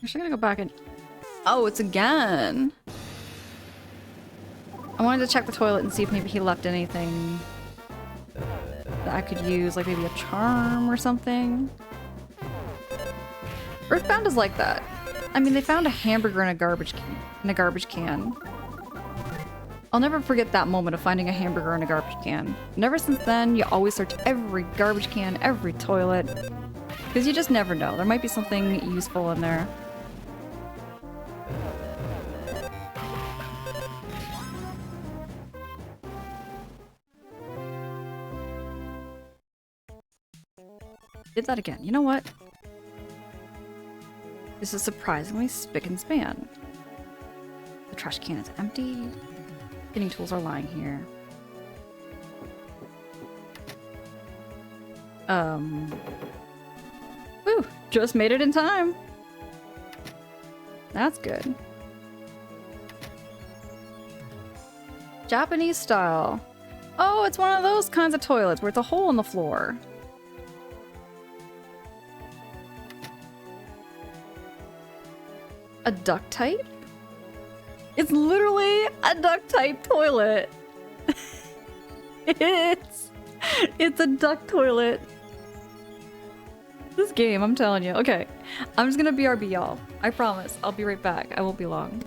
Actually, I'm gonna go back and... Oh, it's again! I wanted to check the toilet and see if maybe he left anything that I could use, like maybe a charm or something. Earthbound is like that. I mean, they found a hamburger in a garbage can. I'll never forget that moment of finding a hamburger in a garbage can. And ever since then, you always search every garbage can, every toilet. Because you just never know. There might be something useful in there. Did that again. You know what? This is surprisingly spick and span. The trash can is empty. Getting tools are lying here. Whew, just made it in time. That's good. Japanese style. Oh, it's one of those kinds of toilets where it's a hole in the floor. A duct type? It's literally a duct type toilet. It's a duct toilet. This game, I'm telling you. Okay, I'm just gonna BRB y'all. I promise. I'll be right back. I won't be long.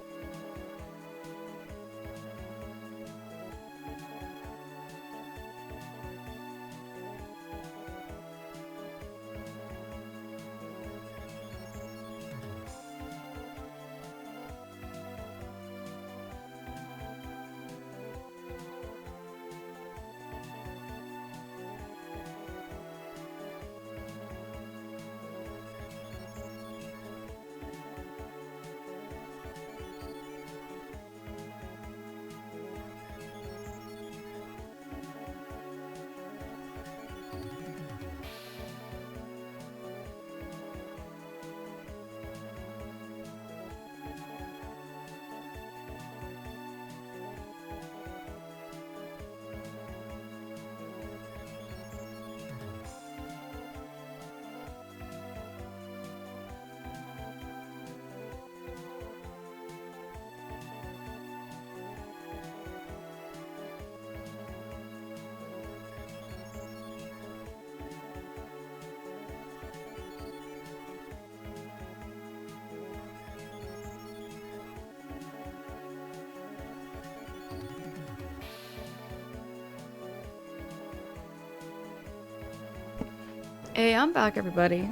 Hey, I'm back, everybody.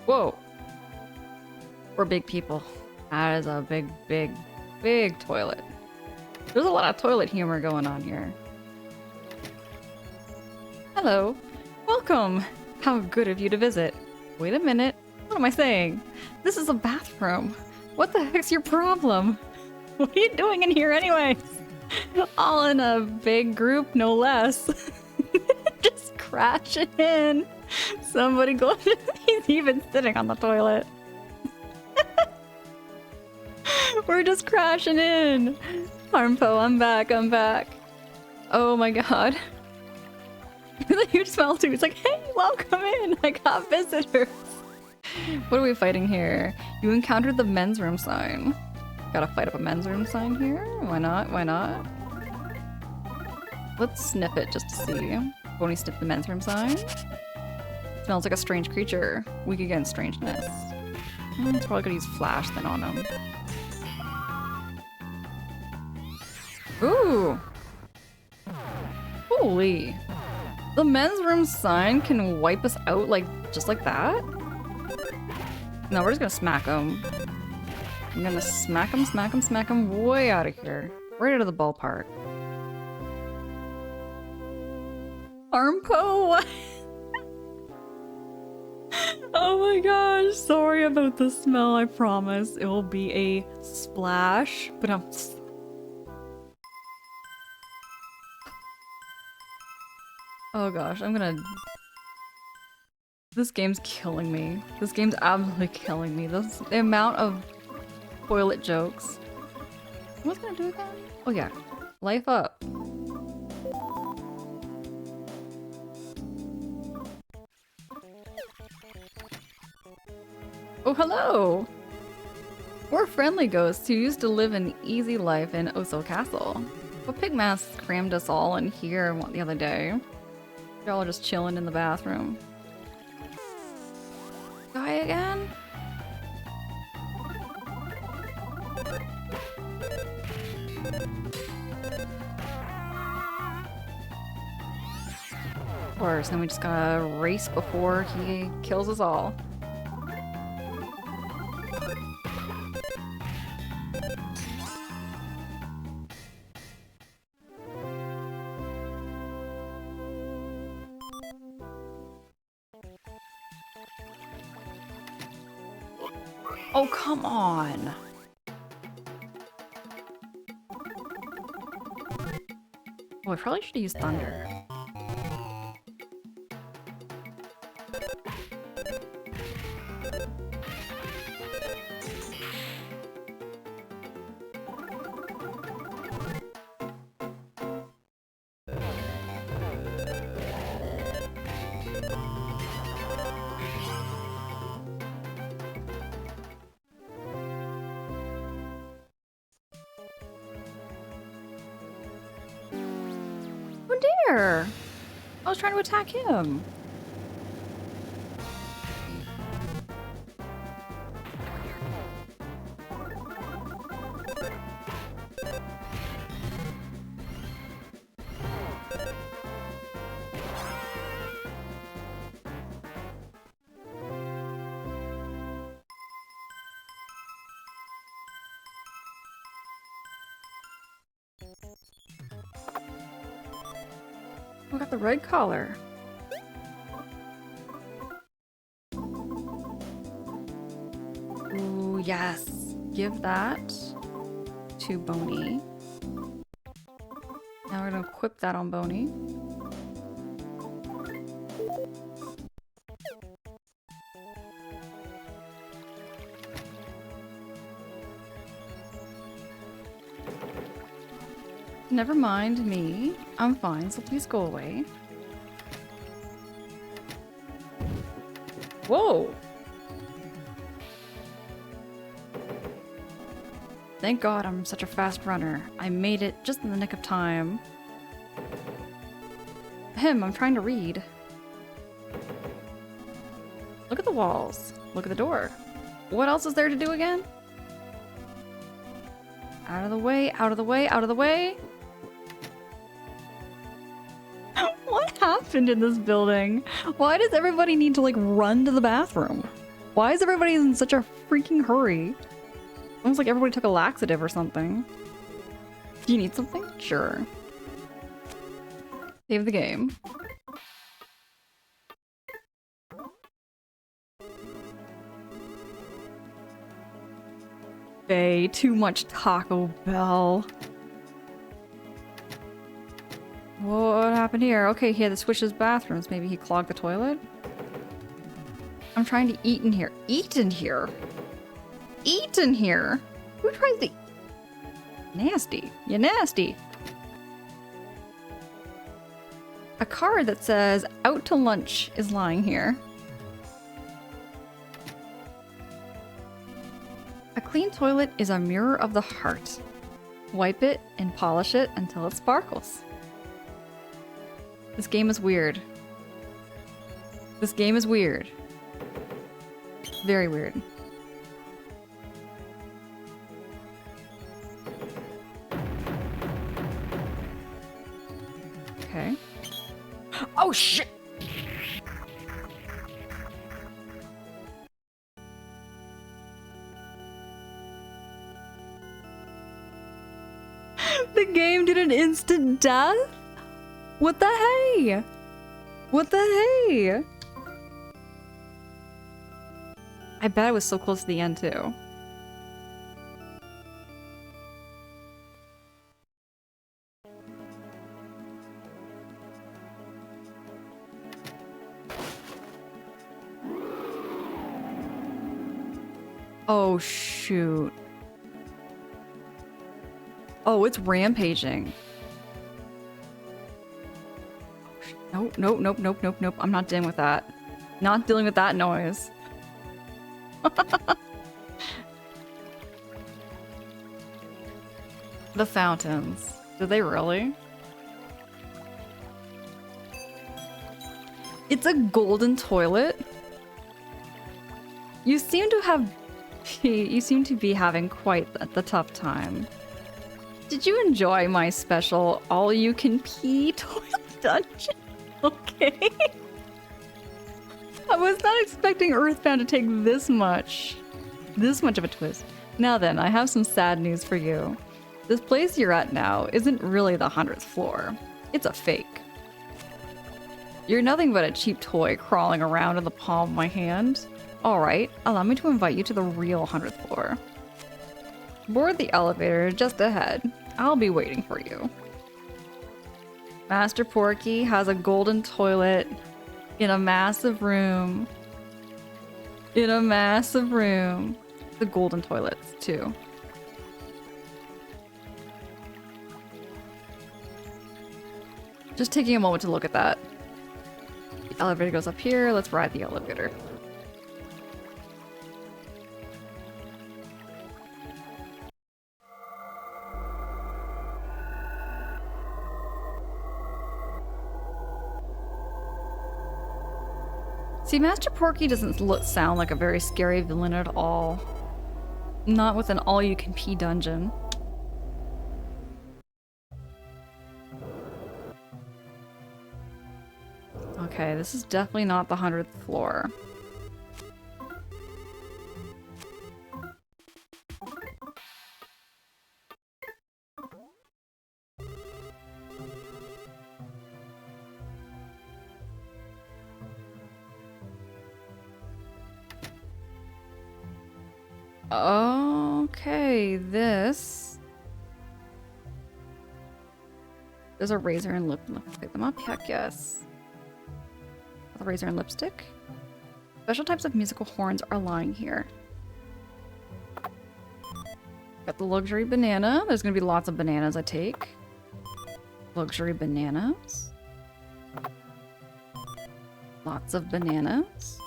Whoa. We're big people. That is a big, big, big toilet. There's a lot of toilet humor going on here. Hello. Welcome. How good of you to visit. Wait a minute. What am I saying? This is a bathroom. What the heck's your problem? What are you doing in here anyways? All in a big group, no less. Just crashing in. Somebody go. He's even sitting on the toilet. We're just crashing in. Armpo, I'm back, I'm back. Oh my god. There's a huge smell too. It's like, hey, welcome in. I got visitors. What are we fighting here? You encountered the men's room sign. Gotta fight up a men's room sign here? Why not? Why not? Let's sniff it just to see. Bonnie sniff the men's room sign. Smells like a strange creature. Weak against strangeness. It's probably gonna use flash then on him. Ooh! Holy! The men's room sign can wipe us out like just like that? No, we're just gonna smack him. I'm gonna smack him, smack him, smack him way out of here. Right out of the ballpark. Armpo? Oh my gosh, sorry about the smell, I promise. It will be a splash, but I'm... Oh gosh, I'm gonna... This game's killing me. This game's absolutely killing me. The amount of toilet jokes. What's gonna do again? Oh yeah, life up. Oh hello! We're friendly ghosts who used to live an easy life in Oso Castle. But Pigmas crammed us all in here the other day. Y'all are just chilling in the bathroom. Guy again? Of course, then we just gotta race before he kills us all. Oh, come on. Oh, I probably should have used thunder. Oh dear! I was trying to attack him. We got the red collar. Ooh, yes. Give that to Boney. Now we're gonna equip that on Boney. Never mind me. I'm fine, so please go away. Whoa! Thank God I'm such a fast runner. I made it just in the nick of time. I'm trying to read. Look at the walls. Look at the door. What else is there to do again? Out of the way, out of the way, out of the way. What happened in this building? Why does everybody need to like run to the bathroom? Why is everybody in such a freaking hurry? Almost like everybody took a laxative or something. Do you need something? Sure. Save the game. Way too much Taco Bell. What happened here? Okay, he had to switch his bathrooms. Maybe he clogged the toilet? I'm trying to eat in here. Eat in here? Eat in here? Who tries to... Nasty. You're nasty. A card that says, out to lunch is lying here. A clean toilet is a mirror of the heart. Wipe it and polish it until it sparkles. This game is weird. This game is weird. Very weird. Okay. Oh shit! The game did an instant death? What the hey? What the hey? I bet I was so close to the end too. Oh shoot. Oh, it's rampaging. Nope, nope, nope, nope, nope, nope. I'm not dealing with that. Not dealing with that noise. The fountains. Did they really? It's a golden toilet? You seem to have... You seem to be having quite the tough time. Did you enjoy my special all-you-can-pee toilet dungeon? Okay. I was not expecting Earthbound to take this much of a twist. Now then, I have some sad news for you. This place you're at now isn't really the 100th floor. It's a fake. You're nothing but a cheap toy crawling around in the palm of my hand. Alright, allow me to invite you to the real 100th floor. Board the elevator just ahead. I'll be waiting for you. Master Porky has a golden toilet in a massive room. In a massive room. The golden toilets, too. Just taking a moment to look at that. The elevator goes up here. Let's ride the elevator. See, Master Porky doesn't sound like a very scary villain at all. Not with an all-you-can-pee dungeon. Okay, this is definitely not the 100th floor. Okay, this... There's a razor and lip. Let's pick them up. Heck yes. The razor and lipstick. Special types of musical horns are lying here. Got the luxury banana. There's gonna be lots of bananas, I take. Luxury bananas. Lots of bananas.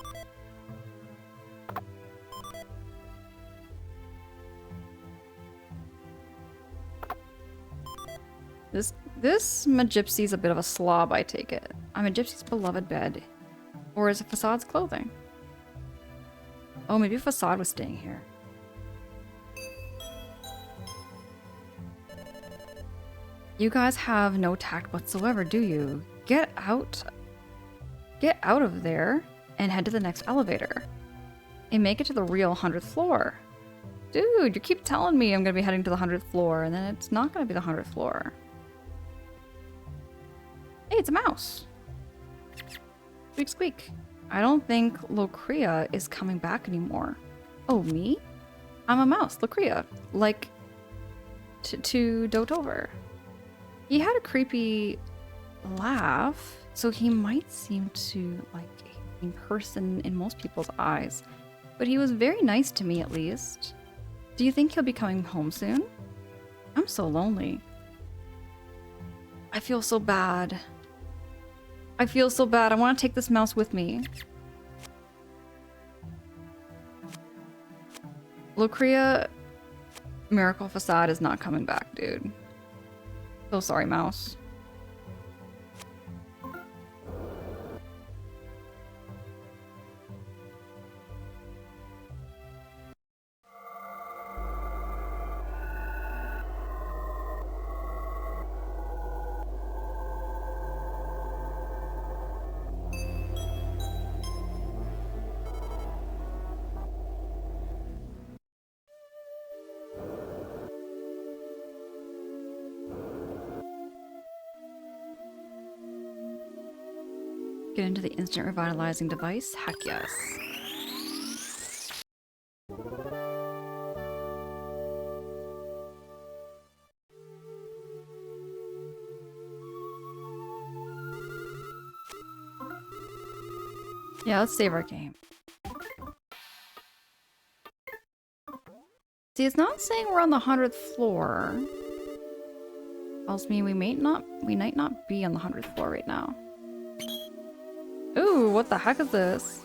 This Magypsy's a bit of a slob, I take it. I'm a gypsy's beloved bed. Or is it Facade's clothing? Oh, maybe Facade was staying here. You guys have no tact whatsoever, do you? Get out. Get out of there and head to the next elevator. And make it to the real 100th floor. Dude, you keep telling me I'm gonna be heading to the 100th floor, and then it's not gonna be the 100th floor. Hey, it's a mouse. Squeak, squeak. I don't think Locria is coming back anymore. Oh, me? I'm a mouse, Locria. Like, to dote over. He had a creepy laugh, so he might seem to like a mean person in most people's eyes. But he was very nice to me, at least. Do you think he'll be coming home soon? I'm so lonely. I feel so bad. I feel so bad. I want to take this mouse with me. Locria Miracle Facade is not coming back, dude. So sorry, mouse. Get into the instant revitalizing device? Heck yes. Yeah, let's save our game. See, it's not saying we're on the 100th floor. Tells me we might not be on the 100th floor right now. Ooh, what the heck is this?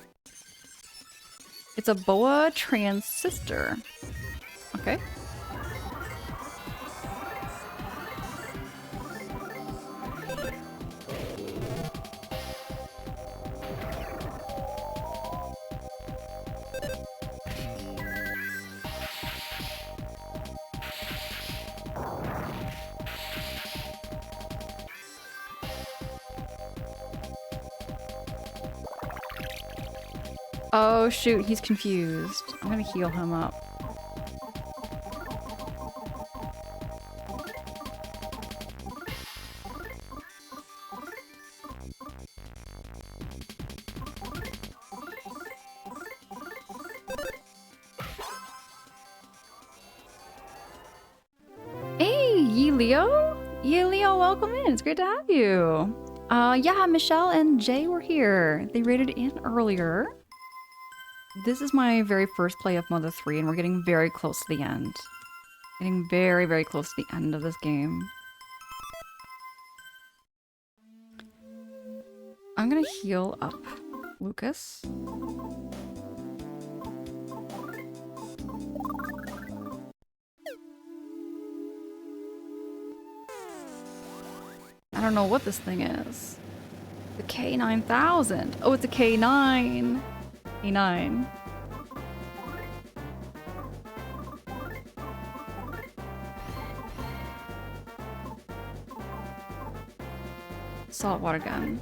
It's a boa transistor. Okay. Oh shoot, he's confused. I'm gonna heal him up. Hey, Yi Leo? Yi Leo, welcome in. It's great to have you. Yeah, Michelle and Jay were here. They raided in earlier. This is my very first play of Mother 3, and we're getting very close to the end. Getting very, very close to the end of this game. I'm gonna heal up Lucas. I don't know what this thing is. The K9000. Oh, it's a K9. K9. Saltwater gun.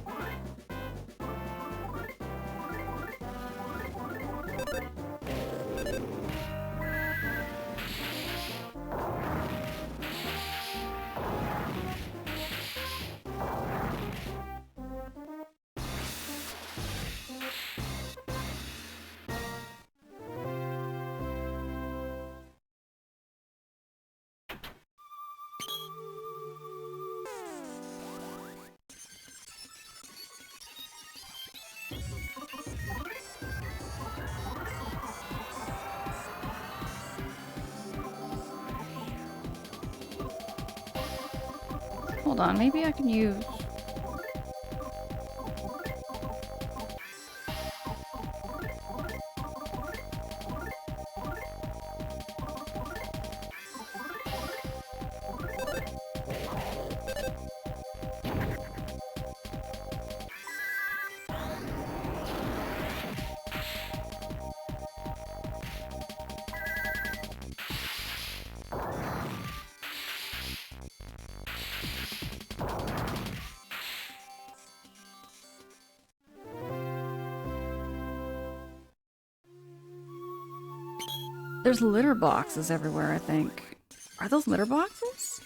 Hold on, maybe I can use... There's litter boxes everywhere, I think. Are those litter boxes?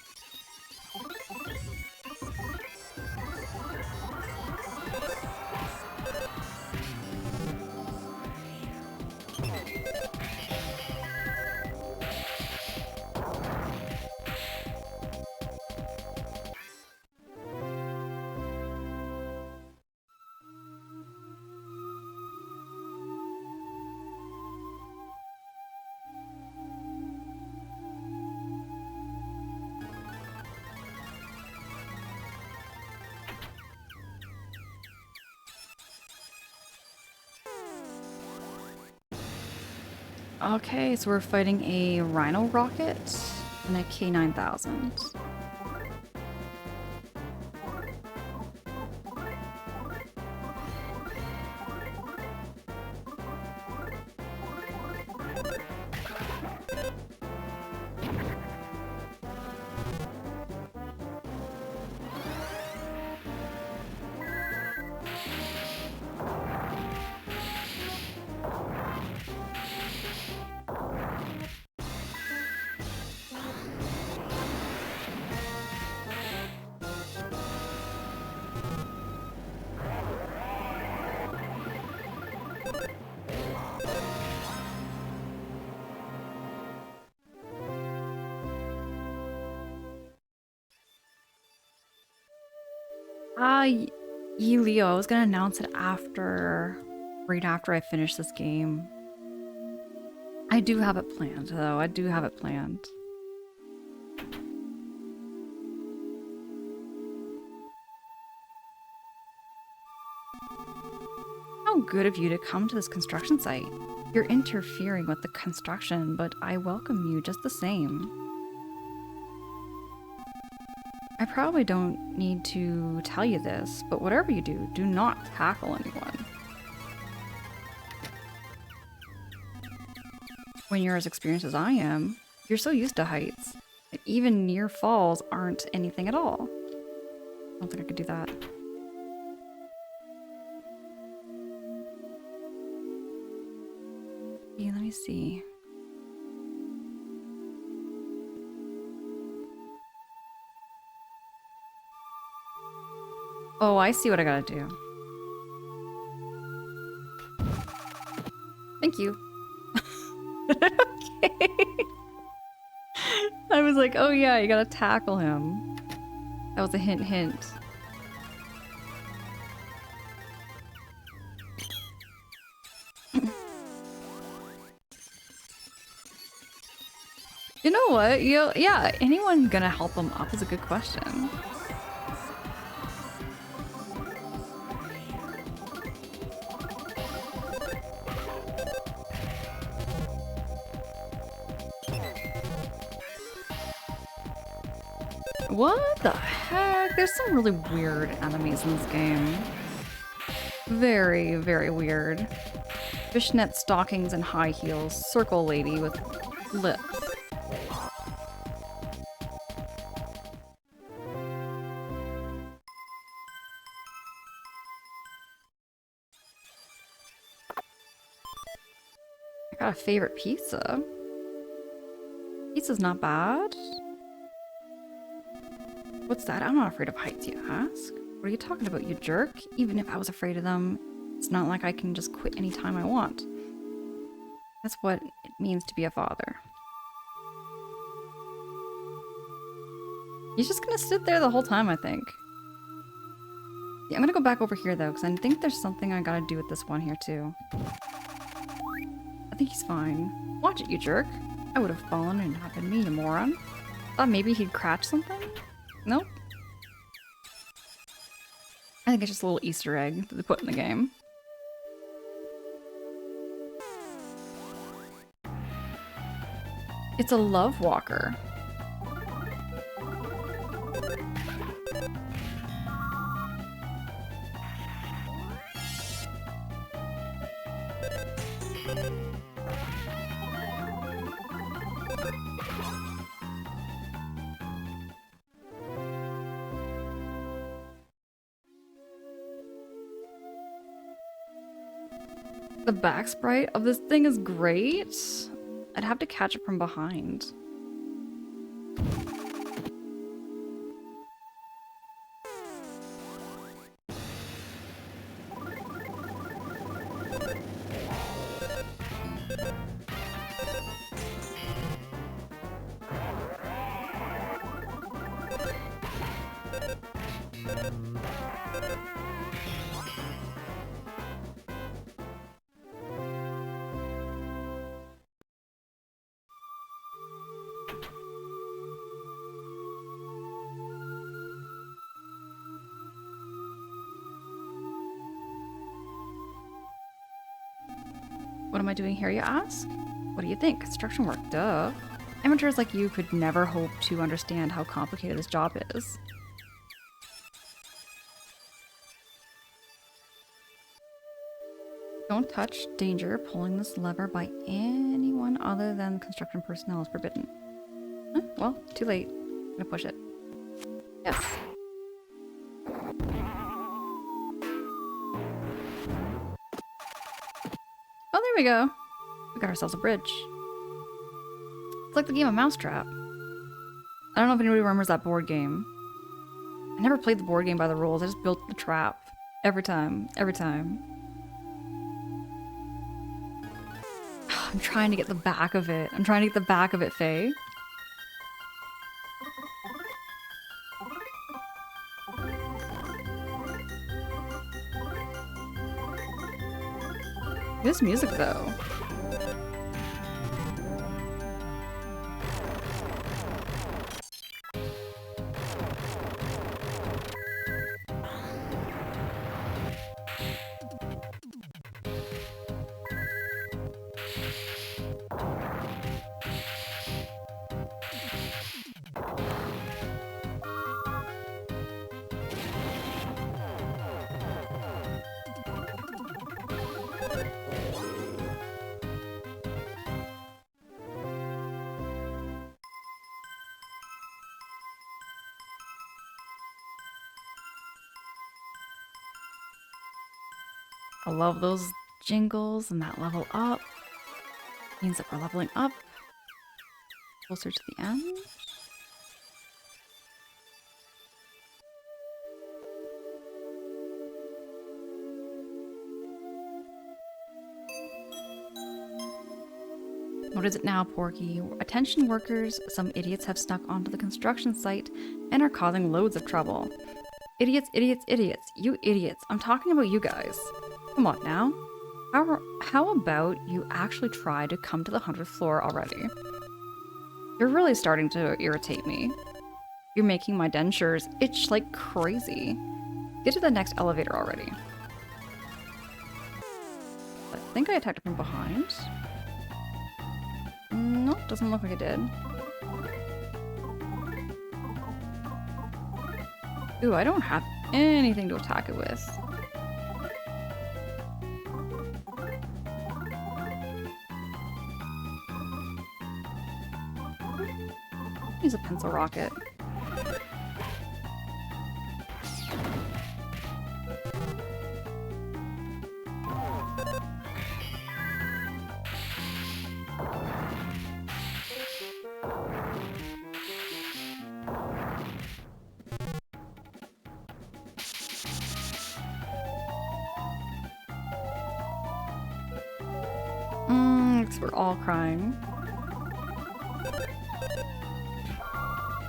Okay, so we're fighting a Rhino Rocket and a K9000. Leo, I was gonna announce it right after I finish this game. I do have it planned, though. I do have it planned. How good of you to come to this construction site. You're interfering with the construction, but I welcome you just the same. I probably don't need to tell you this, but whatever you do, do not tackle anyone. When you're as experienced as I am, you're so used to heights. That even near falls aren't anything at all. I don't think I could do that. Yeah, let me see. Oh, I see what I gotta do. Thank you. Okay. I was like, oh yeah, you gotta tackle him. That was a hint, hint. You know what? Yeah, anyone gonna help him up is a good question. What the heck? There's some really weird enemies in this game. Very, very weird. Fishnet stockings and high heels. Circle lady with lips. I got a favorite pizza. Pizza's not bad. What's that? I'm not afraid of heights, you ask? What are you talking about, you jerk? Even if I was afraid of them, it's not like I can just quit anytime I want. That's what it means to be a father. He's just gonna sit there the whole time, I think. Yeah, I'm gonna go back over here, though, because I think there's something I gotta do with this one here, too. I think he's fine. Watch it, you jerk. I would have fallen and not been me, you moron. Thought maybe he'd crash something? Nope. I think it's just a little Easter egg that they put in the game. It's a love walker. The back sprite of this thing is great. I'd have to catch it from behind. What am I doing here, you ask? What do you think? Construction work, duh. Amateurs like you could never hope to understand how complicated this job is. Don't touch. Danger. Pulling this lever by anyone other than construction personnel is forbidden. Huh? Well, too late. I'm gonna push it. Yes. Oh, there we go. We got ourselves a bridge. It's like the game of Mousetrap. I don't know if anybody remembers that board game. I never played the board game by the rules. I just built the trap. Every time. Every time. I'm trying to get the back of it. I'm trying to get the back of it, Faye. This music, though. I love those jingles and that level up. Means that we're leveling up. Closer to the end. What is it now, Porky? Attention workers, some idiots have snuck onto the construction site and are causing loads of trouble. Idiots, idiots, idiots. You idiots. I'm talking about you guys. Come on now. How about you actually try to come to the 100th floor already? You're really starting to irritate me. You're making my dentures itch like crazy. Get to the next elevator already. I think I attacked it from behind. Nope, doesn't look like it did. Ooh, I don't have anything to attack it with. Use a pencil rocket. We're all crying.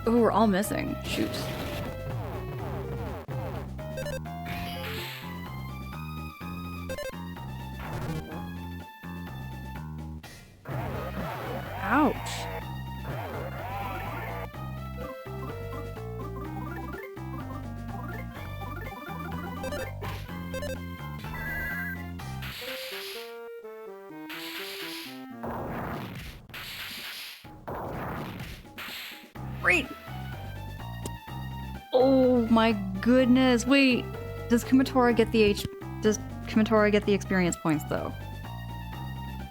Oh, we're all missing. Shoot. Ouch. Great. Oh my goodness. Wait, does Kumatora get the experience points though?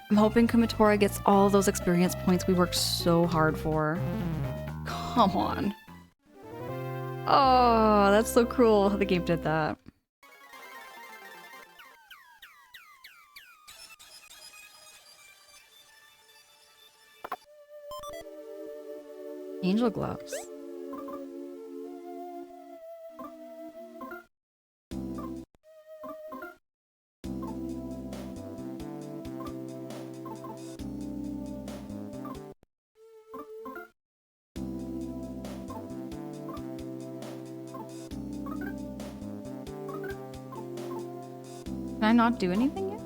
I'm hoping Kumatora gets all those experience points we worked so hard for. Come on. Oh, that's so cruel how the game did that. Angel gloves. Can I not do anything yet?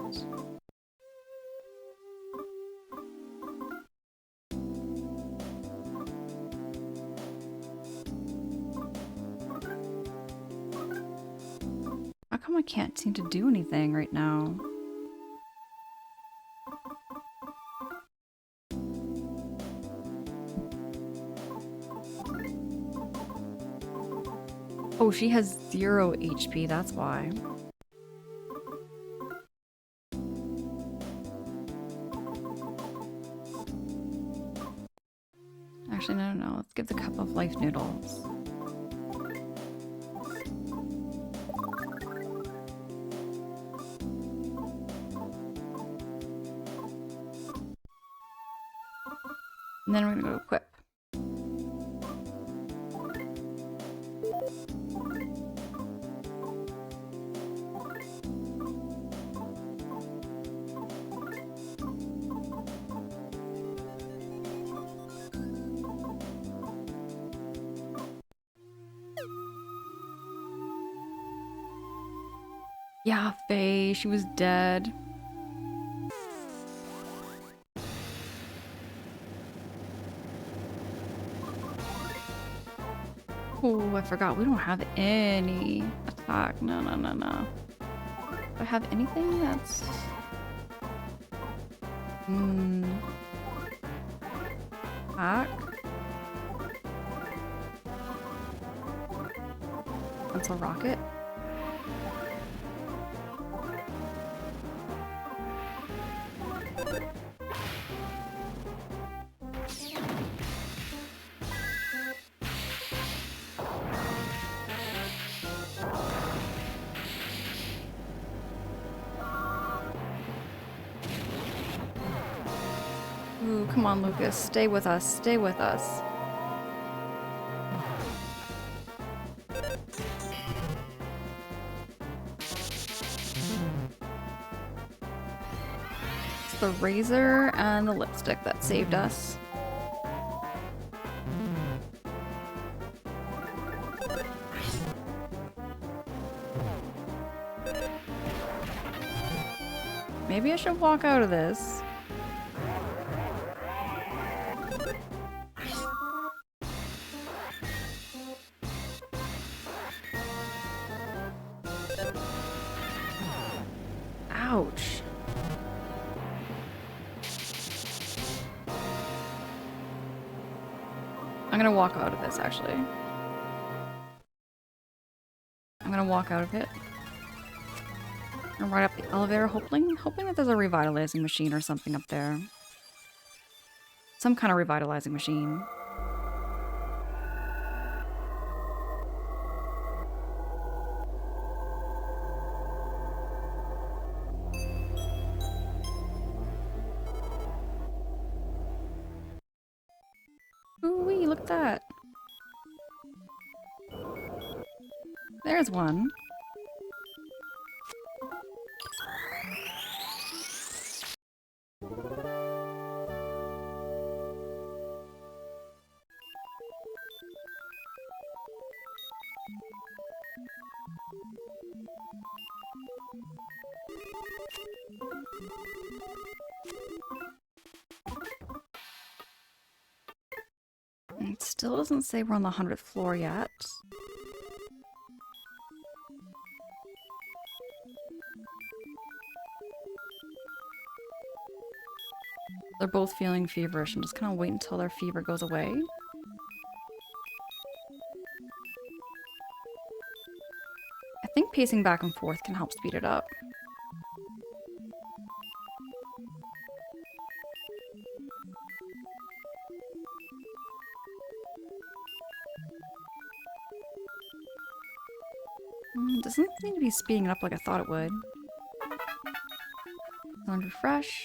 How come I can't seem to do anything right now? Oh, she has 0 HP, that's why. Actually, no. Let's give the cup of life noodles. And then we're gonna go equip. Yeah, Faye, she was dead. Oh, I forgot. We don't have any attack. No. Do I have anything that's... Attack? That's a rocket. Ooh, come on, Lucas. Stay with us. Stay with us. It's the razor and the lipstick that saved us. Maybe I should walk out of this. Ouch. I'm gonna walk out of this, actually. I'm gonna walk out of it. And right up the elevator, hoping that there's a revitalizing machine or something up there. Some kind of revitalizing machine. Ooh-wee, look at that. There's one. It still doesn't say we're on the 100th floor yet. They're both feeling feverish. I'm just gonna wait until their fever goes away. I think pacing back and forth can help speed it up. Doesn't seem to be speeding it up like I thought it would. Thunder Fresh.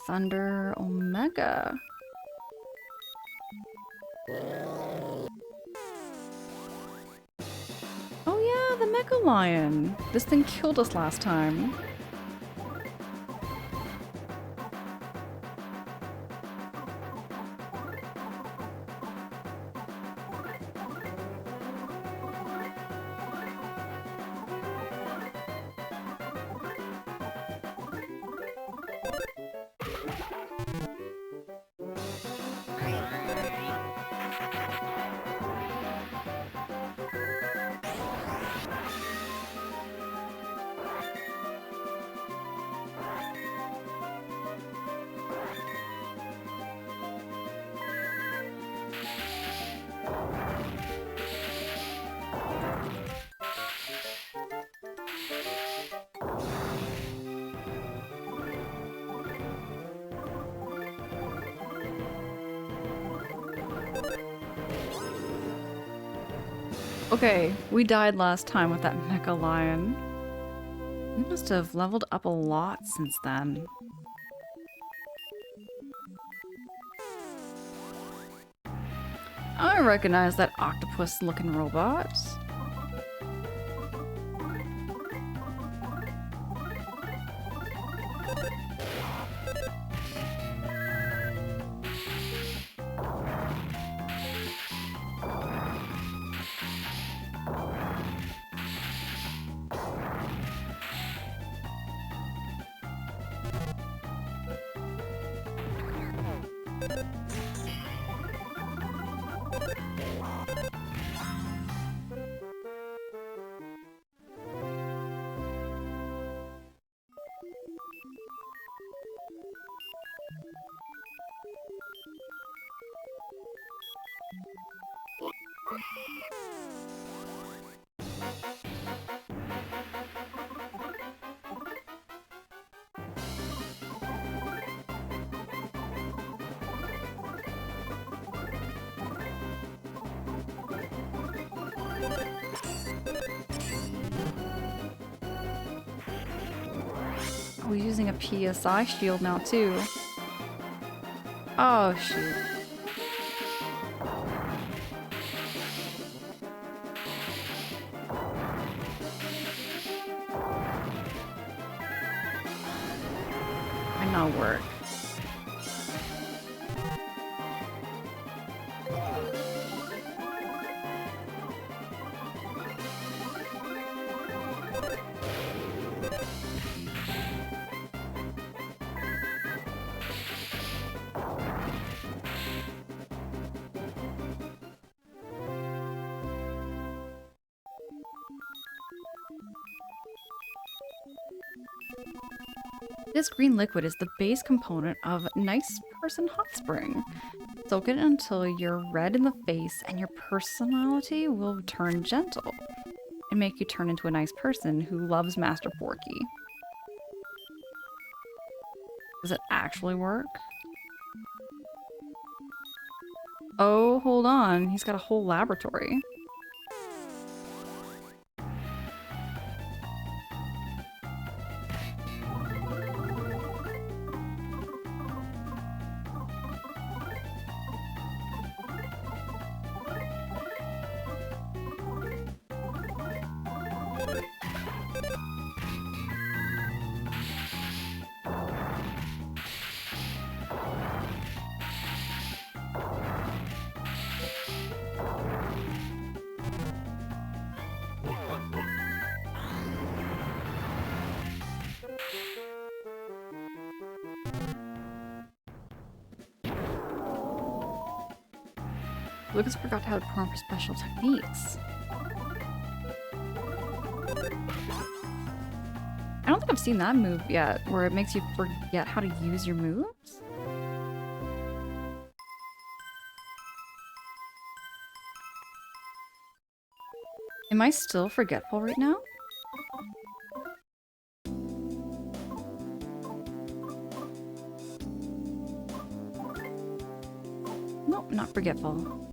Thunder Omega. Oh yeah, the Mecha Lion. This thing killed us last time. Okay, we died last time with that Mecha Lion. We must have leveled up a lot since then. I recognize that octopus-looking robot. We're using a PSI shield now too. Oh shoot. Might not work. This green liquid is the base component of Nice Person Hot Spring. Soak it until you're red in the face and your personality will turn gentle and make you turn into a nice person who loves Master Porky. Does it actually work? Oh, hold on. He's got a whole laboratory. Lucas forgot how to prompt special techniques. I don't think I've seen that move yet, where it makes you forget how to use your moves. Am I still forgetful right now? Nope, not forgetful.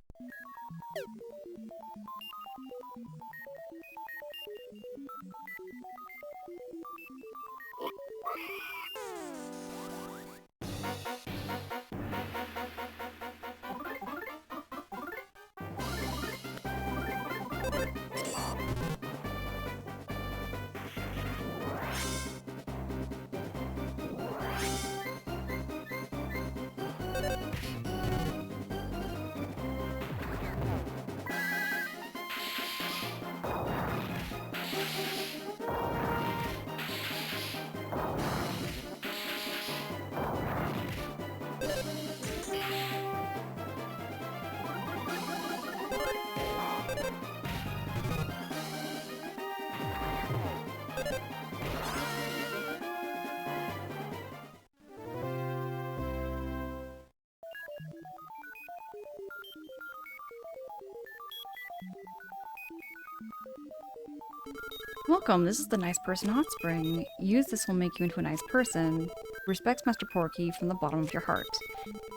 Welcome, this is the Nice Person Hot Spring. Use this will make you into a nice person. Respects Master Porky from the bottom of your heart.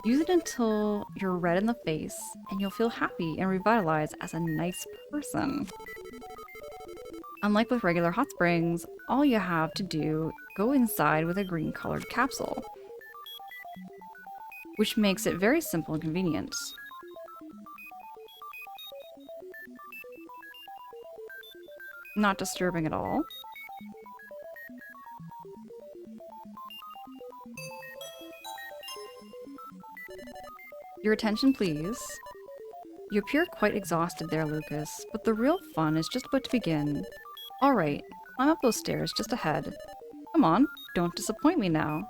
Use it until you're red in the face, and you'll feel happy and revitalized as a nice person. Unlike with regular hot springs, all you have to do go inside with a green colored capsule, which makes it very simple and convenient. Not disturbing at all. Your attention, please. You appear quite exhausted there, Lucas, but the real fun is just about to begin. Alright, climb up those stairs just ahead. Come on, don't disappoint me now.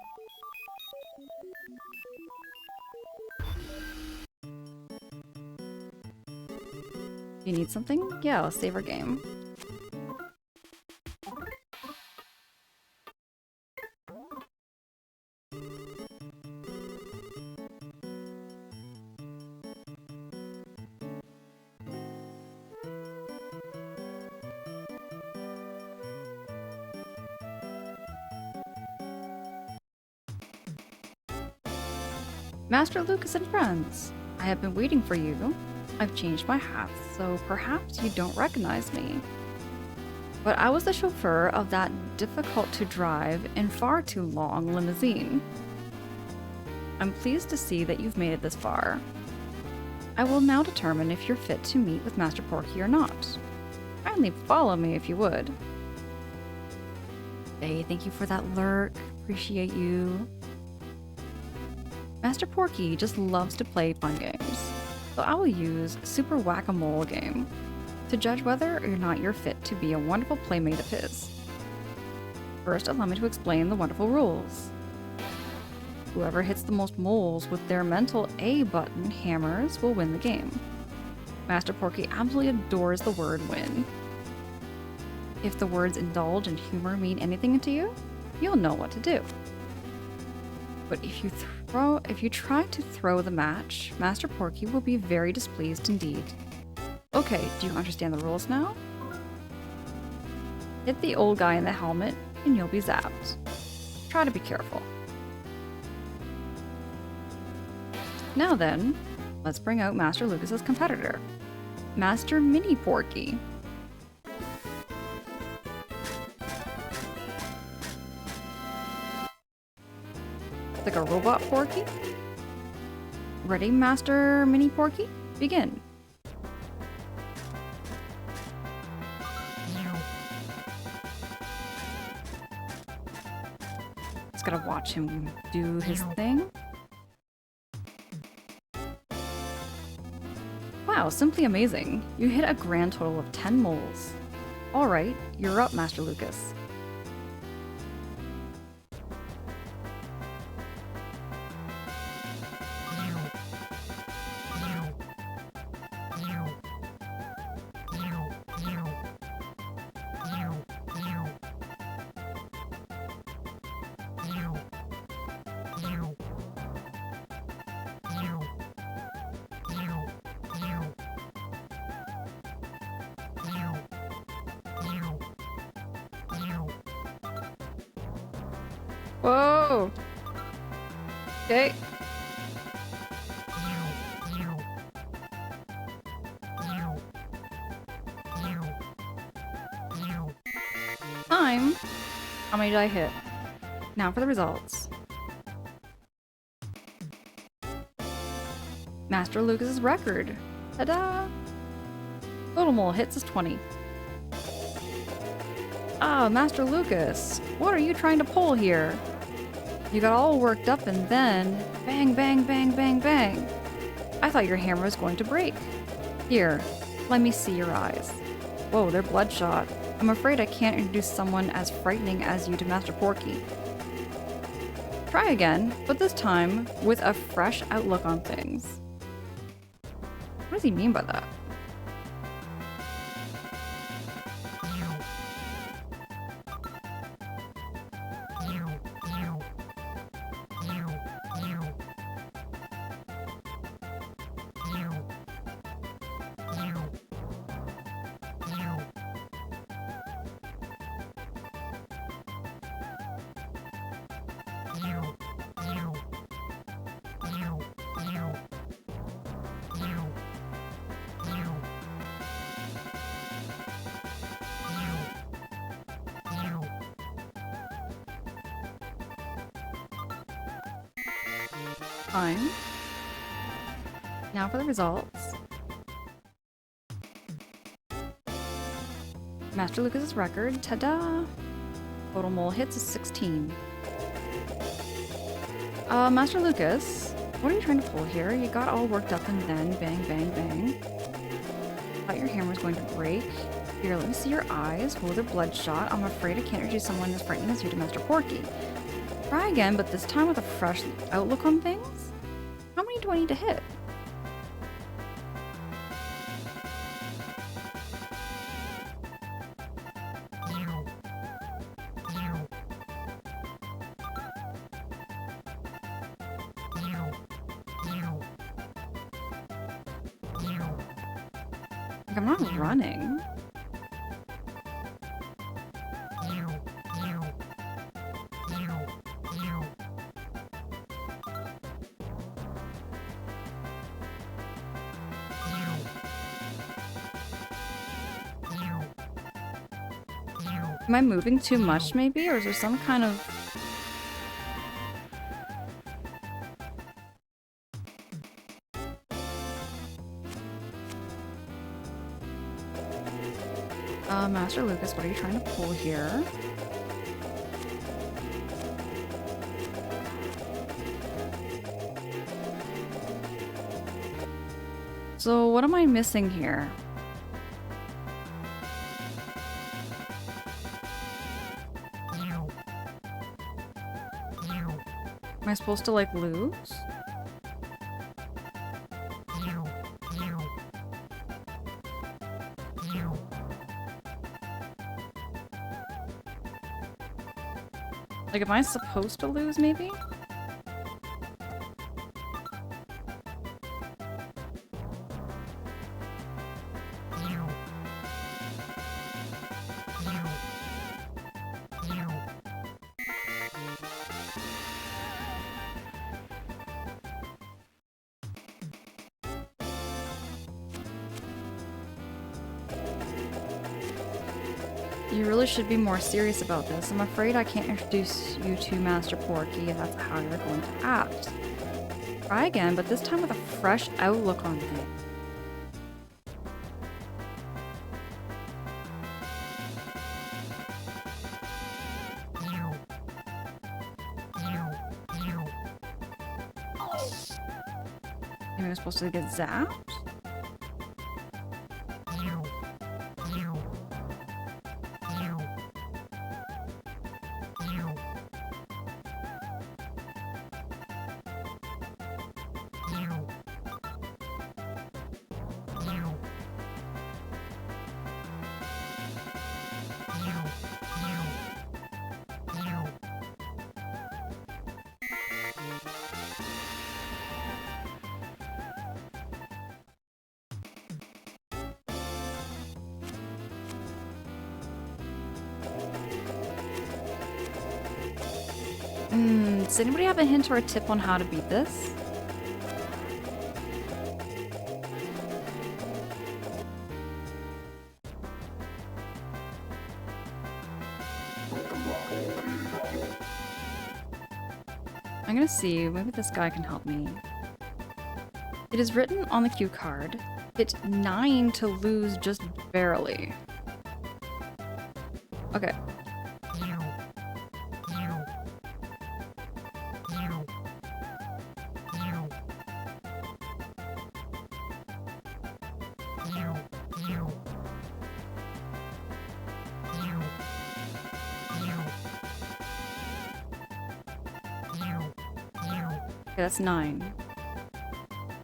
You need something? Yeah, let's save our game. Master Lucas and friends, I have been waiting for you. I've changed my hat, so perhaps you don't recognize me. But I was the chauffeur of that difficult to drive and far too long limousine. I'm pleased to see that you've made it this far. I will now determine if you're fit to meet with Master Porky or not. Kindly follow me if you would. Hey, thank you for that lurk. Appreciate you. Master Porky just loves to play fun games, so I will use Super Whack-A-Mole game to judge whether or not you're fit to be a wonderful playmate of his. First, allow me to explain the wonderful rules. Whoever hits the most moles with their mental A button hammers will win the game. Master Porky absolutely adores the word win. If the words indulge and humor mean anything to you, you'll know what to do. But if you try to throw the match, Master Porky will be very displeased indeed. Okay, do you understand the rules now? Hit the old guy in the helmet and you'll be zapped. Try to be careful. Now then, let's bring out Master Lucas's competitor, Master Mini Porky. Like a robot Porky? Ready, Master Mini Porky? Begin. Just gotta watch him do his thing. Wow, simply amazing. You hit a grand total of 10 moles. Alright, you're up, Master Lucas. Whoa! Okay. Time! How many did I hit? Now for the results. Master Lucas's record. Ta-da! Total mole hits is 20. Ah, Master Lucas, what are you trying to pull here? You got all worked up and then bang, bang, bang, bang, bang. I thought your hammer was going to break. Here, let me see your eyes. Whoa, they're bloodshot. I'm afraid I can't introduce someone as frightening as you to Master Porky. Try again, but this time with a fresh outlook on things. What does he mean by that? Fine. Now for the results. Master Lucas's record, ta-da! Total mole hits is 16. Master Lucas, what are you trying to pull here? You got all worked up and then bang, bang, bang. Thought your hammer was going to break. Here, let me see your eyes. Oh, they're bloodshot. I'm afraid I can't introduce someone as frightening as you to Master Porky. Try again, but this time with a fresh outlook on things? How many do I need to hit? Like, I'm not running. Am I moving too much maybe? Or is there some kind of... Master Lucas, what are you trying to pull here? So what am I missing here? Am I supposed to, like, lose? Like, am I supposed to lose, maybe? You really should be more serious about this. I'm afraid I can't introduce you to Master Porky if that's how you're going to act. Try again, but this time with a fresh outlook on things. Maybe I'm supposed to get zapped? Does anybody have a hint or a tip on how to beat this? I'm gonna see, maybe this guy can help me. It is written on the cue card, hit 9 to lose just barely. Okay. Okay, that's 9.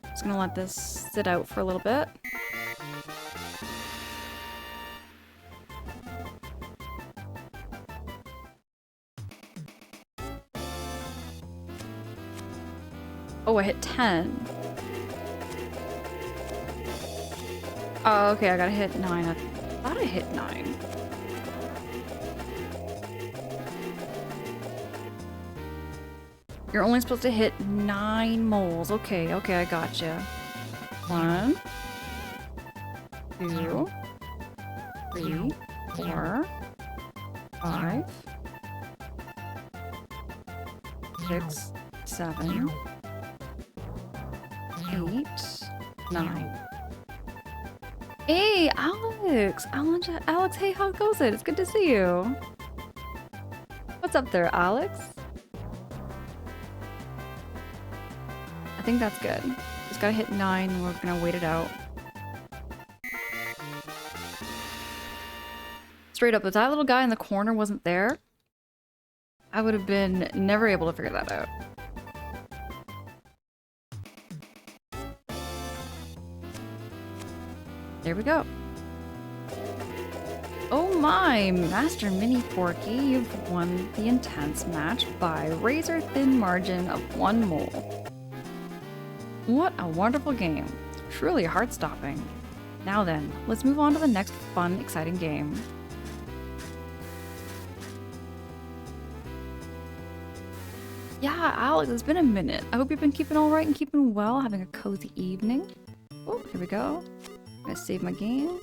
Just gonna let this sit out for a little bit. Oh, I hit 10. Oh, okay, I gotta hit 9. I thought I hit 9. You're only supposed to hit 9 moles. Okay, okay, I gotcha. 1, 2, 3, 4, 5, 6, 7, 8, 9. Hey, Alex! Alex, hey, how goes it? It's good to see you. What's up there, Alex? I think that's good. Just gotta hit 9 and we're gonna wait it out. Straight up, if that little guy in the corner wasn't there, I would have been never able to figure that out. There we go. Oh my, Master Mini Porky, you've won the intense match by razor thin margin of 1 mole. What a wonderful game. Truly heart-stopping. Now then, let's move on to the next fun, exciting game. Yeah, Alex, it's been a minute. I hope you've been keeping all right and keeping well, having a cozy evening. Oh, here we go. I'm gonna save my game.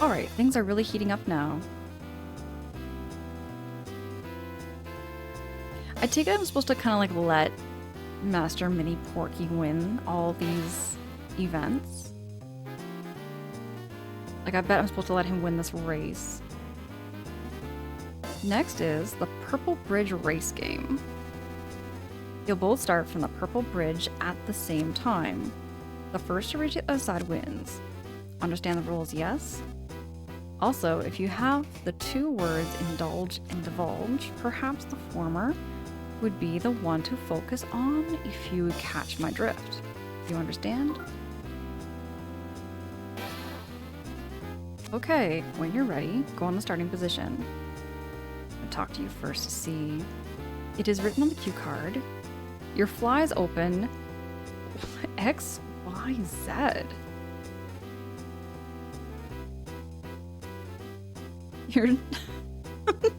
Alright, things are really heating up now. I take it I'm supposed to kind of like let Master Mini Porky win all these events. Like, I bet I'm supposed to let him win this race. Next is the Purple Bridge race game. You'll both start from the Purple Bridge at the same time. The first to reach the other side wins. Understand the rules, yes? Also, if you have the 2 words indulge and divulge, perhaps the former would be the one to focus on if you catch my drift. You understand? Okay, when you're ready, go on the starting position. I'll talk to you first to see. It is written on the cue card. Your fly is open. X, Y, Z. You're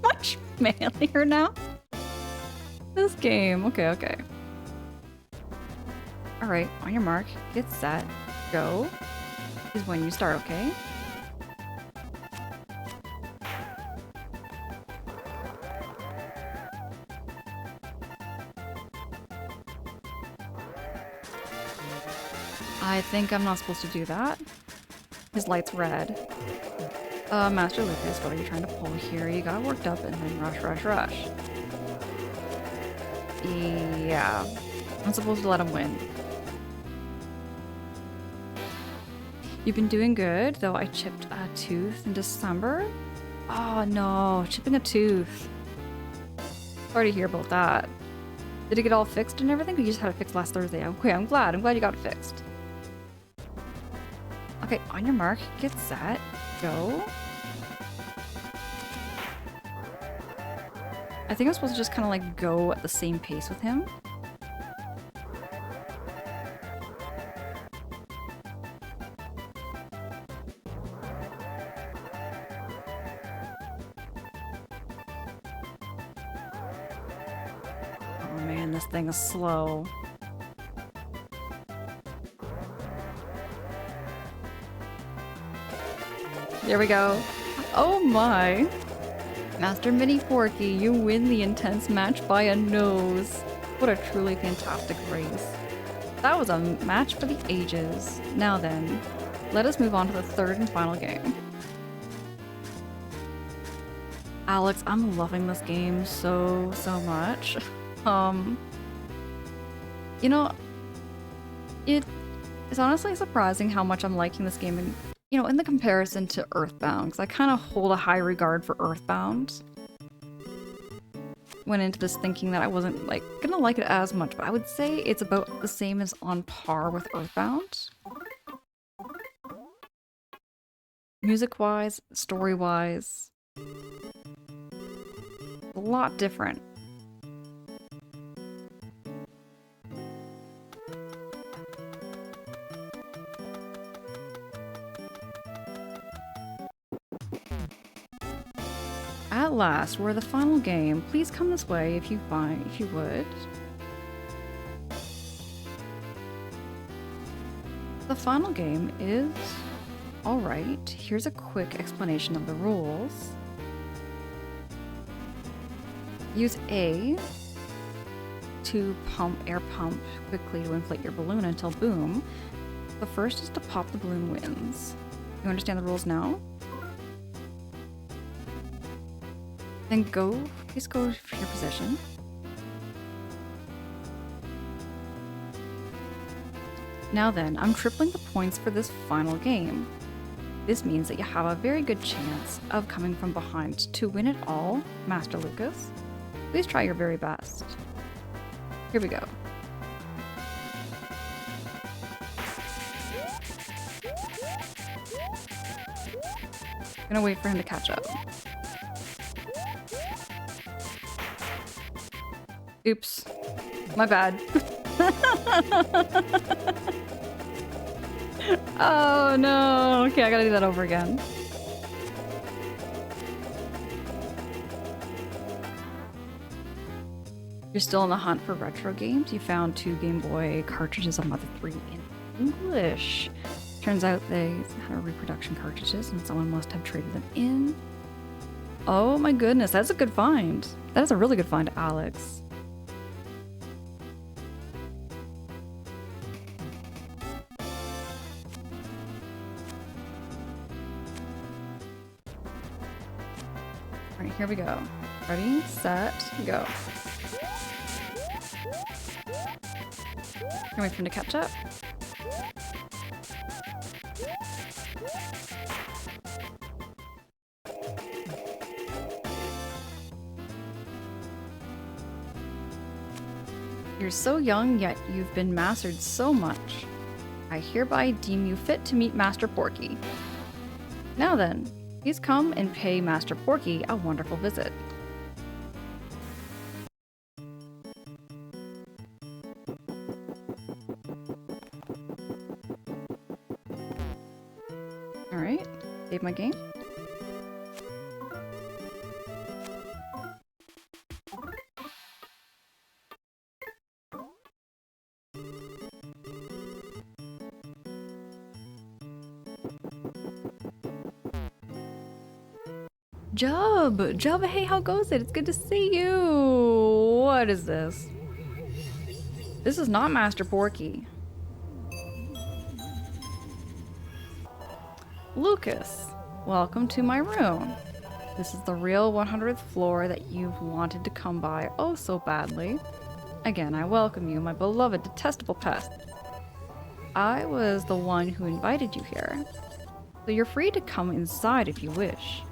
much manlier now. This game. Okay, okay. Alright, on your mark, get set, go. Is when you start, okay? I think I'm not supposed to do that. His light's red. Master Lucas, what are you trying to pull here? You got worked up and then rush, rush, rush. Yeah. I'm supposed to let him win. You've been doing good, though I chipped a tooth in December. Oh no, chipping a tooth. Sorry to hear about that. Did it get all fixed and everything? You just had it fixed last Thursday. Okay, I'm glad you got it fixed. Okay, on your mark, get set, go. I think I'm supposed to just kind of like go at the same pace with him. Oh man, this thing is slow. There we go. Oh my. Master Mini Porky, you win the intense match by a nose. What a truly fantastic race. That was a match for the ages. Now then, let us move on to the third and final game. Alex, I'm loving this game so much. Um, you know, it's honestly surprising how much I'm liking this game in the comparison to Earthbound, because I kind of hold a high regard for Earthbound. Went into this thinking that I wasn't gonna like it as much, but I would say it's about the same as on par with Earthbound. Music-wise, story-wise, a lot different. At last, we're the final game. Please come this way if you would. The final game is... Alright, here's a quick explanation of the rules. Use A to air pump quickly to inflate your balloon until boom. The first is to pop the balloon wins. You understand the rules now? Then please go for your position. Now then, I'm tripling the points for this final game. This means that you have a very good chance of coming from behind to win it all, Master Lucas. Please try your very best. Here we go. Gonna wait for him to catch up. Oops. My bad. Oh no. Okay, I gotta do that over again. You're still on the hunt for retro games? You found 2 Game Boy cartridges of Mother 3 in English. Turns out they had reproduction cartridges and someone must have traded them in. Oh my goodness, that's a good find. That is a really good find, Alex. Alright, here we go. Ready, set, go. Can wait for him to catch up. You're so young, yet you've been mastered so much. I hereby deem you fit to meet Master Porky. Now then, please come and pay Master Porky a wonderful visit. Alright, save my game. Jub, hey, how goes it? It's good to see you. What is this? This is not Master Porky. Lucas, welcome to my room. This is the real 100th floor that you've wanted to come by oh so badly. Again, I welcome you, my beloved, detestable pest. I was the one who invited you here, so you're free to come inside if you wish.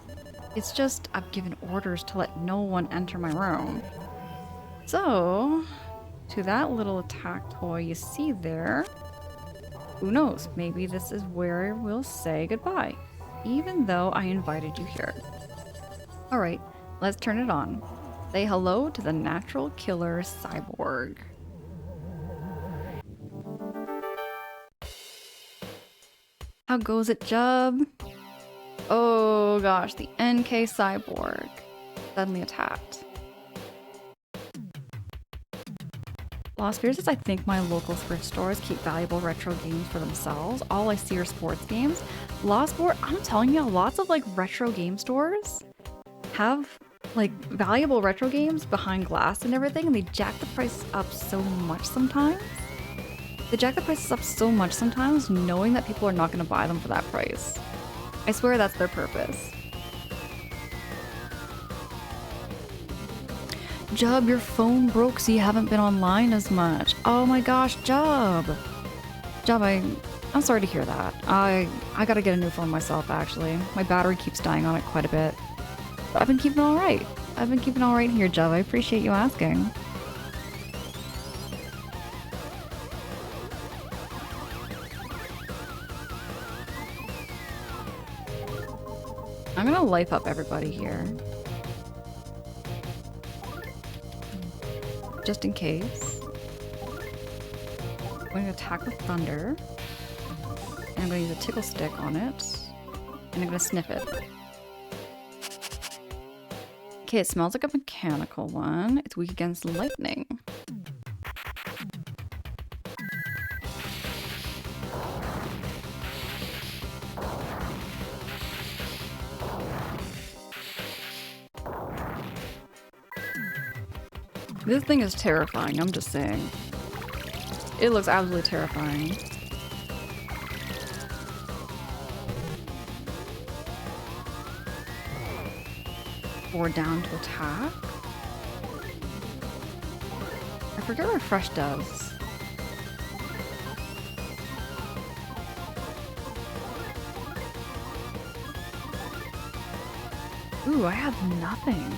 It's just I've given orders to let no one enter my room. So, to that little attack toy you see there, who knows, maybe this is where we'll say goodbye, even though I invited you here. Alright, let's turn it on. Say hello to the natural killer cyborg. How goes it, Jub? Oh gosh, the NK cyborg suddenly attacked. Lost Fears is I think my local thrift stores keep valuable retro games for themselves. All I see are sports games. Lost Board, I'm telling you, lots of retro game stores have valuable retro games behind glass and everything, and they jack the price up so much sometimes. They jack the prices up so much sometimes knowing that people are not going to buy them for that price. I swear that's their purpose. Jub, your phone broke so you haven't been online as much. Oh my gosh, Jub. Jub, I'm sorry to hear that. I gotta get a new phone myself, actually. My battery keeps dying on it quite a bit. But I've been keeping all right. I've been keeping all right here, Jub. I appreciate you asking. I'm gonna life up everybody here. Just in case. I'm going to attack with thunder. And I'm going to use a tickle stick on it. And I'm going to sniff it. Okay, it smells like a mechanical one. It's weak against lightning. This thing is terrifying, I'm just saying. It looks absolutely terrifying. Or down to attack. I forget what Refresh does. Ooh, I have nothing.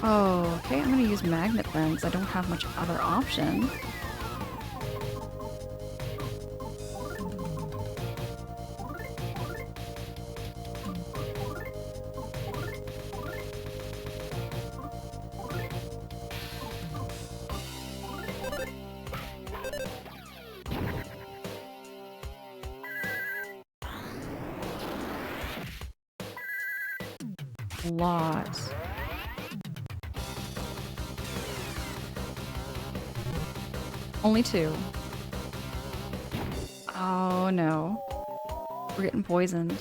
Oh, okay, I'm gonna use Magnet then, because I don't have much other option. Lots. Only 2. Oh no. We're getting poisoned.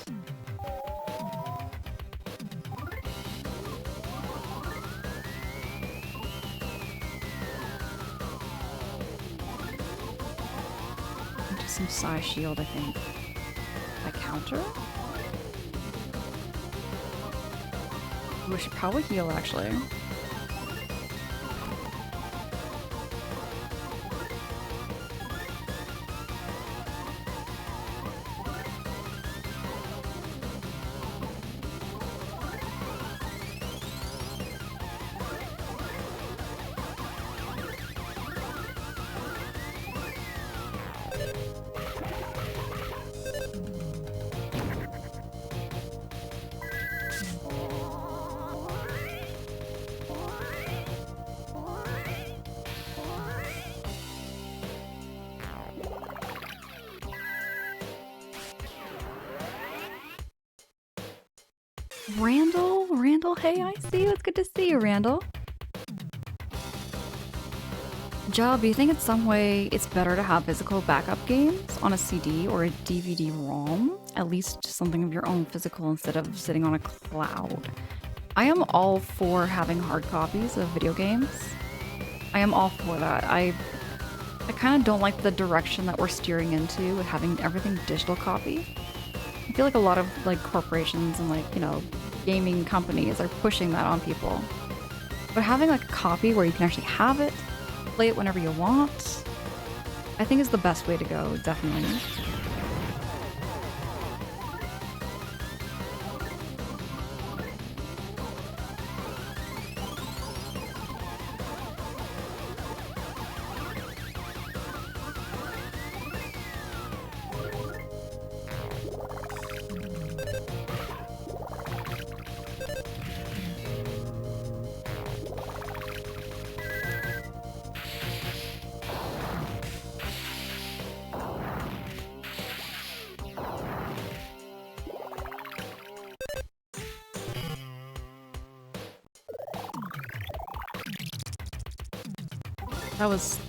Into some Psy Shield, I think. I counter? We should probably heal, actually. Randall, hey, I see you. It's good to see you, Randall. Job, you think in some way it's better to have physical backup games on a CD or a DVD-ROM? At least something of your own physical instead of sitting on a cloud. I am all for having hard copies of video games. I am all for that. I kind of don't like the direction that we're steering into with having everything digital copy. I feel like a lot of like corporations and like, you know, gaming companies are pushing that on people. But having like a copy where you can actually have it, play it whenever you want, I think is the best way to go, definitely.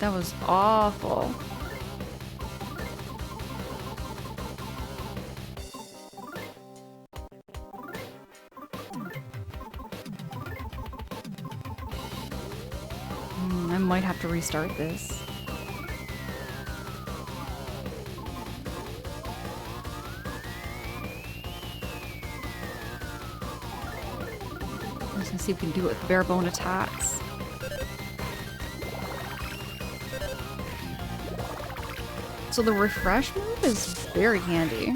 That was awful. I might have to restart this. Let's see if we can do it with bare bone attacks. So the refresh move is very handy.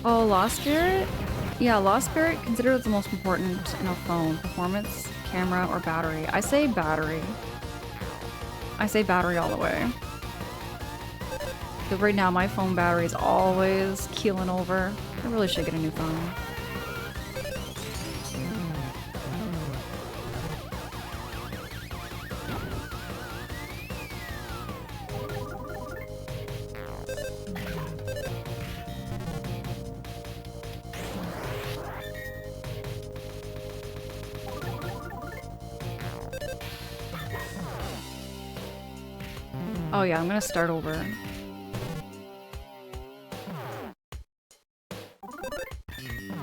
Oh, Lost Spirit? Yeah, Lost Spirit considered the most important in a phone. Performance, camera, or battery. I say battery. I say battery all the way. But right now my phone battery is always keeling over. I really should get a new phone. Oh yeah, I'm gonna start over.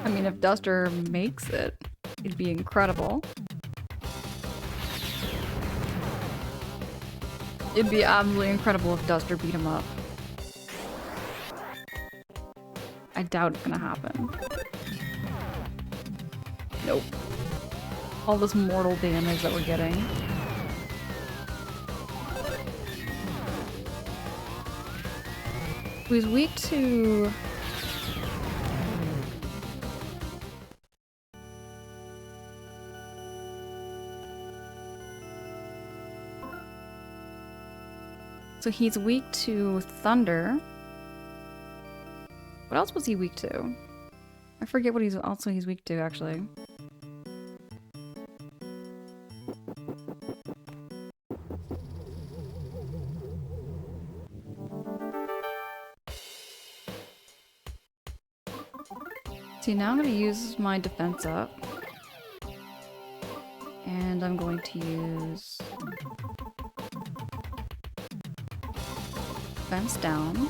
I mean, if Duster makes it, it'd be incredible. It'd be absolutely incredible if Duster beat him up. I doubt it's gonna happen. Nope. All this mortal damage that we're getting. He's weak to... So he's weak to thunder. What else was he weak to? I forget what he's weak to, actually. See, now I'm going to use my defense up. And I'm going to use... defense down.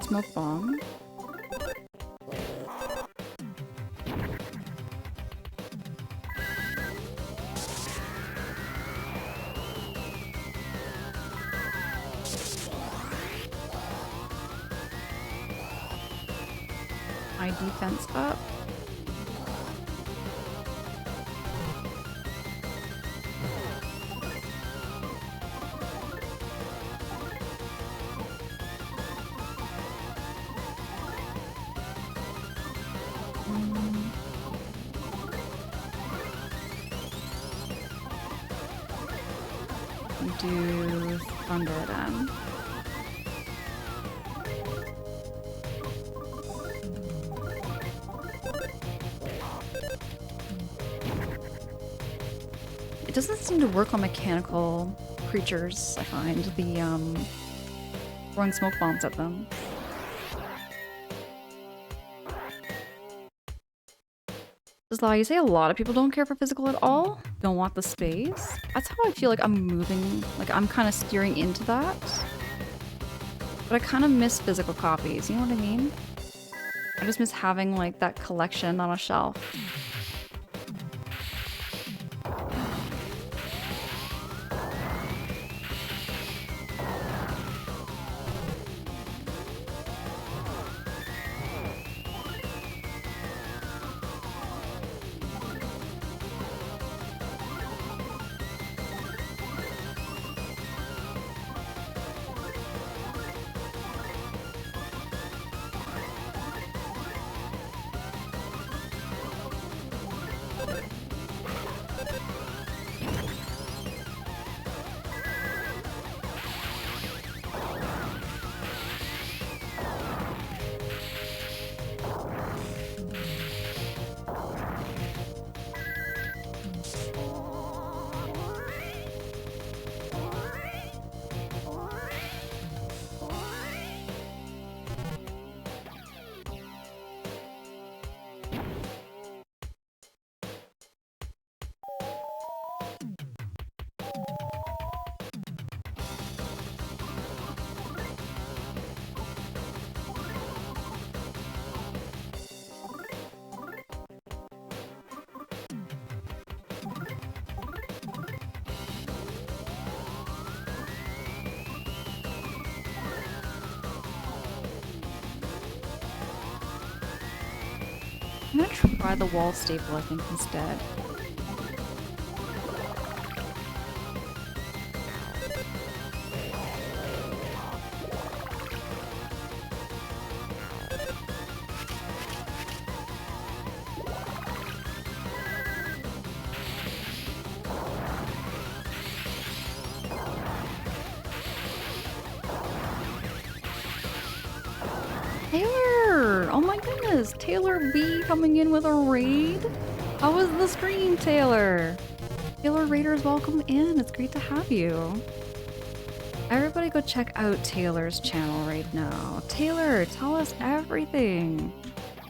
Smoke bomb. My defense up. Do thunder then. It doesn't seem to work on mechanical creatures, I find, the throwing smoke bombs at them. You say a lot of people don't care for physical at all? Don't want the space? That's how I feel like I'm moving, like I'm kind of steering into that. But I kind of miss physical copies, you know what I mean? I just miss having like that collection on a shelf. try the wall staple, I think, instead. Taylor! Oh my goodness! Taylor B coming in with a raid? How was the stream, Taylor? Taylor Raiders, welcome in. It's great to have you. Everybody go check out Taylor's channel right now. Taylor, tell us everything.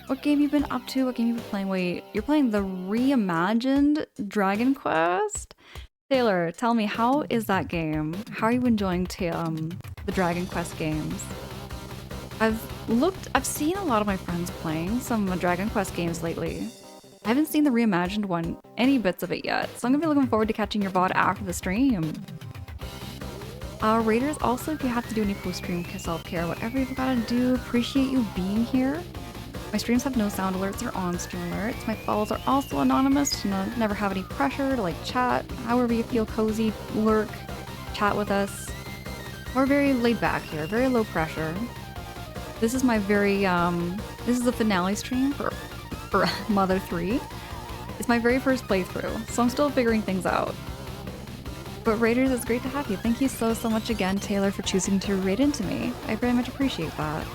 What game you've been up to? What game you've been playing? Wait, you're playing the reimagined Dragon Quest? Taylor, tell me, how is that game? How are you enjoying the Dragon Quest games? I've seen a lot of my friends playing some Dragon Quest games lately. I haven't seen the reimagined one, any bits of it yet, so I'm gonna be looking forward to catching your VOD after the stream. Raiders, also, if you have to do any post-stream self-care, whatever you've gotta do, appreciate you being here. My streams have no sound alerts or on-stream alerts. My follows are also anonymous to never have any pressure to like chat, however you feel cozy, lurk, chat with us. We're very laid back here, very low pressure. This is my very, this is the finale stream for Mother 3. It's my very first playthrough, so I'm still figuring things out. But Raiders, it's great to have you. Thank you so much again, Taylor, for choosing to raid into me. I very much appreciate that.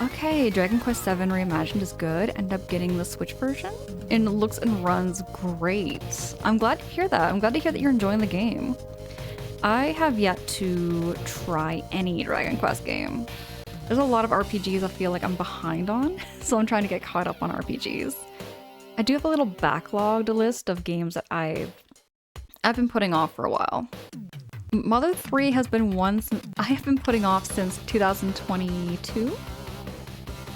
Okay, Dragon Quest VII Reimagined is good. End up getting the Switch version. And it looks and runs great. I'm glad to hear that. I'm glad to hear that you're enjoying the game. I have yet to try any Dragon Quest game. There's a lot of RPGs I feel like I'm behind on, so I'm trying to get caught up on RPGs. I do have a little backlogged list of games that I've been putting off for a while. Mother 3 has been one I have been putting off since 2022.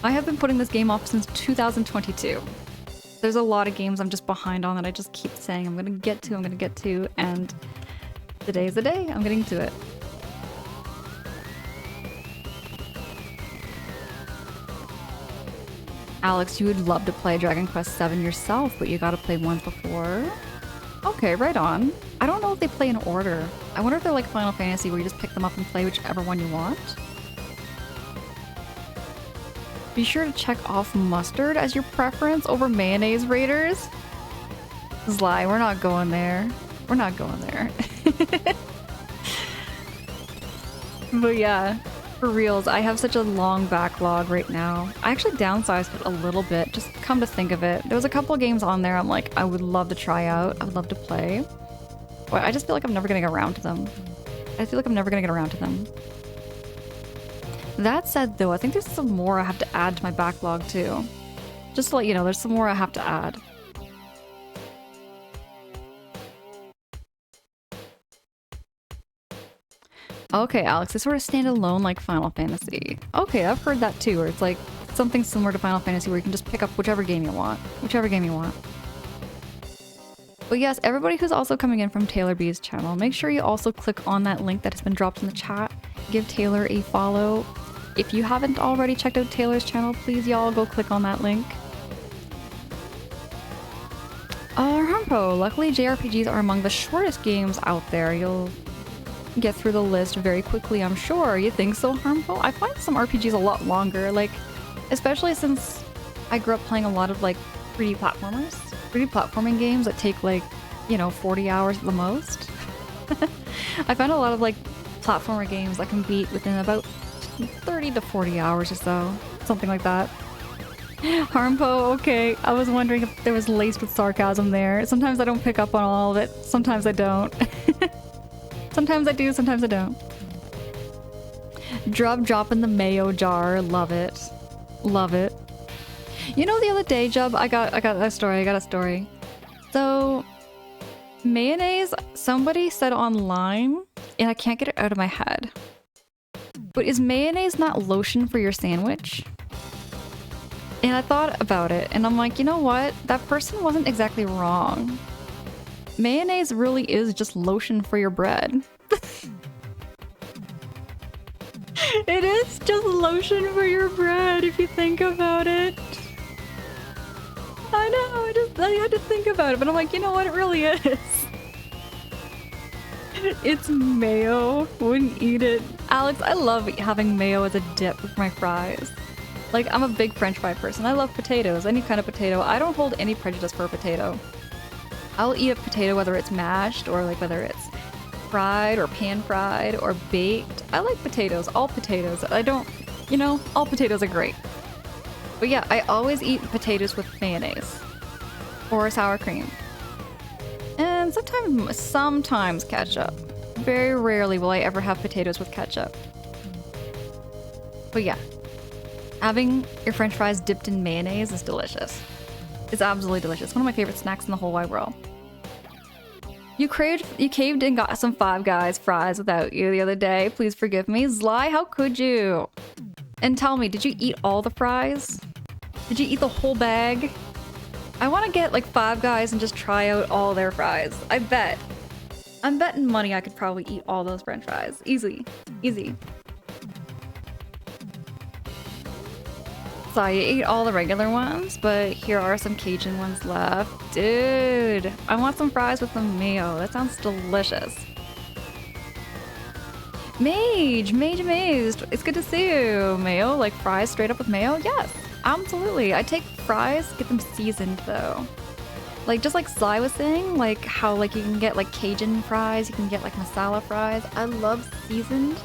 I have been putting this game off since 2022. There's a lot of games I'm just behind on that I just keep saying I'm gonna get to, and today's the day I'm getting to it. Alex, you would love to play Dragon Quest VII yourself, but you gotta play ones before. Okay, right on. I don't know if they play in order. I wonder if they're like Final Fantasy where you just pick them up and play whichever one you want. Be sure to check off mustard as your preference over mayonnaise, Raiders. Sly, we're not going there. We're not going there. But yeah, for reals, I have such a long backlog right now. I actually downsized it a little bit, just come to think of it. There was a couple of games on there I'm like, I would love to try out, I would love to play. But I just feel like I'm never gonna get around to them. I feel like I'm never gonna get around to them. That said though, I think there's some more I have to add to my backlog too. Just to let you know, there's some more I have to add. Okay, Alex, this sort of stand alone like Final Fantasy. Okay, I've heard that too, where it's like something similar to Final Fantasy where you can just pick up whichever game you want. Whichever game you want. But yes, everybody who's also coming in from Taylor B's channel, make sure you also click on that link that has been dropped in the chat. Give Taylor a follow. If you haven't already checked out Taylor's channel, please y'all go click on that link. Harmpo, luckily JRPGs are among the shortest games out there. You'll get through the list very quickly, I'm sure. You think so, Harmful? I find some RPGs a lot longer, like, especially since I grew up playing a lot of, like, 3D platformers. 3D platforming games that take, like, you know, 40 hours at the most. I find a lot of, like, platformer games that can beat within about 30 to 40 hours or so. Something like that. Harmpo, okay. I was wondering if there was laced with sarcasm there. Sometimes I don't pick up on all of it. Sometimes I don't. Sometimes I do, sometimes I don't. Drop in the mayo jar. Love it. Love it. You know, the other day, Jub, I got a story. So, mayonnaise, somebody said online, and I can't get it out of my head. But is mayonnaise not lotion for your sandwich? And I thought about it, and I'm like, you know what? That person wasn't exactly wrong. Mayonnaise really is just lotion for your bread. It is just lotion for your bread if you think about it. I know, I had to think about it, but I'm like, you know what, it really is. It's mayo. Wouldn't eat it. Alex, I love having mayo as a dip with my fries. Like, I'm a big french fry person. I love potatoes, any kind of potato. I don't hold any prejudice for a potato. I'll eat a potato whether it's mashed or like whether it's fried or pan fried or baked. I like potatoes, all potatoes. I don't, you know, all potatoes are great. But yeah, I always eat potatoes with mayonnaise or sour cream. And sometimes ketchup. Very rarely will I ever have potatoes with ketchup. But yeah, having your french fries dipped in mayonnaise is delicious. It's absolutely delicious. One of my favorite snacks in the whole wide world. You caved and got some Five Guys fries without you the other day. Please forgive me. Zly, how could you? And tell me, did you eat all the fries? Did you eat the whole bag? I want to get like Five Guys and just try out all their fries. I bet. I'm betting money I could probably eat all those french fries. Easy. Easy. So you ate all the regular ones, but here are some Cajun ones left. Dude, I want some fries with some mayo. That sounds delicious. Mage. It's good to see you. Mayo, like fries straight up with mayo? Yes, absolutely. I take fries, get them seasoned though. Like, just like Sly was saying, like how like you can get like Cajun fries, you can get like masala fries. I love seasoned.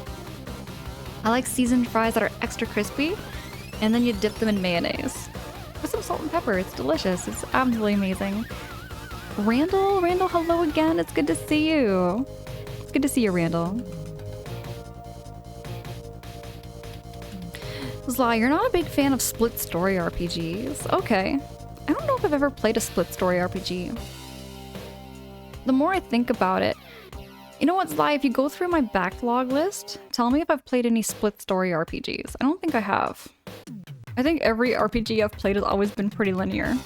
I like seasoned fries that are extra crispy. And then you dip them in mayonnaise with some salt and pepper. It's delicious. It's absolutely amazing. Randall, hello again. It's good to see you. It's good to see you, Randall. Zly, you're not a big fan of split story RPGs. Okay. I don't know if I've ever played a split story RPG. The more I think about it, you know what, Zly, if you go through my backlog list, tell me if I've played any split story RPGs. I don't think I have. I think every RPG I've played has always been pretty linear.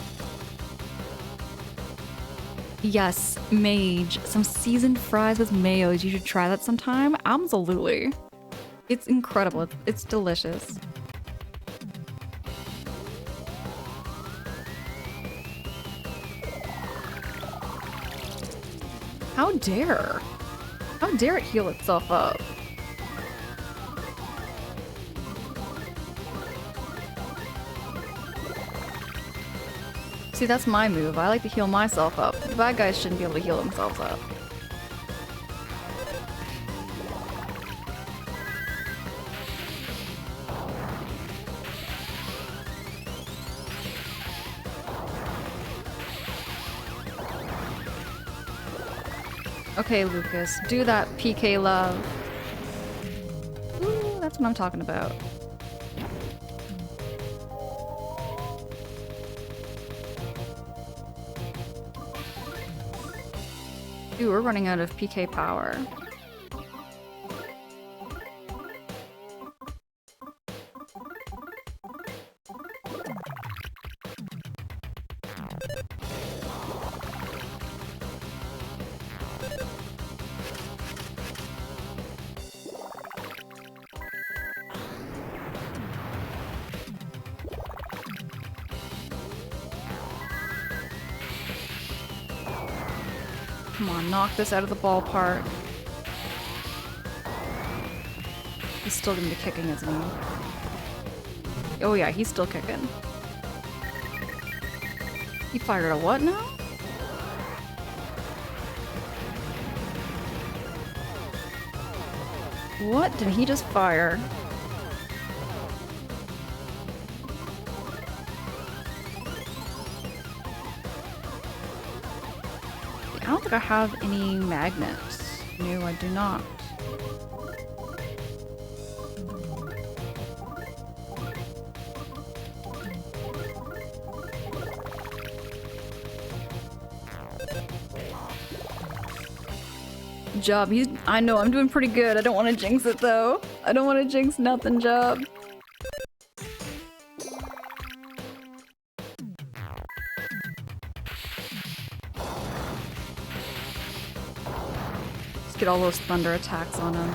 Yes, Mage. Some seasoned fries with mayos. You should try that sometime. Absolutely. It's incredible. It's delicious. How dare? How dare it heal itself up? See, that's my move. I like to heal myself up. The bad guys shouldn't be able to heal themselves up. Okay, Lucas, do that PK love. Ooh, that's what I'm talking about. Dude, we're running out of PK power. Come on, knock this out of the ballpark. He's still gonna be kicking, isn't he? Oh yeah, he's still kicking. He fired a what now? What did he just fire? I don't think I have any magnets. No, I do not. Job, I know I'm doing pretty good. I don't want to jinx it though. I don't want to jinx nothing, Job. Get all those thunder attacks on him.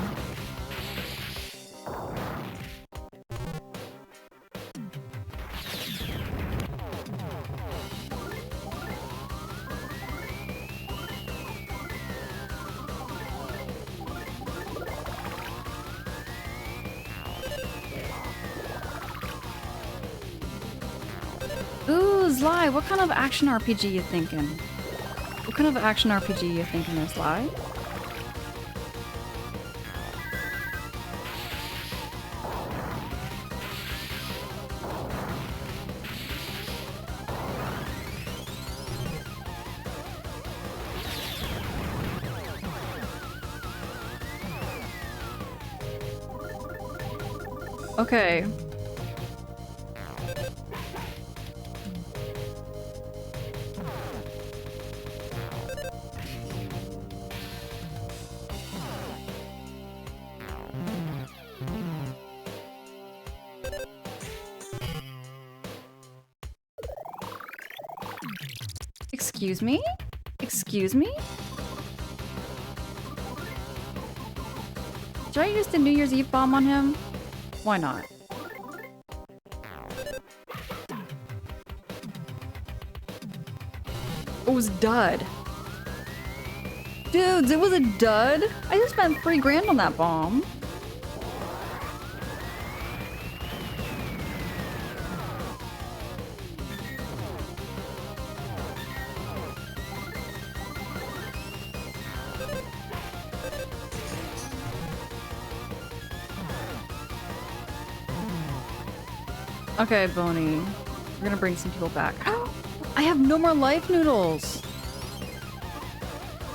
Sly, what kind of action RPG you thinking? What kind of action RPG you thinking there, Sly? Okay. Excuse me? Excuse me? Should I use the New Year's Eve bomb on him? Why not? It was dud. Dudes, it was a dud. I just spent 3 grand on that bomb. Okay, Boney. We're gonna bring some people back. I have no more life noodles.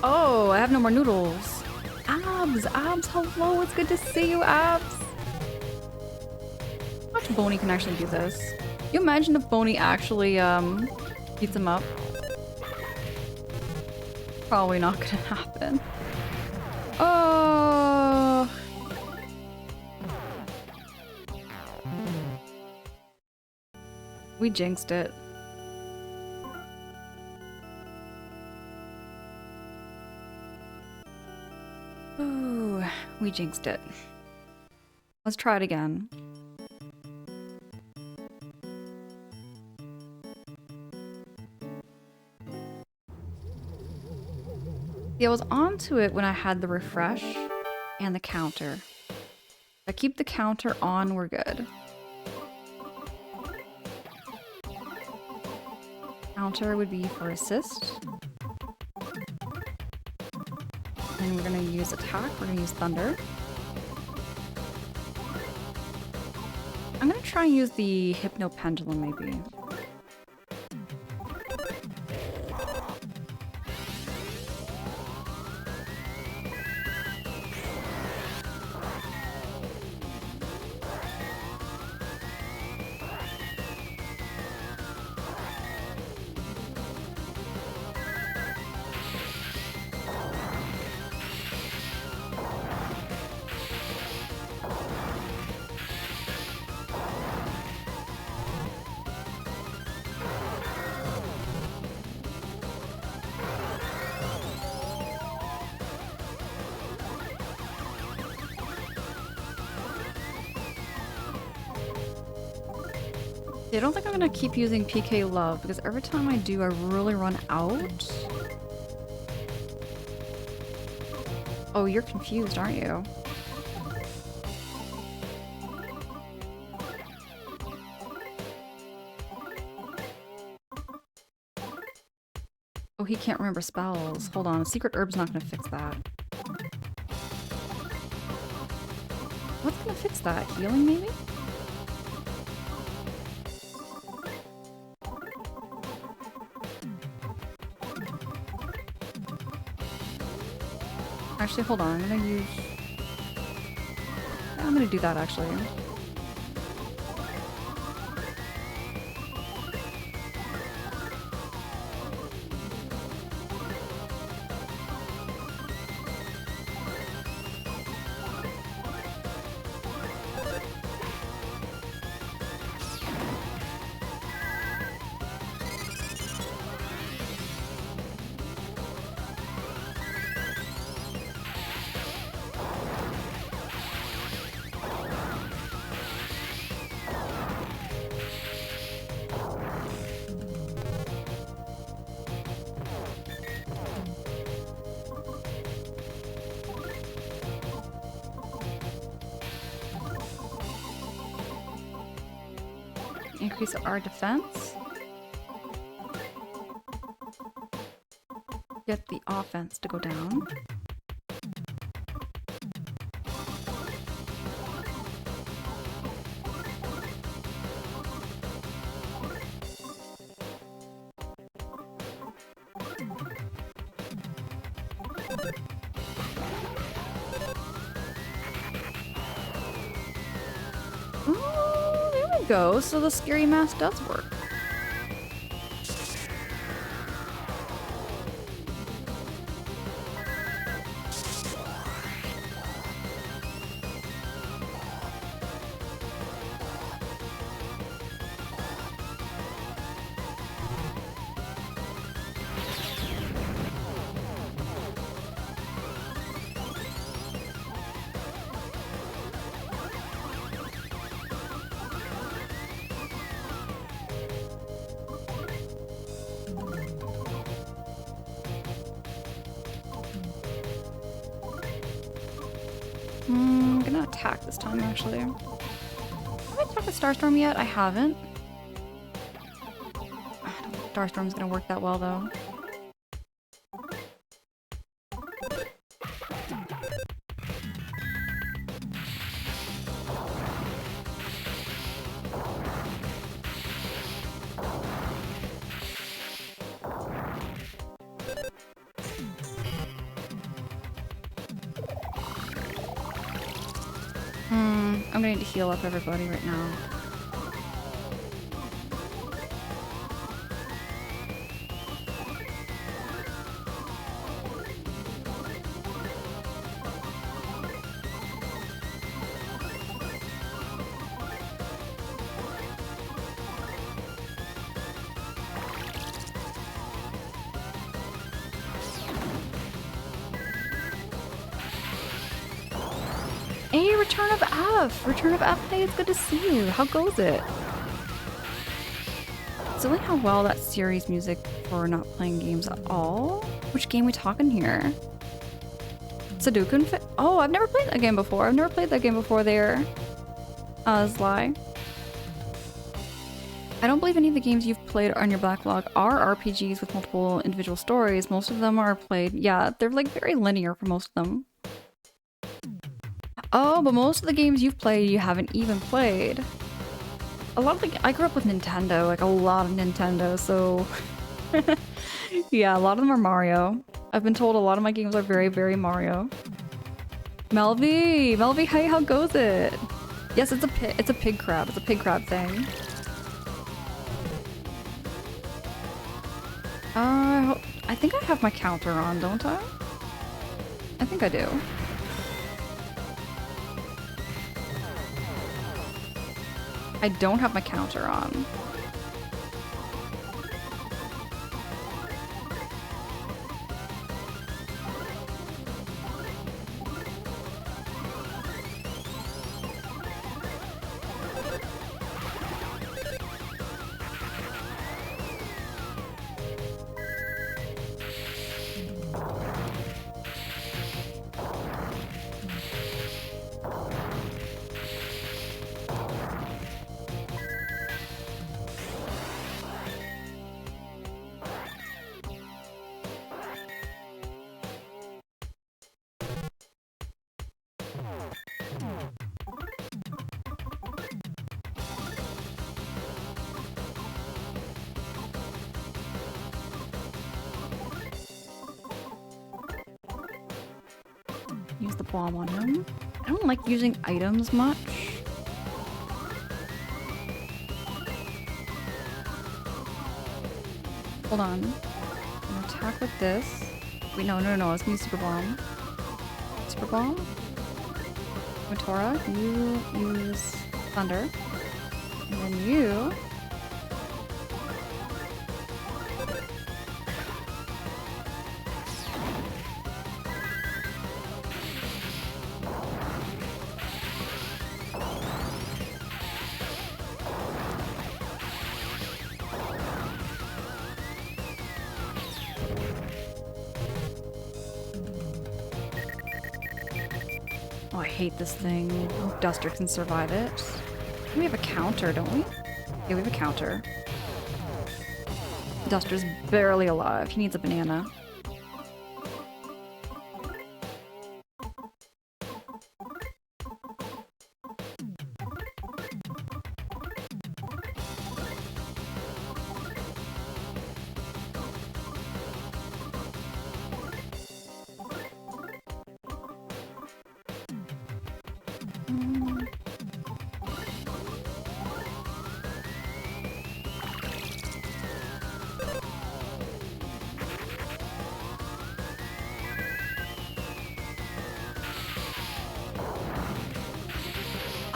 Oh, I have no more noodles. Abs, hello. It's good to see you, Abs. Watch Boney can actually do this. Can you imagine if Boney actually beats him up? Probably not gonna happen. Oh. We jinxed it. Ooh, we jinxed it. Let's try it again. Yeah, I was onto it when I had the refresh and the counter. If I keep the counter on, we're good. Counter would be for assist. And we're gonna use attack, we're gonna use thunder. I'm gonna try and use the hypno pendulum maybe. I don't think I'm gonna keep using PK Love because every time I do, I really run out. Oh, you're confused, aren't you? Oh, he can't remember spells. Hold on, Secret Herb's not gonna fix that. What's gonna fix that? Healing, maybe? Actually, hold on. I'm gonna use... Yeah, I'm gonna do that, actually. Increase our defense. get the offense to go down. Oh, there we go. So the scary mask does work. I'm gonna attack this time, actually. Have I attacked with Starstorm yet? I haven't. I don't think Starstorm's gonna work that well, though. I'm gonna need to heal up everybody right now. Hey, Return of F! Return of F, hey, it's good to see you. How goes it? Silly how well that series music for not playing games at all. Which game we talking here? Sudoku Fit? Oh, I've never played that game before. I've never played that game before there. Sly. I don't believe any of the games you've played on your backlog are RPGs with multiple individual stories. Most of them are played, yeah, they're like very linear for most of them. Oh, but most of the games you've played, you haven't even played. A lot of I grew up with Nintendo, like a lot of Nintendo, so yeah, a lot of them are Mario. I've been told a lot of my games are very, very Mario. Melvy, hey, how goes it? Yes, it's a pig crab. It's a pig crab thing. I think I have my counter on, don't I? I think I do. I don't have my counter on. Use the bomb on him. I don't like using items much. Hold on. I'm gonna attack with this. Wait, no. Let's use Super Bomb. Super Bomb? Matora, you use Thunder. And then you... Oh, I hate this thing. I hope Duster can survive it. We have a counter, don't we? Yeah, we have a counter. Duster's barely alive. He needs a banana.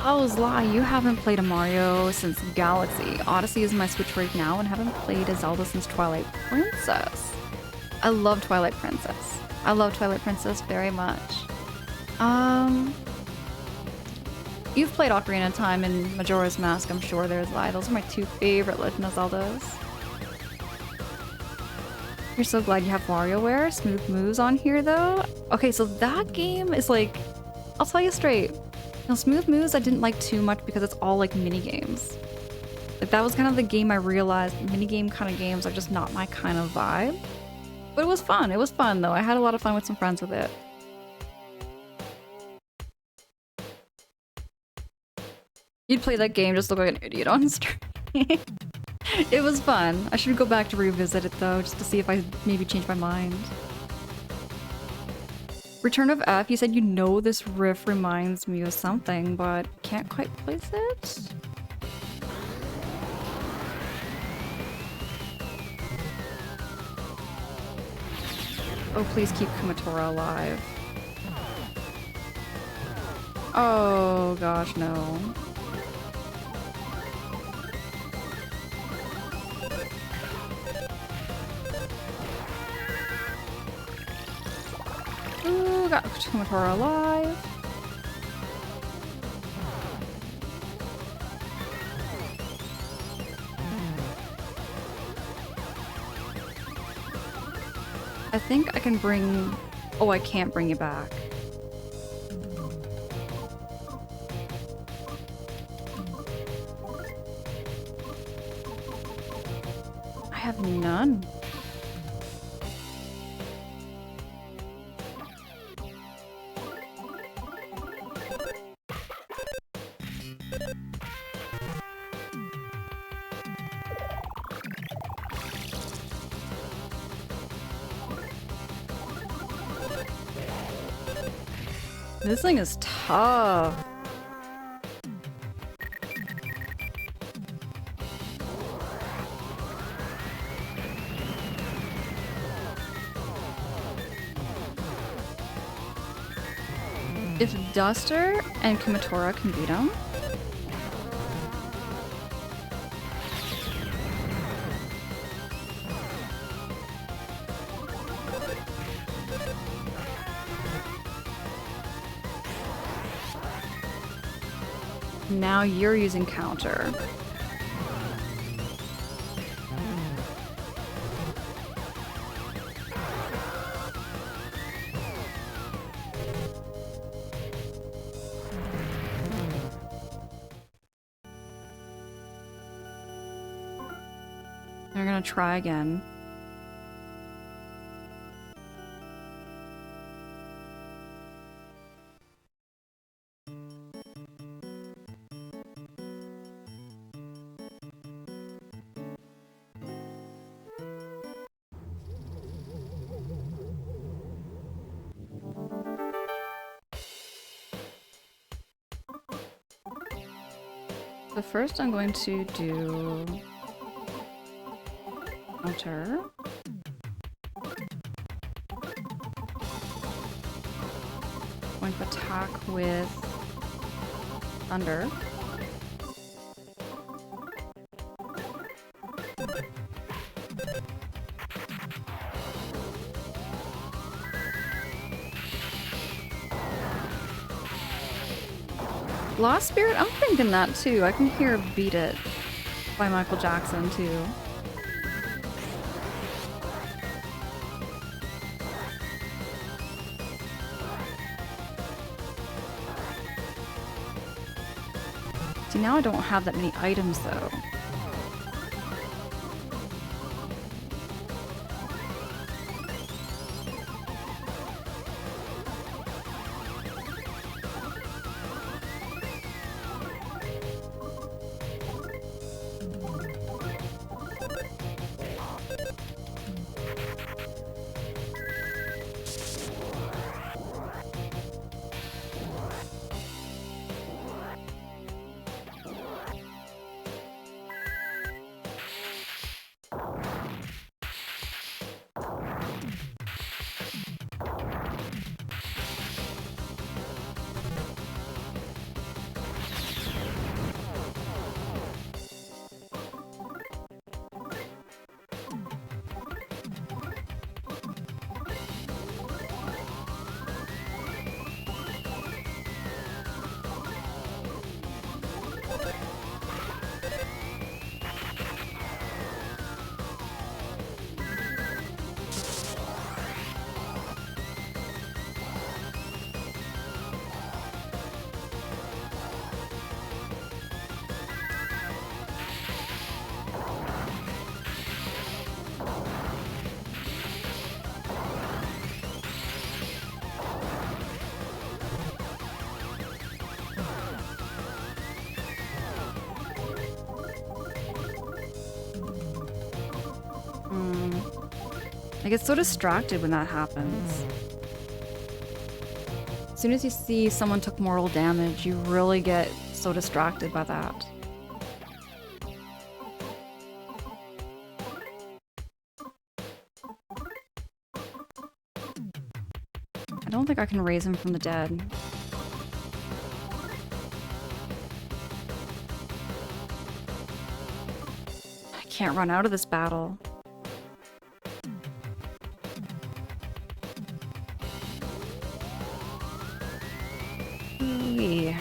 Oh, Zla, you haven't played a Mario since Galaxy. Odyssey is my Switch right now and haven't played a Zelda since Twilight Princess. I love Twilight Princess. I love Twilight Princess very much. You've played Ocarina of Time and Majora's Mask, I'm sure there's Lie. Those are my two favorite Legend of Zeldas. You're so glad you have WarioWare, Smooth Moves on here though. Okay, so that game is like, I'll tell you straight. Now, Smooth Moves I didn't like too much because it's all like mini games. Like that was kind of the game I realized mini game kind of games are just not my kind of vibe. But it was fun. It was fun though. I had a lot of fun with some friends with it. You'd play that game, just look like an idiot on stream. It was fun. I should go back to revisit it though, just to see if I maybe change my mind. Return of F, you said you know this riff reminds me of something, but can't quite place it? Oh, please keep Kumatora alive. Oh gosh, no. Ooh, got Kumatora alive. I think I can bring... Oh, I can't bring you back. I have none. This thing is tough. If Duster and Kumatora can beat him, now you're using counter. They're gonna try again. So first I'm going to do counter. Going to attack with thunder. Lost Spirit? I'm thinking that too. I can hear Beat It by Michael Jackson too. See, now I don't have that many items though. get so distracted when that happens. As soon as you see someone took mortal damage, you really get so distracted by that. I don't think I can raise him from the dead. I can't run out of this battle. Ooh-wee.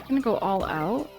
I'm gonna go all out.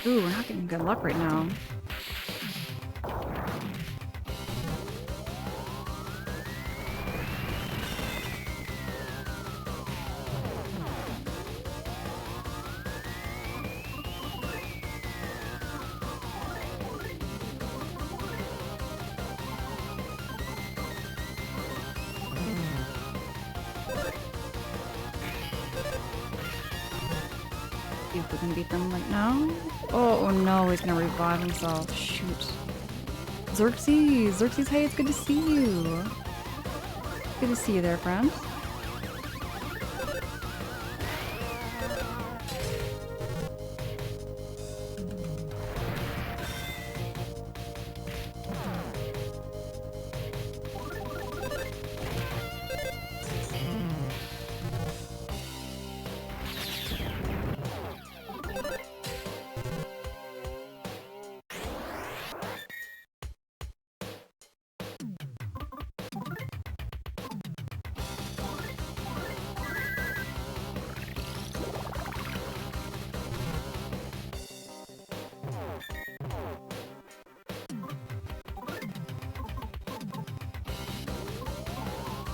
Ooh, we're not getting good luck right now. See if we can beat them right now. Oh no, he's gonna revive himself. Shoot. Xerxes! Xerxes, hey, it's good to see you. Good to see you there, friend.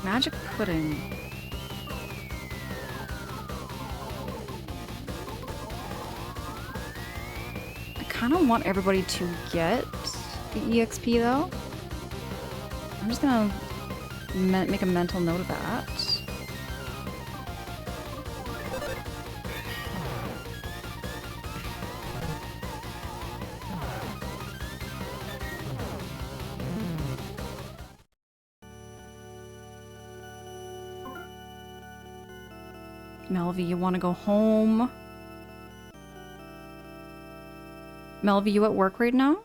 Magic pudding. I kind of want everybody to get the EXP though. I'm just gonna make a mental note of that. Melvie, you want to go home? Melvie, you at work right now?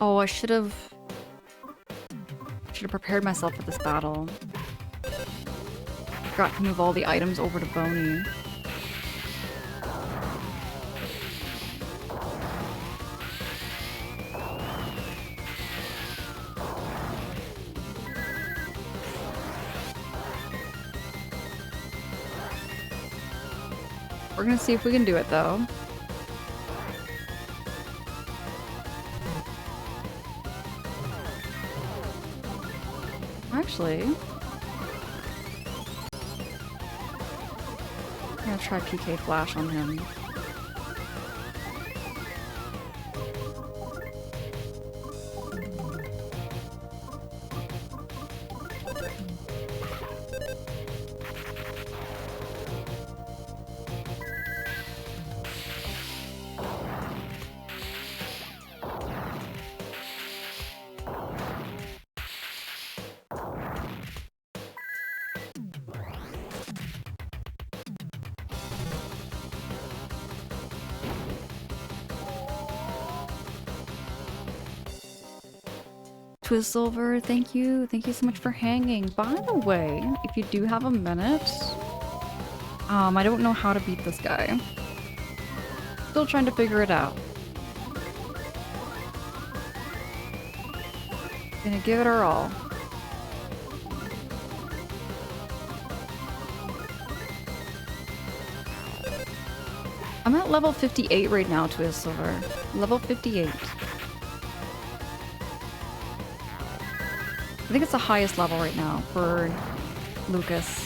Oh, I should have prepared myself for this battle. Forgot to move all the items over to Boney. We're gonna see if we can do it though. Actually, I'm gonna try PK Flash on him. Twizzlever, thank you. Thank you so much for hanging. By the way, if you do have a minute, I don't know how to beat this guy. Still trying to figure it out. Gonna give it our all. I'm at level 58 right now, Twizzlever. Level 58. I think it's the highest level right now for Lucas.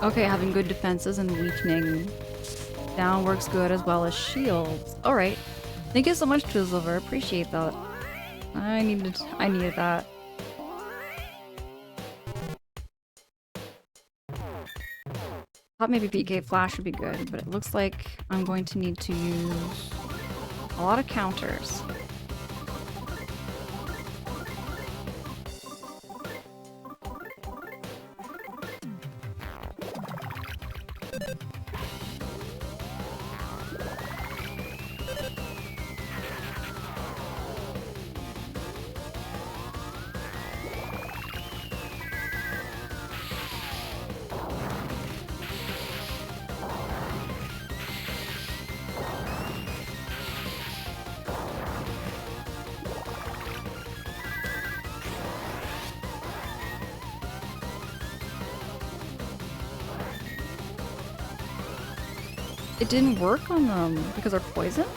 Okay, having good defenses and weakening down works good as well as shields. Alright. Thank you so much, Twizzlever. Appreciate that. I needed that. Thought maybe PK Flash would be good, but it looks like I'm going to need to use a lot of counters. It didn't work on them because they're poisoned?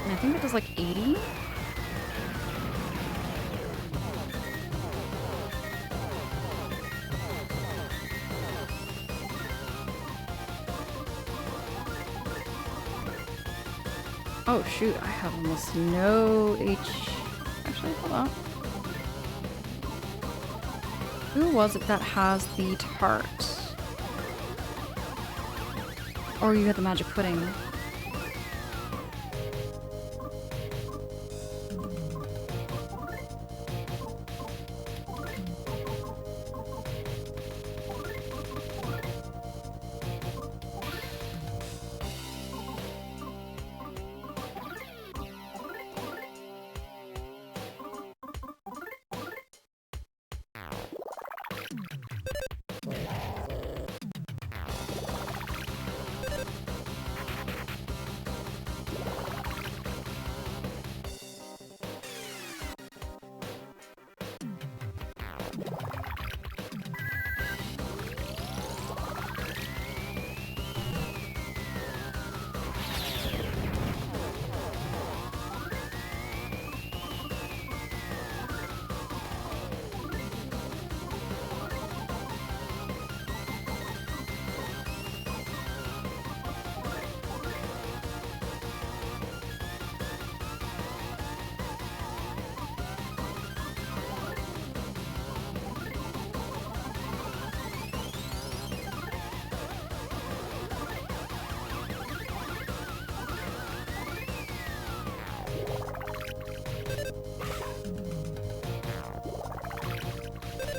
I think it does like 80. Oh shoot, I have almost no H. Actually, hold on. Who was it that has the tart? Or you had the magic pudding?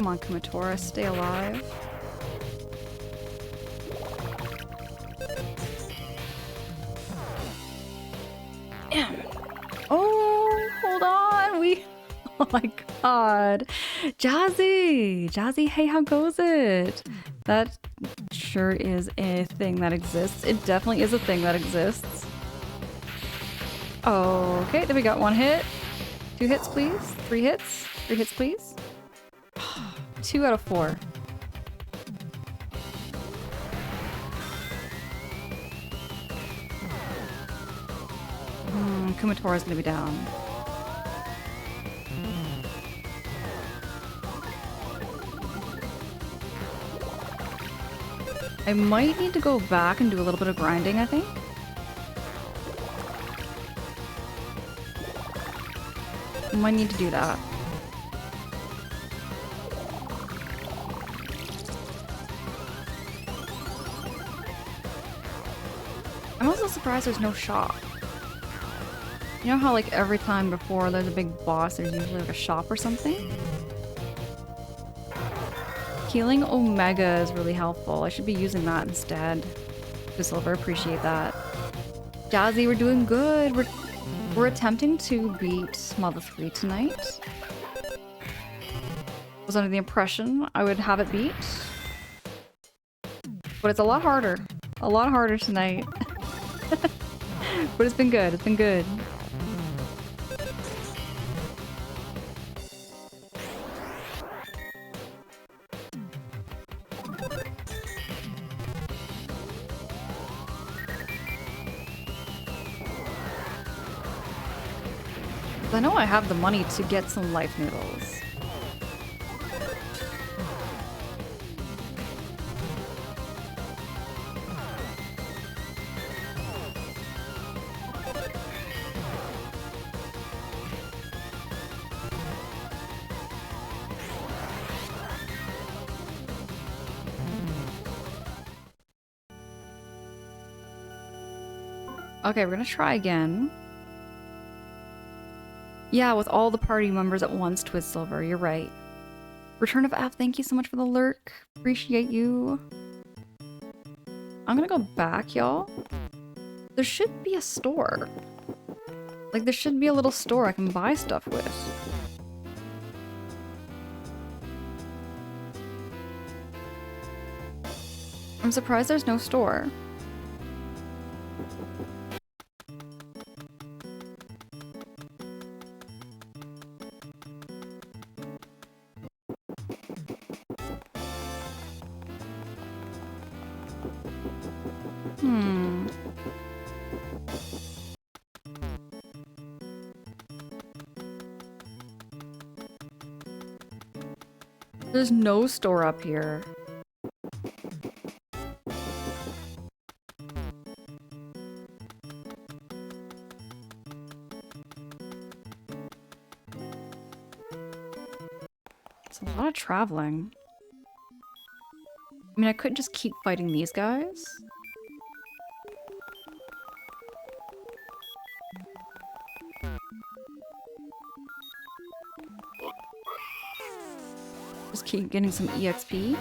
Come on, Kumatora, stay alive. Damn. Oh, hold on. Oh my god. Jazzy! Jazzy, hey, how goes it? That sure is a thing that exists. It definitely is a thing that exists. Okay, then we got 1 hit. 2 hits, please. 3 hits. 3 hits, please. 2 out of 4. Kumatora's gonna be down. I might need to go back and do a little bit of grinding, I think. I might need to do that. I'm also surprised there's no shop. You know how like every time before there's a big boss, there's usually like a shop or something? Healing Omega is really helpful. I should be using that instead. Good Silver, appreciate that. Jazzy, we're doing good. We're attempting to beat Mother 3 tonight. Was under the impression I would have it beat. But it's a lot harder. A lot harder tonight. But it's been good. It's been good. I know I have the money to get some life noodles. Okay, we're gonna try again. Yeah, with all the party members at once, Twizzsilver, you're right. Return of F, thank you so much for the lurk. Appreciate you. I'm gonna go back, y'all. There should be a store. Like, there should be a little store I can buy stuff with. I'm surprised there's no store. There's no store up here. It's a lot of traveling. I mean, I could just keep fighting these guys. Just keep getting some EXP.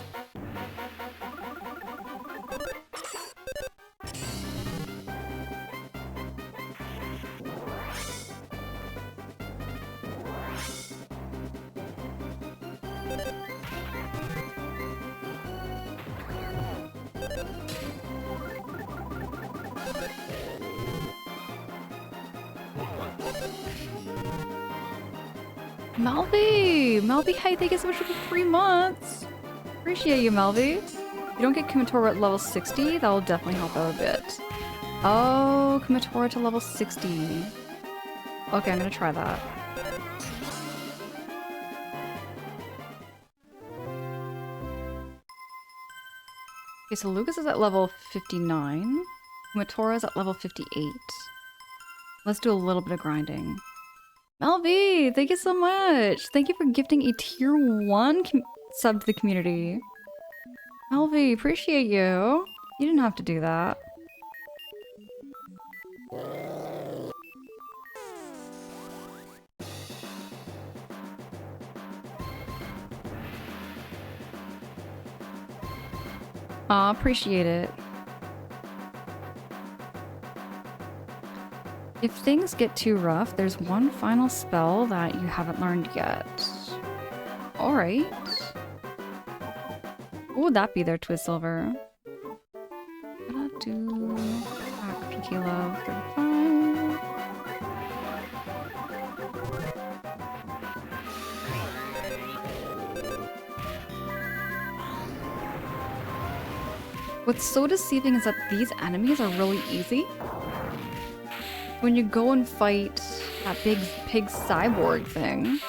Melby, hey, thank you so much for the 3 months. Appreciate you, Melby. If you don't get Kumatora at level 60, that will definitely help out a bit. Oh, Kumatora to level 60. Okay, I'm gonna try that. Okay, so Lucas is at level 59. Kumatora is at level 58. Let's do a little bit of grinding. Melby, thank you so much. Thank you for gifting a tier 1 sub to the community. Melby, appreciate you. You didn't have to do that. Aw, appreciate it. If things get too rough, there's one final spell that you haven't learned yet. Alright. What would that be there, Twizzsilver? Gonna do attack per kilo 35. What's so deceiving is that these enemies are really easy. When you go and fight that big pig cyborg thing,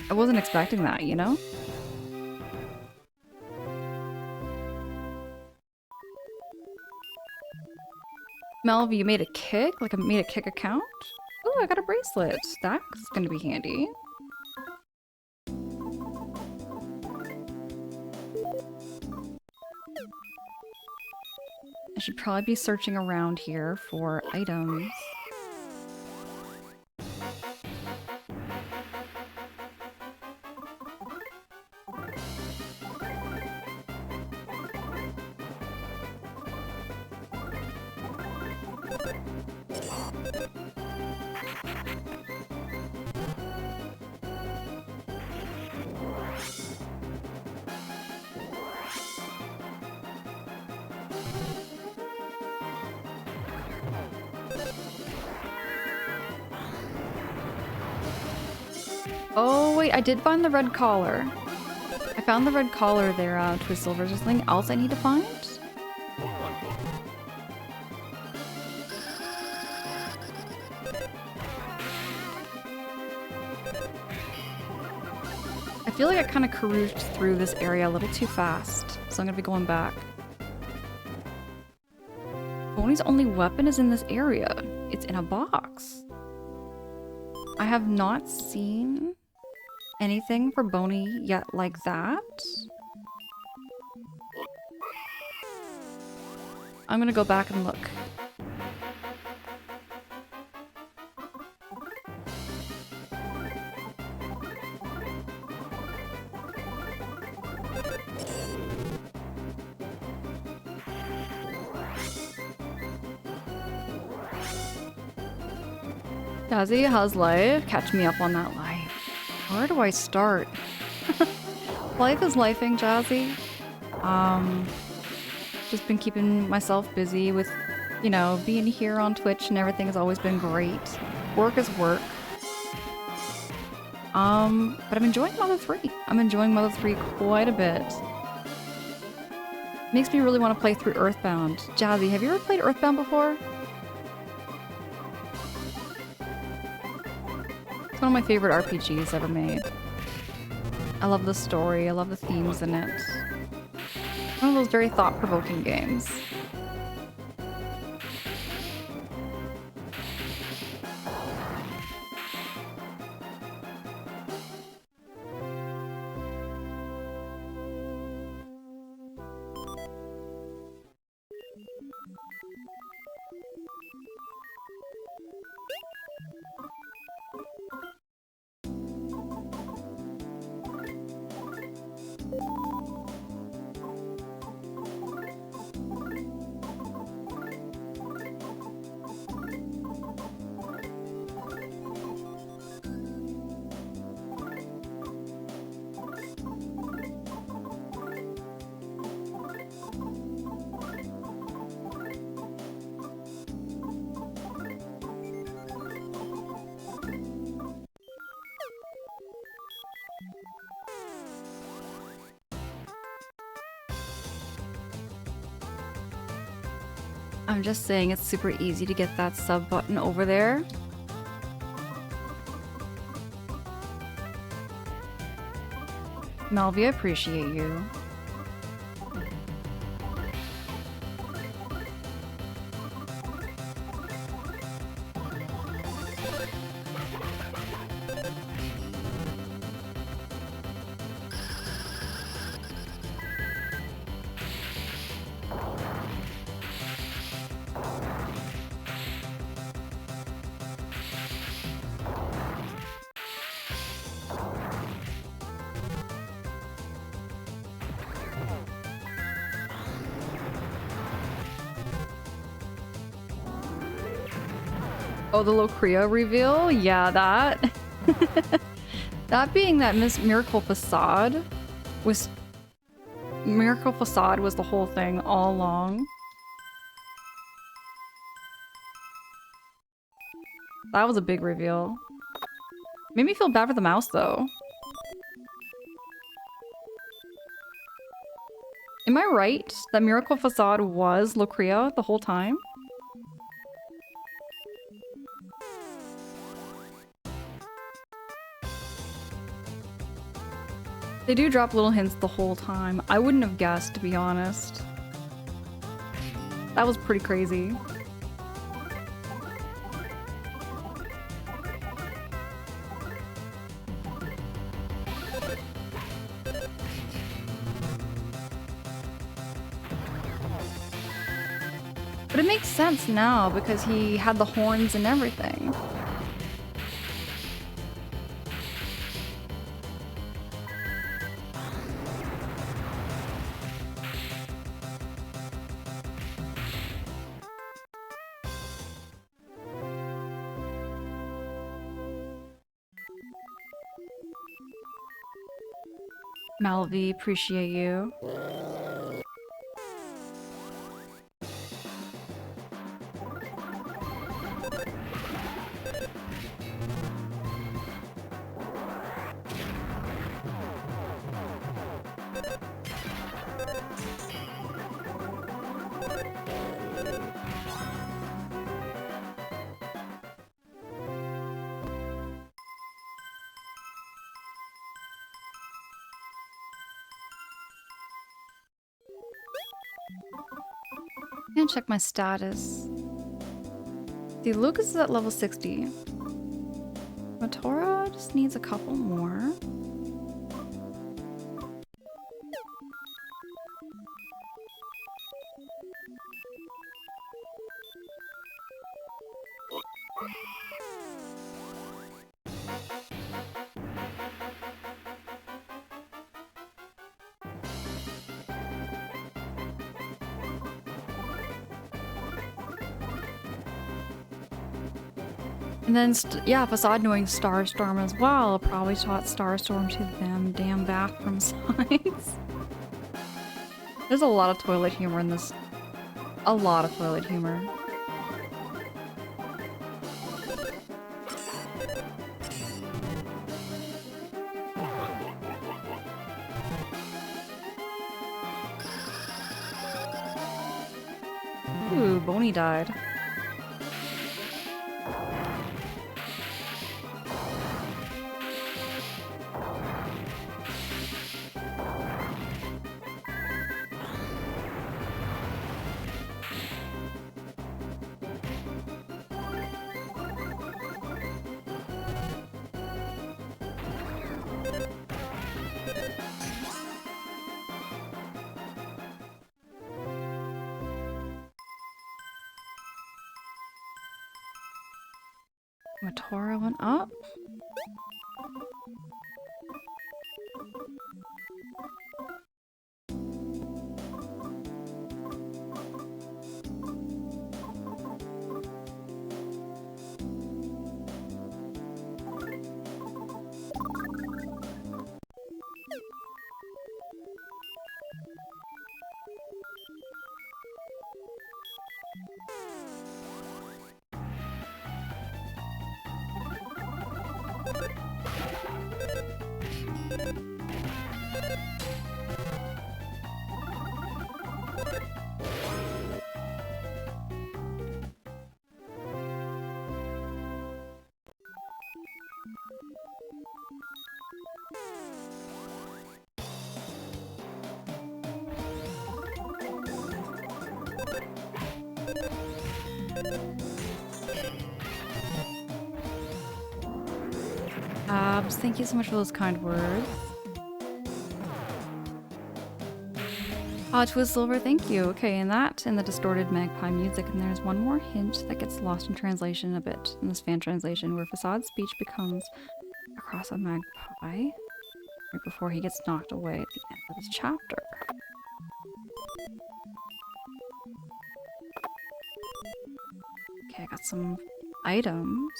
I wasn't expecting that, you know? Melvy, you made a kick? Like, I made a kick account? Oh, I got a bracelet. That's gonna be handy. I should probably be searching around here for items. Oh, wait, I did find the red collar. I found the red collar there, Twizzsilver. Is there something else I need to find? I feel like I kind of caroused through this area a little too fast, so I'm gonna be going back. Boney's only weapon is in this area. It's in a box. I have not seen anything for Boney yet like that. I'm gonna go back and look. Jazzy, how's life? Catch me up on that life. Where do I start? Life is lifing, Jazzy. Just been keeping myself busy with, you know, being here on Twitch and everything has always been great. Work is work. But I'm enjoying Mother 3. I'm enjoying Mother 3 quite a bit. Makes me really want to play through Earthbound. Jazzy, have you ever played Earthbound before? It's one of my favorite RPGs ever made. I love the story, I love the themes in it. One of those very thought-provoking games. I'm just saying it's super easy to get that sub button over there. Melvi, I appreciate you. Oh, the Locria reveal? Yeah, that. That being that Miss Miracle Facade was... Miracle Facade was the whole thing all along. That was a big reveal. Made me feel bad for the mouse, though. Am I right that Miracle Facade was Locria the whole time? They do drop little hints the whole time. I wouldn't have guessed, to be honest. That was pretty crazy. But it makes sense now because he had the horns and everything. Malvi, appreciate you. I'm gonna check my status. See, Lucas is at level 60. Matora just needs a couple more. And then, yeah, Facade knowing Starstorm as well probably taught Starstorm to them damn bathroom signs. There's a lot of toilet humor in this. A lot of toilet humor. Ooh, Boney died. Matora went up. Thank you so much for those kind words. Twist Silver, thank you. Okay, and that and the distorted magpie music, and there's one more hint that gets lost in translation a bit in this fan translation, where Facade's speech becomes across a magpie right before he gets knocked away at the end of his chapter. Okay, I got some items.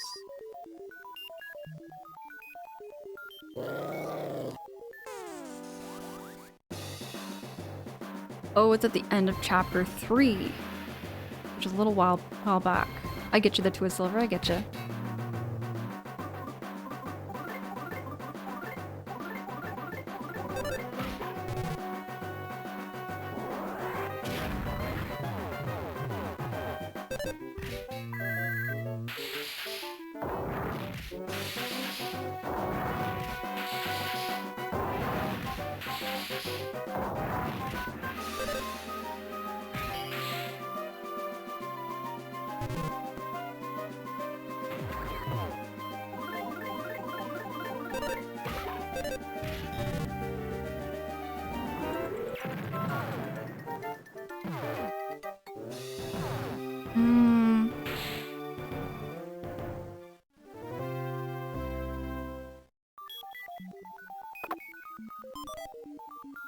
Oh, it's at the end of chapter 3, which is a little while back. I get you the Twist Silver, I get you.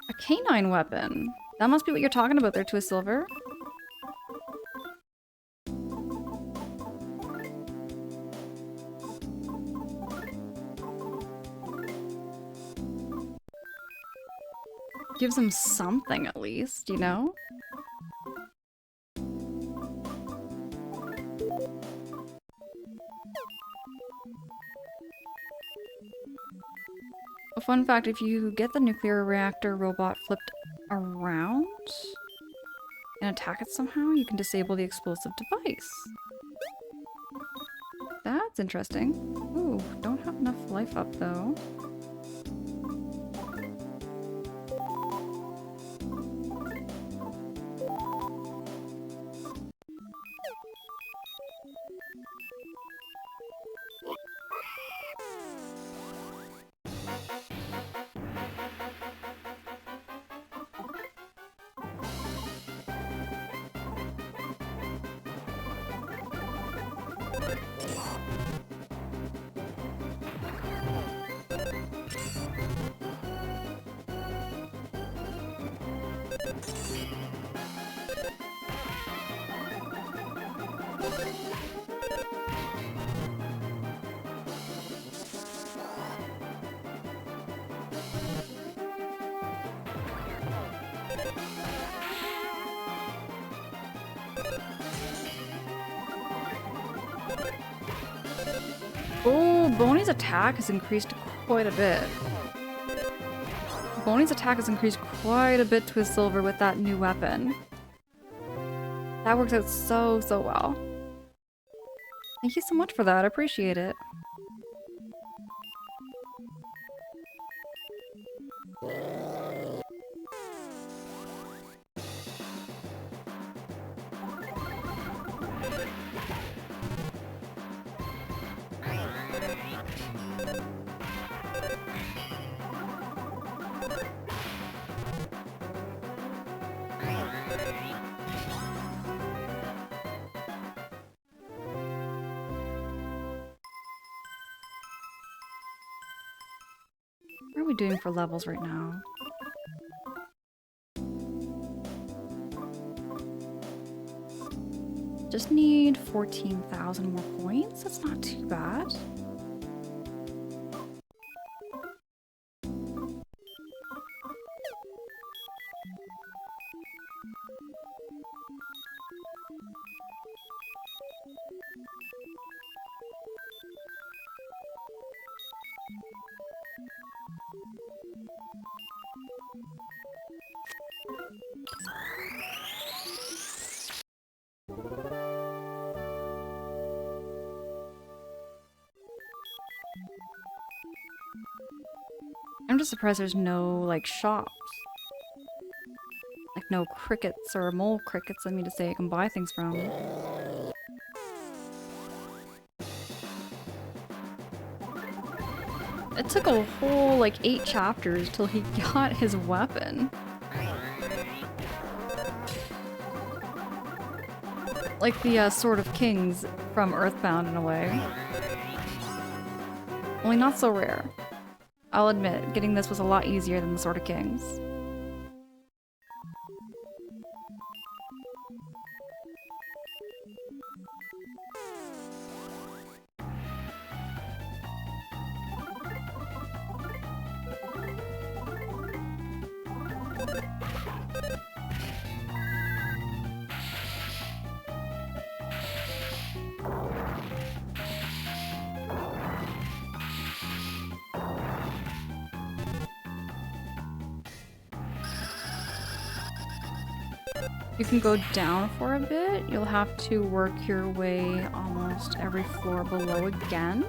A canine weapon. That must be what you're talking about there, Twist Silver. Gives him something at least, you know? A fun fact, if you get the nuclear reactor robot flipped around and attack it somehow, you can disable the explosive device. That's interesting. Ooh, don't have enough life up though. Bonnie's attack has increased quite a bit. Bonnie's attack has increased quite a bit to his silver with that new weapon. That works out so well. Thank you so much for that. I appreciate it. What are we doing for levels right now? Just need 14,000 more points. That's not too bad. I'm just surprised there's no, like, shops. Like, no crickets or mole crickets, I mean to say, I can buy things from. It took a whole, like, 8 chapters till he got his weapon. Like the Sword of Kings from Earthbound in a way. Only not so rare. I'll admit, getting this was a lot easier than the Sword of Kings. You can go down for a bit. You'll have to work your way almost every floor below again.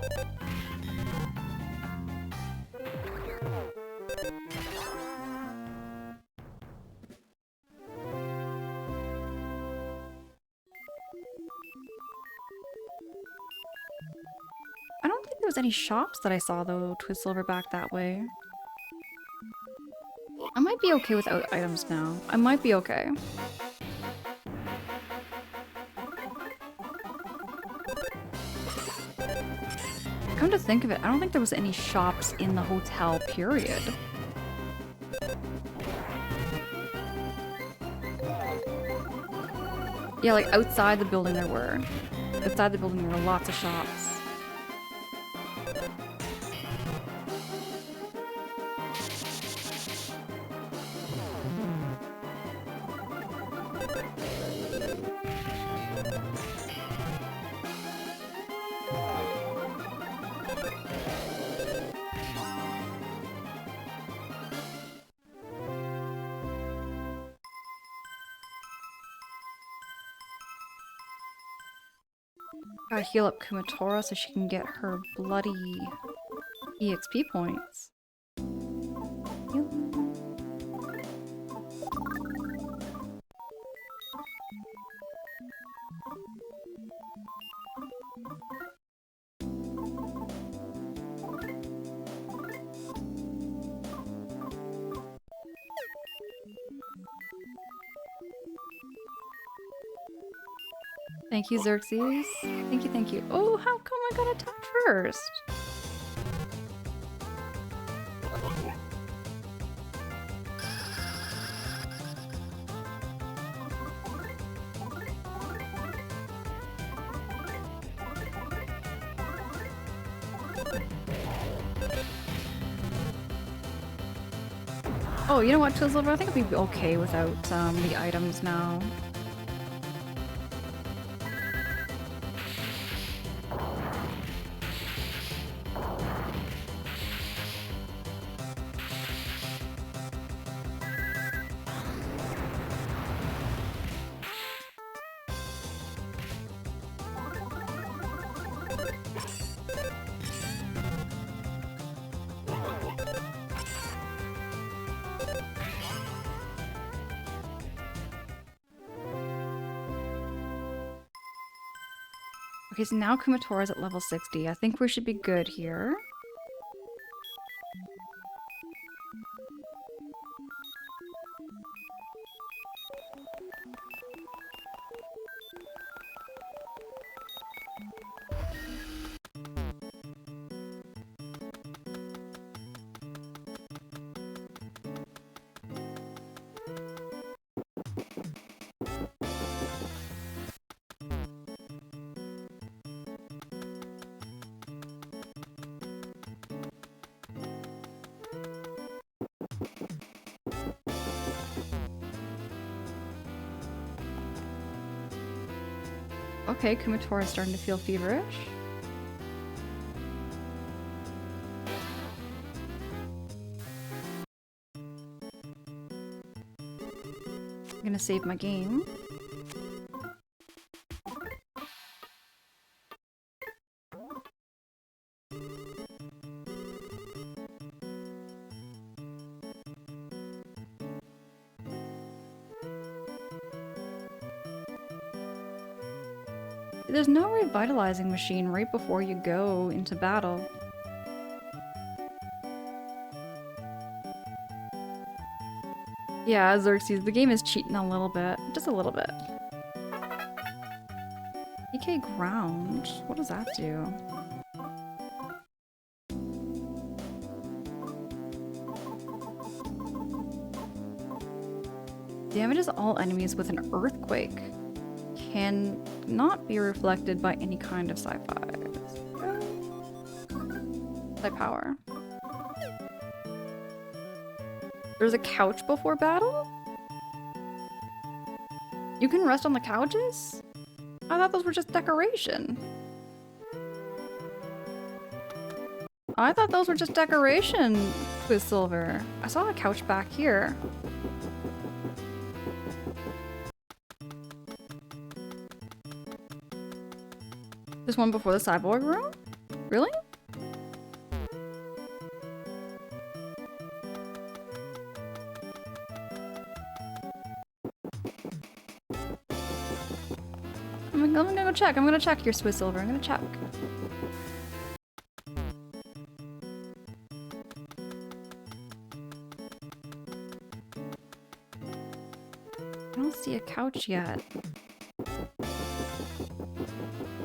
I don't think there was any shops that I saw though to Silverback that way. I might be okay without items now. I might be okay. Come to think of it, I don't think there was any shops in the hotel, period. Yeah, like outside the building there were. Outside the building there were lots of shops. Gotta heal up Kumatora so she can get her bloody EXP points. Thank you, Xerxes. Thank you, thank you. Oh, how come I got attacked first? Oh, you know what, Twizzler? I think I'll be okay without the items now. Okay, so now Kumatora's at level 60. I think we should be good here. Okay, Kumatora is starting to feel feverish. I'm gonna save my game. There's no revitalizing machine right before you go into battle. Yeah, Xerxes, the game is cheating a little bit. Just a little bit. EK ground? What does that do? Damages all enemies with an earthquake. Can not be reflected by any kind of sci-fi. Power. There's a couch before battle? You can rest on the couches? I thought those were just decoration. I thought those were just decoration with silver. I saw a couch back here. There's one before the cyborg room? Really? I'm gonna go check. I'm gonna check your Swiss silver. I'm gonna check. I don't see a couch yet.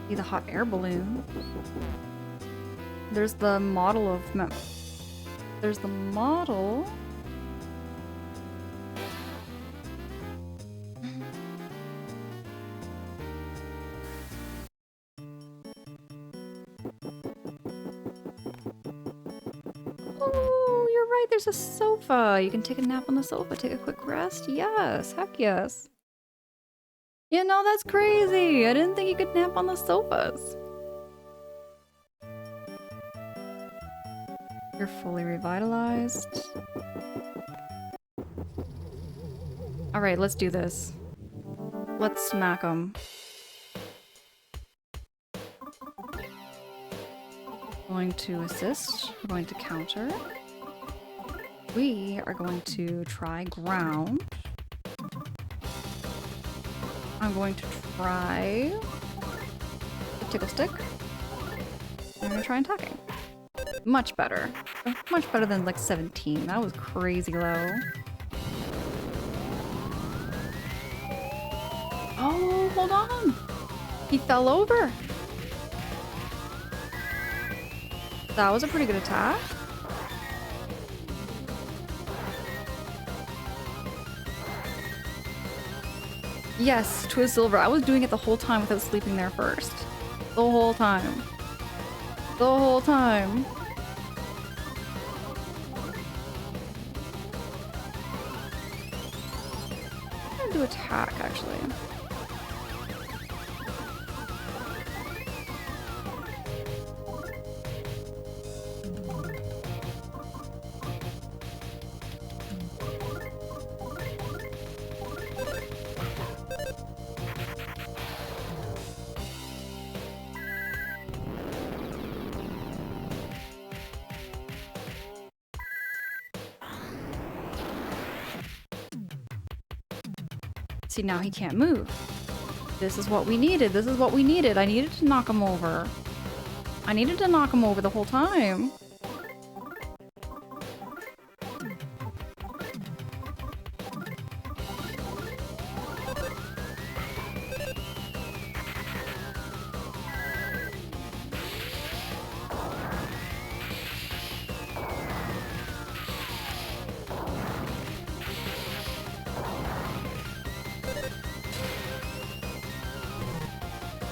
See the hot air balloon. There's the model of... There's the model... Oh, you're right, there's a sofa. You can take a nap on the sofa, take a quick rest. Yes, heck yes. You know, that's crazy. I didn't think you could nap on the sofas. You're fully revitalized. Alright, let's do this. Let's smack them. Going to assist. We're going to counter. We are going to try ground. I'm going to try the tickle stick. I'm going to try attacking. Much better. Much better than like 17. That was crazy low. Oh, hold on. He fell over. That was a pretty good attack. Yes, Twist Silver. I was doing it the whole time without sleeping there first. The whole time. The whole time. I'm gonna do attack, actually. See, now he can't move. This is what we needed. This is what we needed. I needed to knock him over. I needed to knock him over the whole time.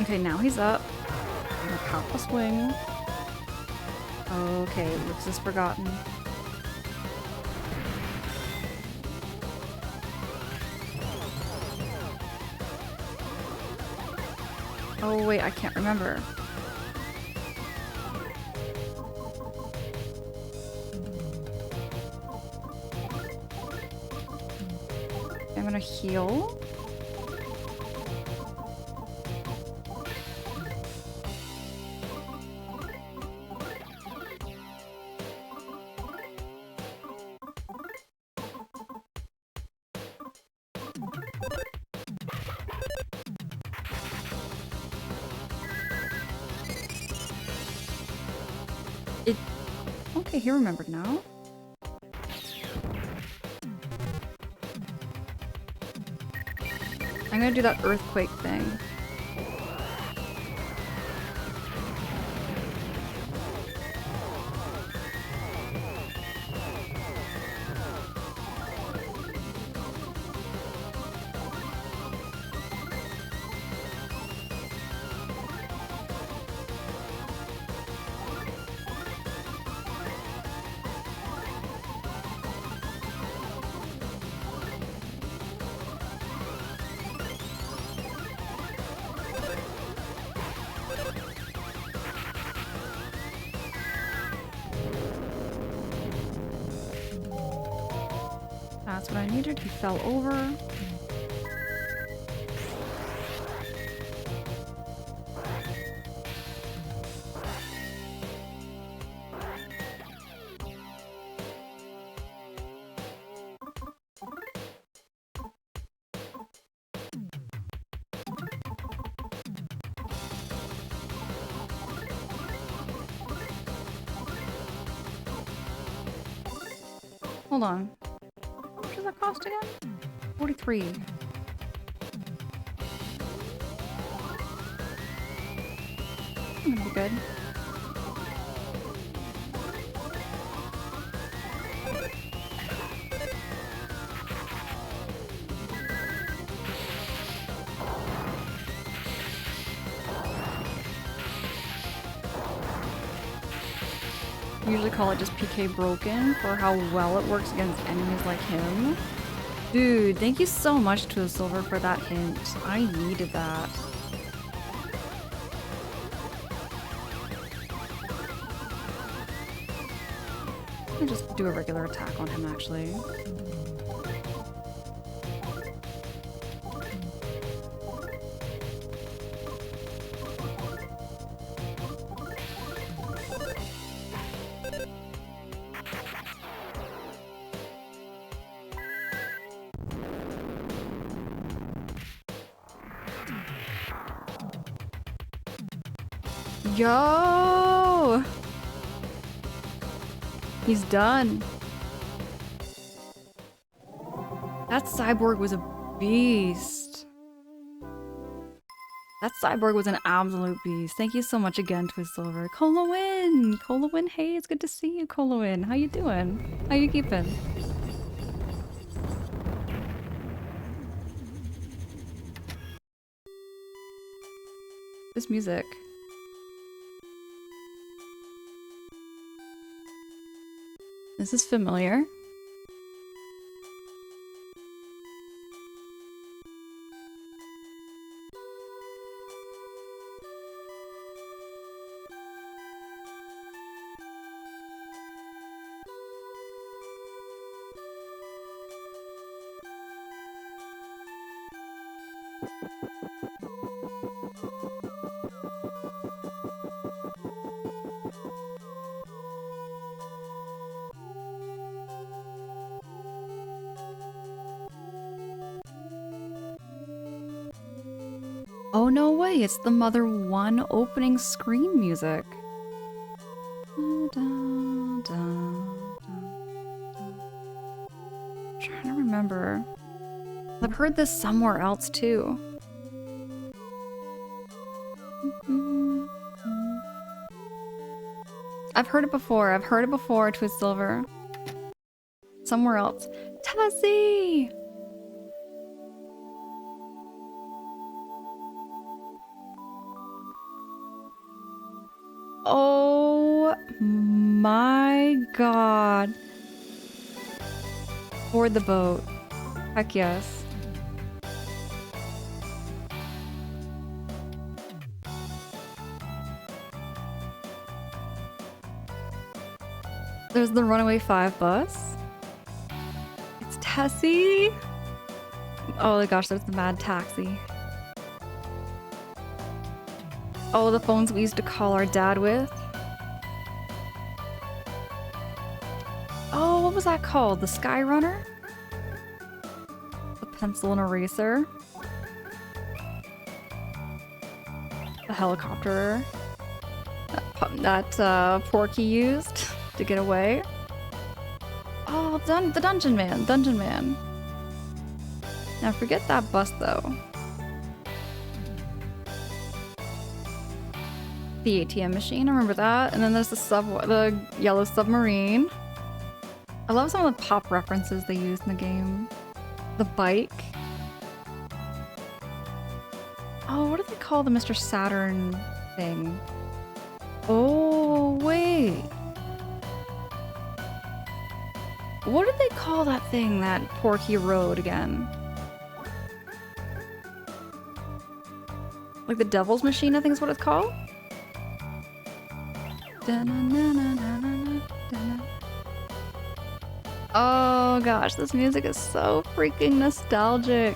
Okay, now he's up. I'm gonna pop a swing. Okay, looks is forgotten. Oh wait, I can't remember. I'm gonna heal. Okay, he remembered now. I'm gonna do that earthquake thing. That's what I needed. He fell over. Hold on. How much does that cost again? 43. That'd be good. Usually call it just PK broken for how well it works against enemies like him. Dude, thank you so much to Silver for that hint. I needed that. I'll just do a regular attack on him actually. Yo! He's done. That cyborg was a beast. That cyborg was an absolute beast. Thank you so much again, Twizzilver. Colowin! Colowin, hey, it's good to see you, Colowin. How you doing? How you keeping? This music. This is familiar. Oh no way, it's the Mother 1 opening screen music. Trying to remember. I've heard this somewhere else too. I've heard it before, Twist Silver. Somewhere else. Tessie! Oh my god. Board the boat. Heck yes. There's the Runaway 5 bus. It's Tessie. Oh my gosh, there's the Mad Taxi. Oh, the phones we used to call our dad with. Oh, what was that called? The Sky Runner? The pencil and eraser. The helicopter that Porky used to get away. Oh, the Dungeon Man. Now forget that bus though. The ATM machine, I remember that. And then there's the yellow submarine. I love some of the pop references they use in the game. The bike. Oh, what do they call the Mr. Saturn thing? Oh, wait. What did they call that thing that Porky rode again? Like the Devil's Machine, I think is what it's called? Oh gosh, this music is so freaking nostalgic.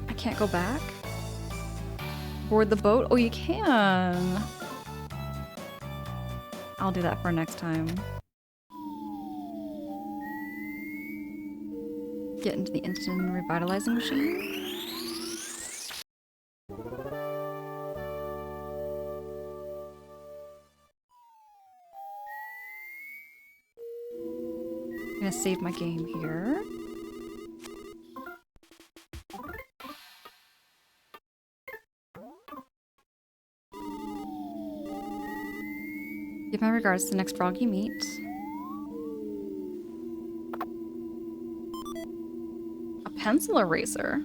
I can't go back? Board the boat? Oh, you can. I'll do that for next time. Get into the instant revitalizing machine. I'm gonna save my game here. Give my regards to the next frog you meet. A pencil eraser.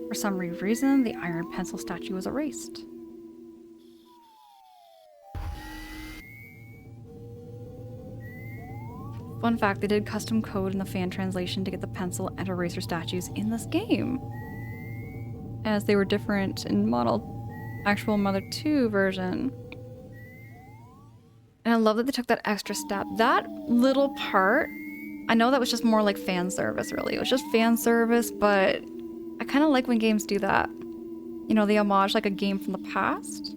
For some reason, the iron pencil statue was erased. Fun fact, they did custom code in the fan translation to get the pencil and eraser statues in this game, as they were different in actual Mother 2 version. And I love that they took that extra step. That little part, I know that was just more like fan service, really. It was just fan service, but I kind of like when games do that. You know, they homage like a game from the past.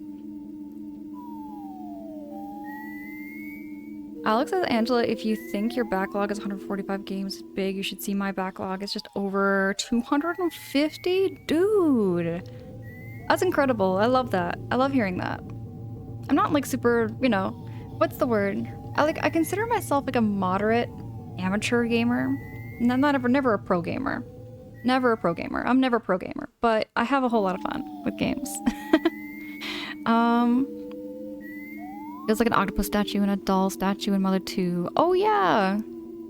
Alex says, Angela, if you think your backlog is 145 games big, you should see my backlog. It's just over 250? Dude! That's incredible. I love that. I love hearing that. I'm not like super, you know, what's the word? I consider myself like a moderate amateur gamer. And I'm never a pro gamer. Never a pro gamer. I'm never a pro gamer. But I have a whole lot of fun with games. There's like an octopus statue and a doll statue in Mother 2. Oh yeah!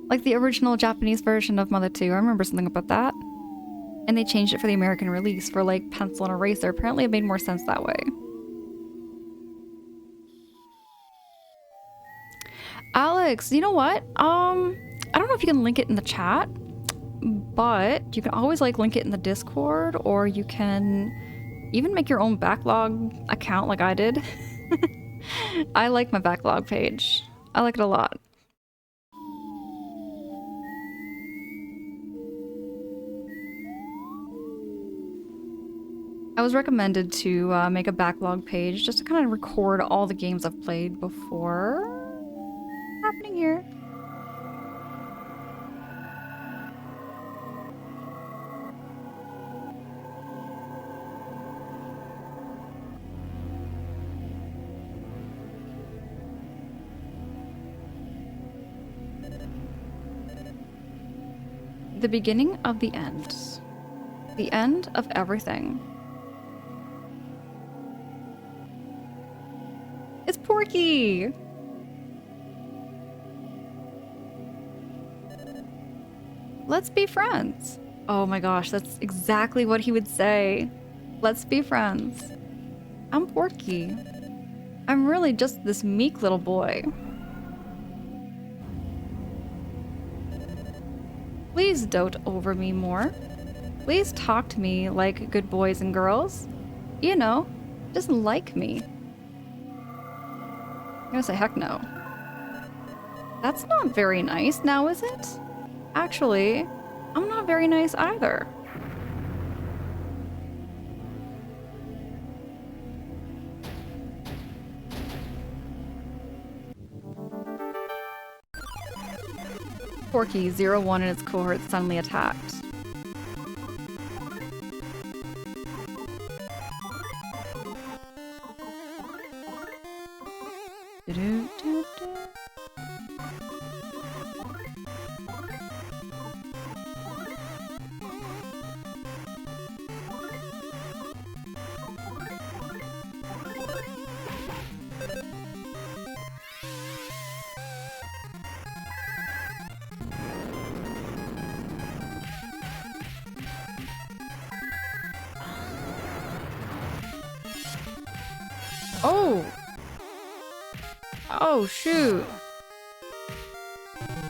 Like the original Japanese version of Mother 2. I remember something about that. And they changed it for the American release for like pencil and eraser. Apparently it made more sense that way. Alex, you know what? I don't know if you can link it in the chat, but you can always like link it in the Discord, or you can even make your own backlog account like I did. I like my backlog page. I like it a lot. I was recommended to make a backlog page just to kind of record all the games I've played before happening here? The beginning of the end. The end of everything. It's Porky! Let's be friends. Oh my gosh, that's exactly what he would say. Let's be friends. I'm Porky. I'm really just this meek little boy. Please dote over me more. Please talk to me like good boys and girls. You know, just like me. I'm gonna say heck no. That's not very nice now, is it? Actually, I'm not very nice either. Porky 01 and its cohort suddenly attacked. Oh! Oh, shoot.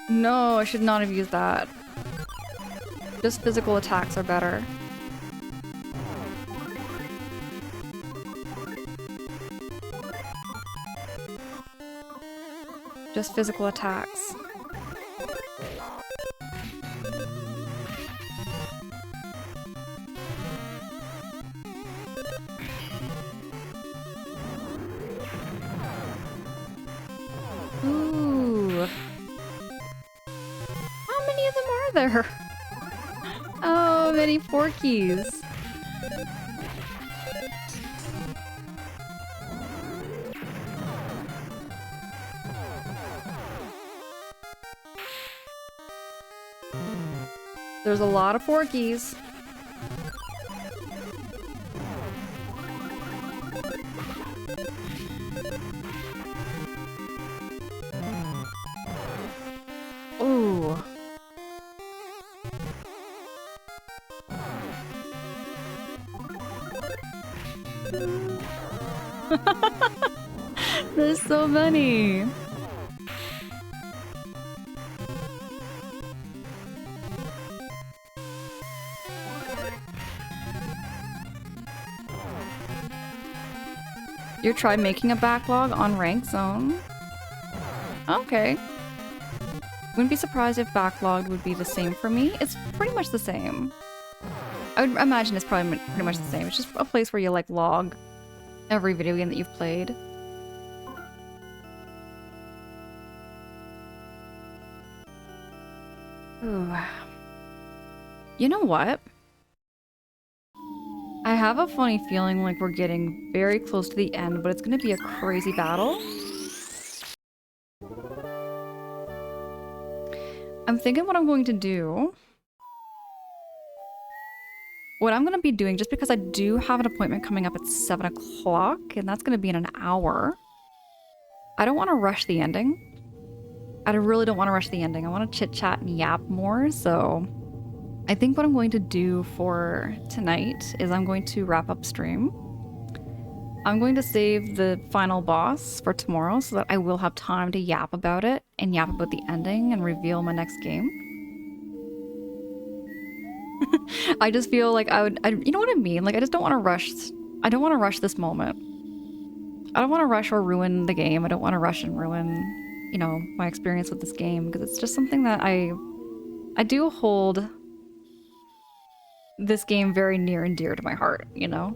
No, I should not have used that. Just physical attacks are better. Just physical attacks. Ooh. How many of them are there? Oh, many Porkies. There's a lot of Porkies. Ooh. There's so many. You tried making a backlog on Rank Zone? Okay. Wouldn't be surprised if backlogged would be the same for me. It's pretty much the same. I would imagine it's probably pretty much the same. It's just a place where you like log every video game that you've played. Ooh. You know what? I have a funny feeling like we're getting very close to the end, but it's gonna be a crazy battle. I'm thinking what I'm going to do. What I'm gonna be doing, just because I do have an appointment coming up at 7 o'clock, and that's gonna be in an hour. I don't want to rush the ending. I really don't want to rush the ending. I want to chit chat and yap more, so I think what I'm going to do for tonight is I'm going to wrap up stream. I'm going to save the final boss for tomorrow so that I will have time to yap about it and yap about the ending and reveal my next game. I just feel like you know what I mean? Like I just don't want to rush. I don't want to rush this moment. I don't want to rush or ruin the game. I don't want to rush and ruin, you know, my experience with this game because it's just something that I do hold this game very near and dear to my heart, you know?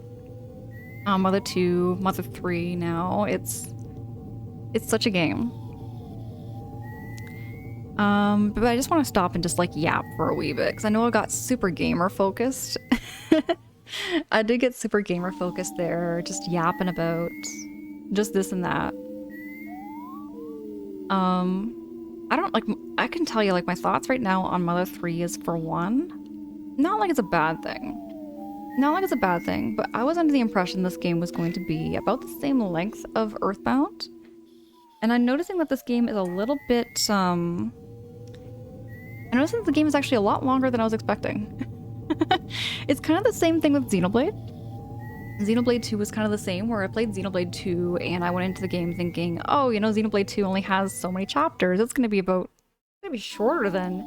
Mother 2, Mother 3 now. It's such a game. But I just want to stop and just like yap for a wee bit because I know I got super gamer focused. I did get super gamer focused there, just yapping about just this and that. I don't like, I can tell you like my thoughts right now on Mother 3 is for one, not like it's a bad thing. Not like it's a bad thing, but I was under the impression this game was going to be about the same length of Earthbound. And I'm noticing that this game is a little bit, I noticed that the game is actually a lot longer than I was expecting. It's kind of the same thing with Xenoblade. Xenoblade 2 was kind of the same, where I played Xenoblade 2 and I went into the game thinking, oh, you know, Xenoblade 2 only has so many chapters. It's going to be shorter than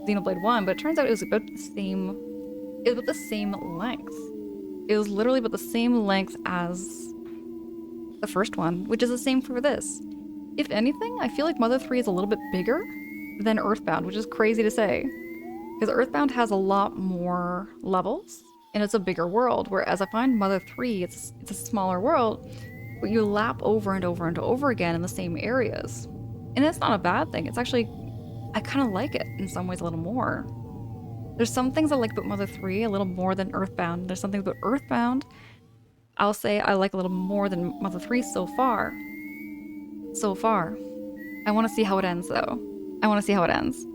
Xenoblade 1, but it turns out it was about the same, it was about the same length. It was literally about the same length as the first one, which is the same for this. If anything, I feel like Mother 3 is a little bit bigger than Earthbound, which is crazy to say. Because Earthbound has a lot more levels, and it's a bigger world, whereas I find Mother 3, it's a smaller world, but you lap over and over and over again in the same areas. And that's not a bad thing. It's actually, I kind of like it in some ways a little more. There's some things I like about Mother 3 a little more than Earthbound. There's something about Earthbound I'll say I like a little more than Mother 3 so far. So far. I want to see how it ends, though. I want to see how it ends.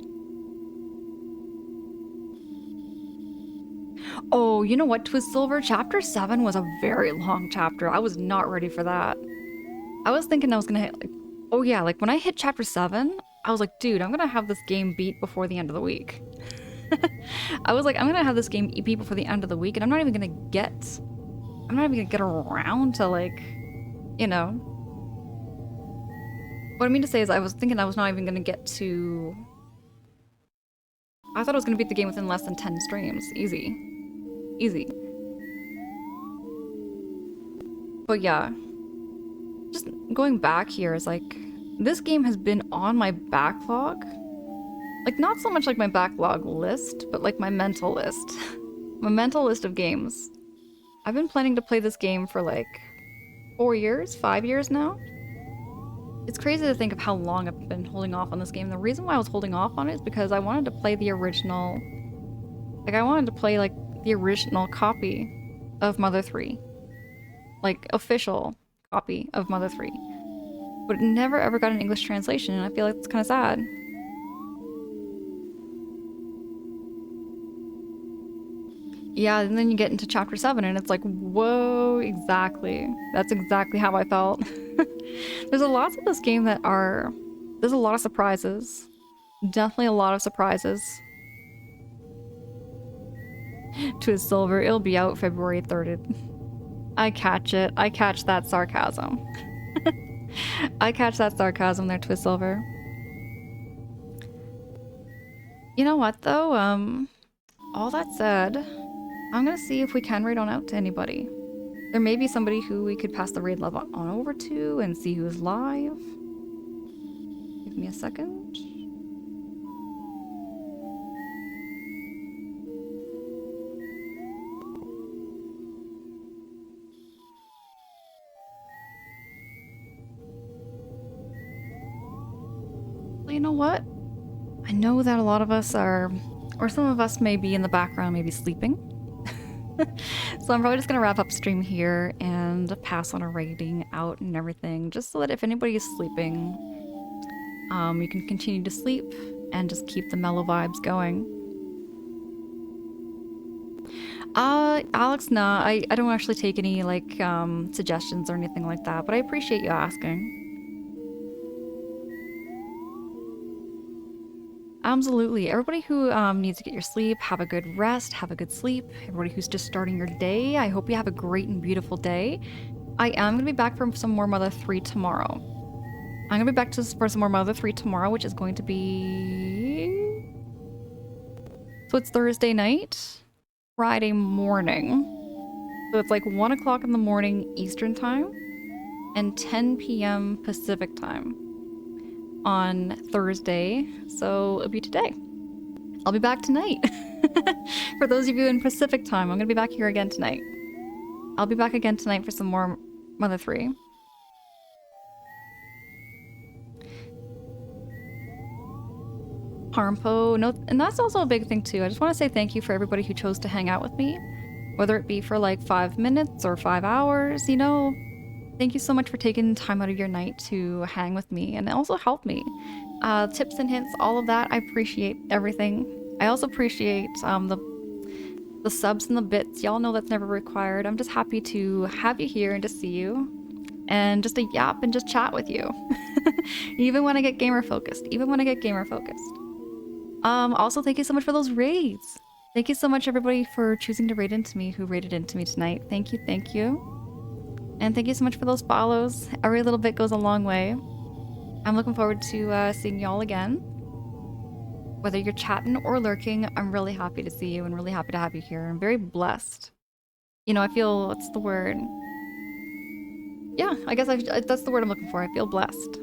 Oh, you know what, Twistsilver? Chapter 7 was a very long chapter. I was not ready for that. I was thinking I was gonna hit, like, oh yeah, like when I hit chapter 7, I was like, dude, I'm gonna have this game beat before the end of the week. I was like, I'm gonna have this game beat before the end of the week, and I'm not even gonna get around to, like, you know. What I mean to say is I was thinking I was not even gonna get to... I thought I was gonna beat the game within less than 10 streams. Easy. Easy. But yeah. Just going back here is like, this game has been on my backlog. Like, not so much like my backlog list, but like my mental list. My mental list of games. I've been planning to play this game for like 4 years, 5 years now. It's crazy to think of how long I've been holding off on this game. The reason why I was holding off on it is because I wanted to play the original... Like, I wanted to play, like, the original copy of Mother 3. Like, official copy of Mother 3. But it never ever got an English translation, and I feel like it's kind of sad. Yeah, and then you get into chapter 7 and it's like, whoa, exactly. That's exactly how I felt. There's a lot of this game that are... There's a lot of surprises. Definitely a lot of surprises. Twistsilver, it'll be out February 3rd. I catch it. I catch that sarcasm. I catch that sarcasm there, Twistsilver. You know what, though? All that said... I'm gonna see if we can raid on out to anybody. There may be somebody who we could pass the raid love on over to and see who's live. Give me a second. Well, you know what? I know that a lot of us are, or some of us may be in the background, maybe sleeping. So I'm probably just gonna wrap up stream here and pass on a rating out and everything, just so that if anybody is sleeping, you can continue to sleep and just keep the mellow vibes going. Alex, nah, I don't actually take any, like, suggestions or anything like that, but I appreciate you asking. Absolutely. Everybody who needs to get your sleep, have a good rest, have a good sleep. Everybody who's just starting your day, I hope you have a great and beautiful day. I am going to be back for some more Mother 3 tomorrow. I'm going to be back for some more Mother 3 tomorrow, which is going to be... So it's Thursday night, Friday morning. So it's like 1 o'clock in the morning Eastern time and 10 p.m. Pacific time on Thursday, so it'll be today. I'll be back tonight. For those of you in Pacific time, I'm gonna be back here again tonight. I'll be back again tonight for some more Mother 3. Harmpo, no, and that's also a big thing too. I just want to say thank you for everybody who chose to hang out with me, whether it be for like 5 minutes or 5 hours, you know. Thank you so much for taking time out of your night to hang with me and also help me. Tips and hints, all of that, I appreciate everything. I also appreciate the subs and the bits. Y'all know that's never required. I'm just happy to have you here and to see you. And just to yap and just chat with you. Even when I get gamer focused. Even when I get gamer focused. Also thank you so much for those raids. Thank you so much everybody for choosing to raid into me who raided into me tonight. Thank you, thank you. And thank you so much for those follows. Every little bit goes a long way. I'm looking forward to seeing y'all again. Whether you're chatting or lurking, I'm really happy to see you and really happy to have you here. I'm very blessed. You know, I feel, what's the word? Yeah, I guess that's the word I'm looking for. I feel blessed.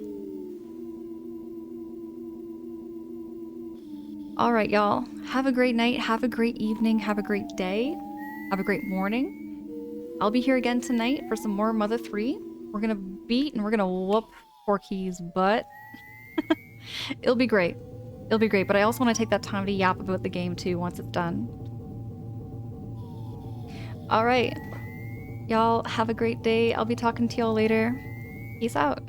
All right, y'all. Have a great night. Have a great evening. Have a great day. Have a great morning. I'll be here again tonight for some more Mother 3. We're gonna beat and we're gonna whoop Porky's butt. It'll be great. It'll be great, but I also want to take that time to yap about the game too once it's done. All right. Y'all have a great day. I'll be talking to y'all later. Peace out.